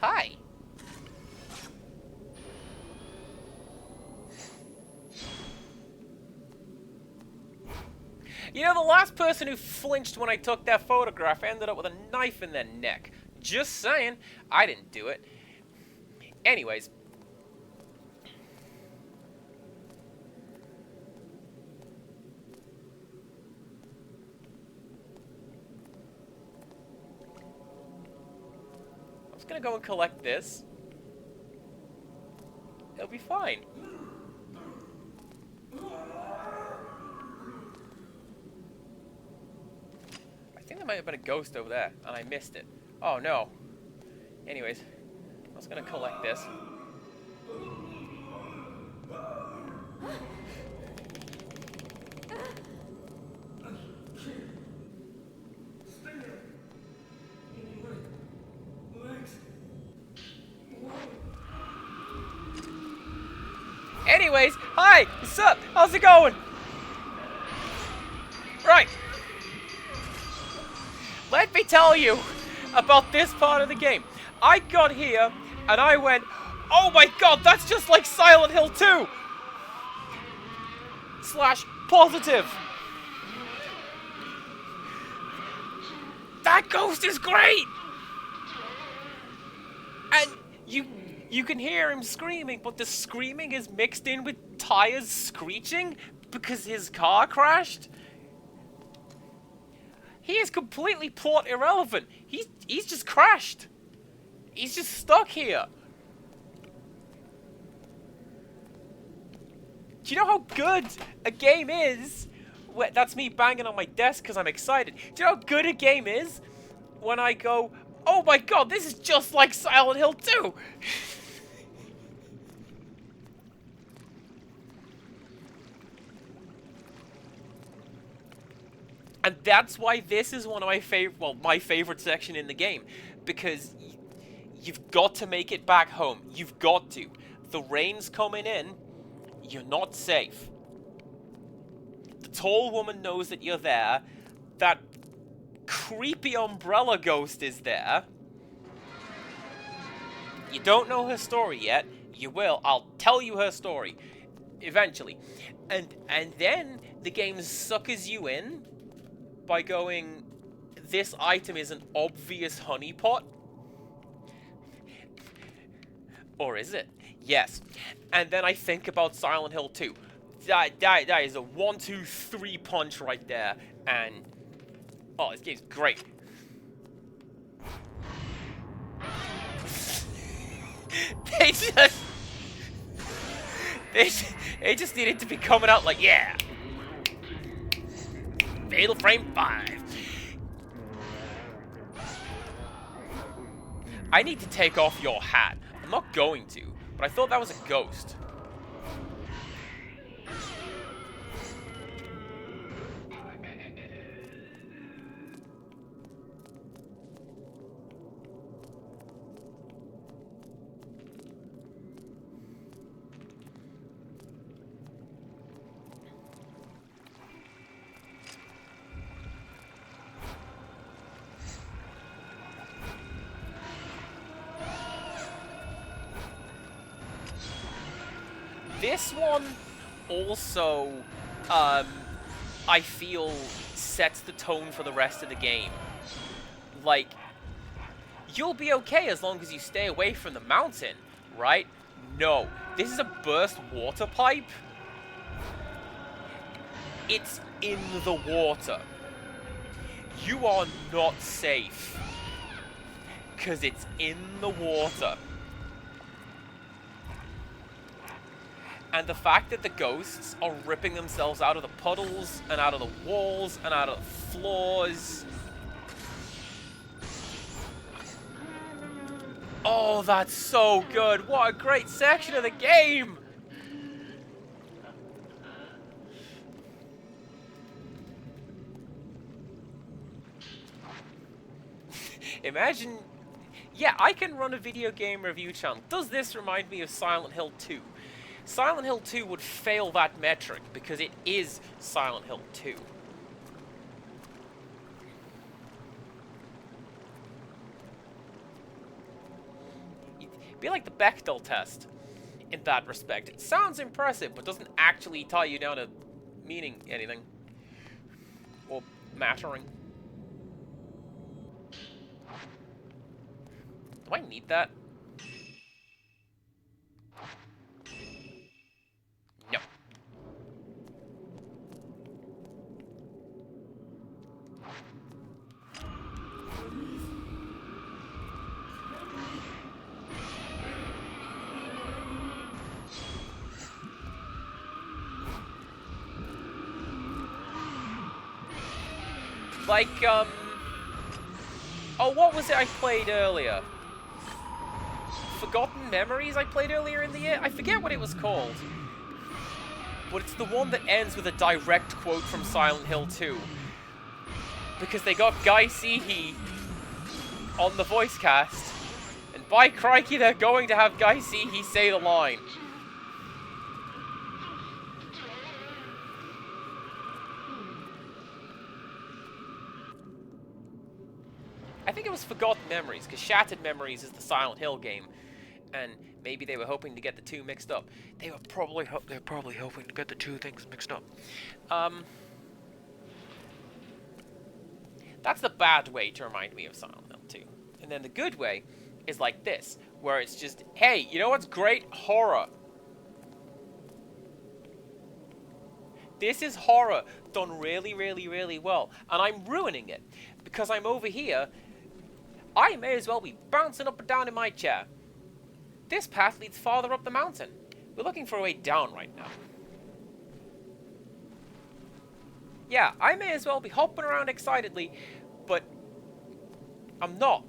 Hi. You know, the last person who flinched when I took that photograph ended up with a knife in their neck. Just saying. I didn't do it. Anyways. I'm just gonna go and collect this. It'll be fine. I think there might have been a ghost over there, and I missed it. Oh, no. Anyways, I was gonna collect this. Anyways, hi! What's up? How's it going? Right. Let me tell you about this part of the game. I got here, and I went, oh my god, that's just like Silent Hill 2! / positive. That ghost is great! And you can hear him screaming, but the screaming is mixed in with tires screeching because his car crashed. He is completely plot irrelevant. He's just crashed. He's just stuck here. Do you know how good a game is? That's me banging on my desk because I'm excited. Do you know how good a game is when I go, oh my god, this is just like Silent Hill 2! And that's why this is one of my favorite, well, my favorite section in the game. Because you've got to make it back home. You've got to. The rain's coming in. You're not safe. The tall woman knows that you're there. That creepy umbrella ghost is there. You don't know her story yet. You will. I'll tell you her story. Eventually. And then the game suckers you in by going, this item is an obvious honeypot. Or is it? Yes. And then I think about Silent Hill 2. That is a 1, 2, 3 punch right there. And, oh, this game's great. They just needed to be coming out like, yeah. Fatal Frame 5. I need to take off your hat. I'm not going to, but I thought that was a ghost. This one also, I feel, sets the tone for the rest of the game. Like, you'll be okay as long as you stay away from the mountain, right? No. This is a burst water pipe. It's in the water. You are not safe. Because it's in the water. And the fact that the ghosts are ripping themselves out of the puddles, and out of the walls, and out of the floors. Oh, that's so good. What a great section of the game. Imagine... Yeah, I can run a video game review channel. Does this remind me of Silent Hill 2? Silent Hill 2 would fail that metric because it is Silent Hill 2. It'd be like the Bechdel test in that respect. It sounds impressive, but doesn't actually tie you down to meaning anything. Or mattering. Do I need that? No. Like, oh, what was it I played earlier? Forgotten Memories I played earlier in the year? I forget what it was called. But it's the one that ends with a direct quote from Silent Hill 2. Because they got Guy Seehee on the voice cast. And by crikey, they're going to have Guy Seehee say the line. I think it was Forgotten Memories, because Shattered Memories is the Silent Hill game. And maybe they were hoping to get the two mixed up. They were probably hoping to get the two things mixed up. That's the bad way to remind me of Silent Hill 2. And then the good way is like this, where it's just, hey, you know what's great? Horror. This is horror done really, really, really well. And I'm ruining it. Because I'm over here, I may as well be bouncing up and down in my chair. This path leads farther up the mountain. We're looking for a way down right now. Yeah, I may as well be hopping around excitedly, but I'm not.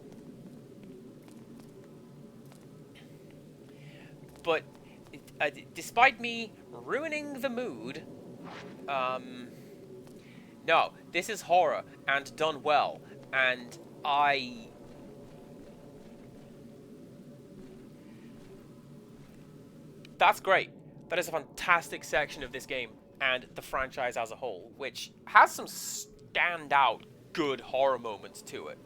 But despite me ruining the mood, no, this is horror and done well, and that's great. That is a fantastic section of this game and the franchise as a whole, which has some standout good horror moments to it.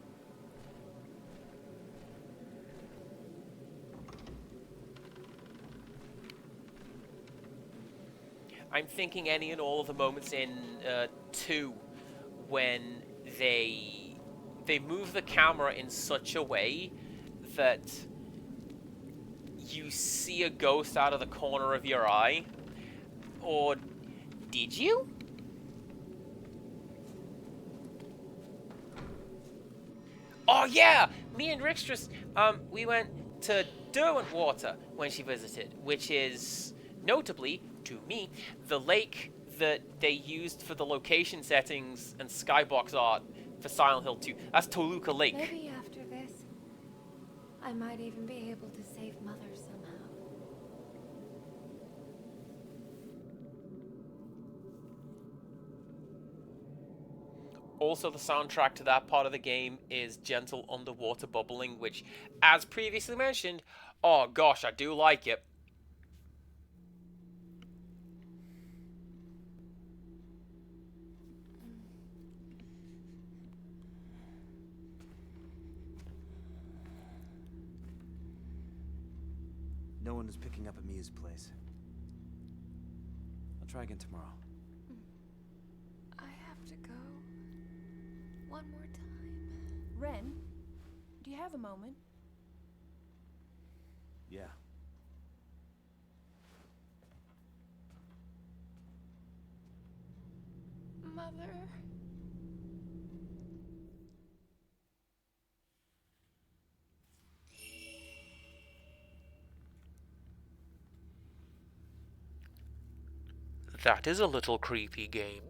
I'm thinking any and all of the moments in 2 when they move the camera in such a way that you see a ghost out of the corner of your eye. Or did you? Oh yeah! Me and Rixtress, we went to Derwentwater when she visited, which is, notably, to me, the lake that they used for the location settings and skybox art for Silent Hill 2. That's Toluca Lake. Maybe after this, I might even be able to save Mother somehow. Also, the soundtrack to that part of the game is gentle underwater bubbling, which, as previously mentioned, oh gosh, I do like it. No one is picking up at Mia's place. try again tomorrow. I have to go. One more time. Ren, do you have a moment? Yeah. Mother. That is a little creepy game.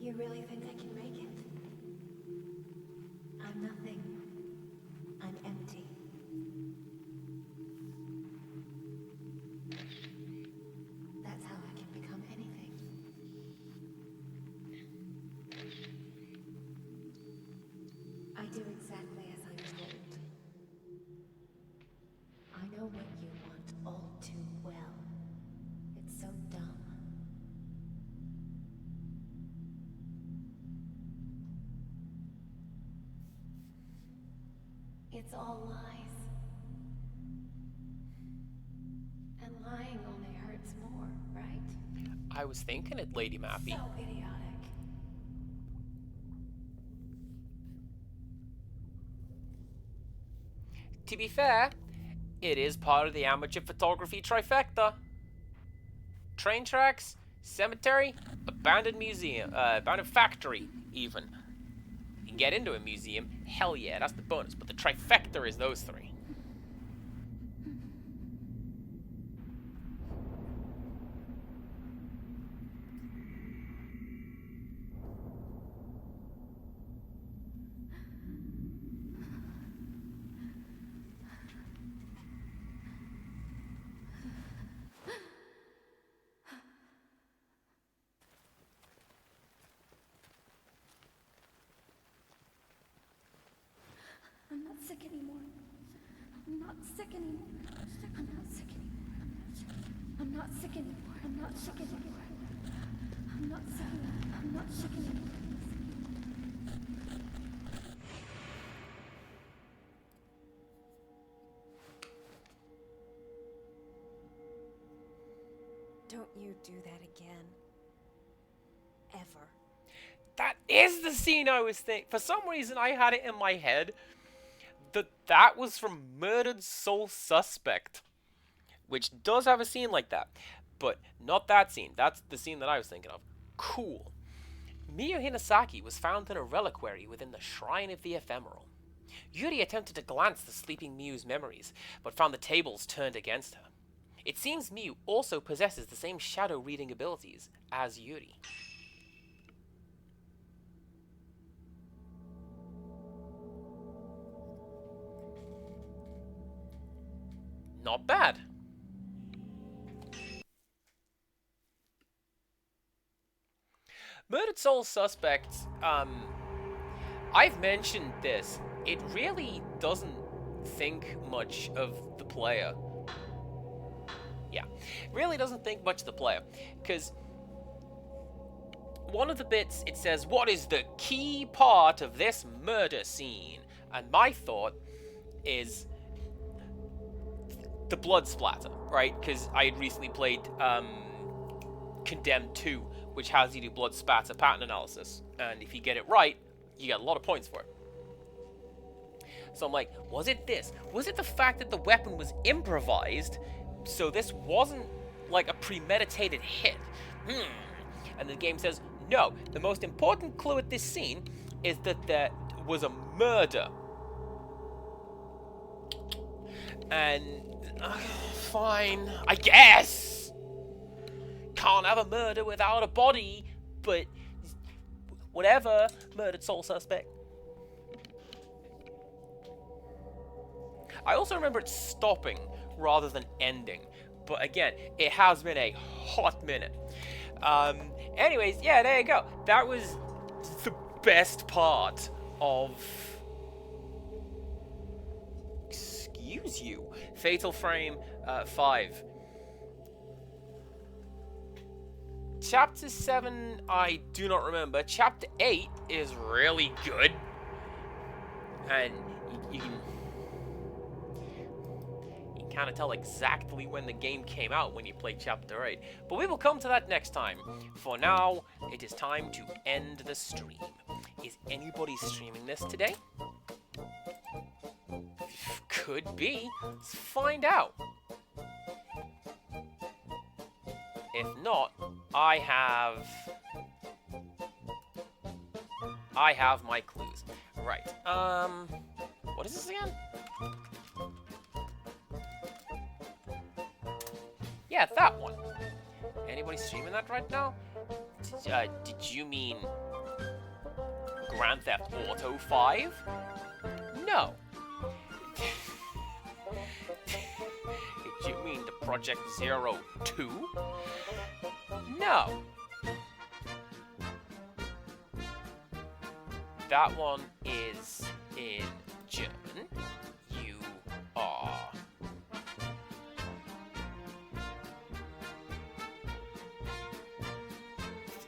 You really think I can make it? I'm nothing. I'm empty. That's how I can become anything. I do exactly as I'm told. I know what you want all too well. It's so dumb. It's all lies. And lying only hurts more, right? I was thinking it, Lady Mappy. So idiotic. To be fair, it is part of the amateur photography trifecta. Train tracks, cemetery, abandoned museum, abandoned factory, even. You can get into a museum, hell yeah, that's the bonus, but the trifecta is those three. I'm not sick anymore. I'm not sick anymore. I'm not sick anymore. I'm not sick anymore. I'm not sick anymore. I'm not sick anymore. I'm not sick anymore. Don't you do that again. Ever. That is the scene I was thinking. For some reason, I had it in my head that was from Murdered Soul Suspect, which does have a scene like that, but not that scene. That's the scene that I was thinking of. Cool. Miyu Hinasaki was found in a reliquary within the Shrine of the Ephemeral. Yuri attempted to glance the sleeping Miyu's memories, but found the tables turned against her. It seems Miyu also possesses the same shadow reading abilities as Yuri. Not bad. Murdered Soul Suspects, I've mentioned this. It really doesn't think much of the player. Yeah, really doesn't think much of the player. Because one of the bits, it says, what is the key part of this murder scene? And my thought is the blood splatter, right? Because I had recently played Condemned 2, which has you do blood spatter pattern analysis. And if you get it right, you get a lot of points for it. So I'm like, was it this? Was it the fact that the weapon was improvised, so this wasn't like a premeditated hit? And the game says, no, the most important clue at this scene is that there was a murder. And fine, I guess. Can't have a murder without a body, but whatever. Murdered Soul Suspect. I also remember it stopping rather than ending, but again, it has been a hot minute. Anyways, yeah, there you go. That was the best part of excuse you. Fatal Frame 5. Chapter 7, I do not remember. Chapter 8 is really good. And you can kind of tell exactly when the game came out when you play Chapter 8. But we will come to that next time. For now, it is time to end the stream. Is anybody streaming this today? Could be. Let's find out. If not, I have my clues. Right. What is this again? Yeah, that one. Anybody streaming that right now? Did you mean Grand Theft Auto 5? No. Did you mean the Project Zero 2? No. That one is in German. You are...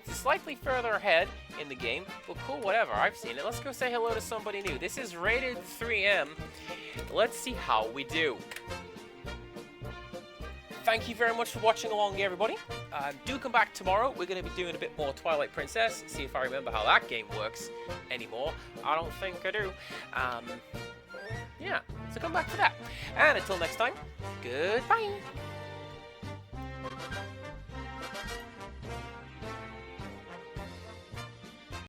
slightly further ahead in the game, but cool, whatever, I've seen it. Let's go say hello to somebody new. This is Rated 3M. Let's see how we do. Thank you very much for watching along, everybody. Do come back tomorrow. We're going to be doing a bit more Twilight Princess, see if I remember how that game works anymore. I don't think I do. Yeah, so come back for that. And until next time, goodbye.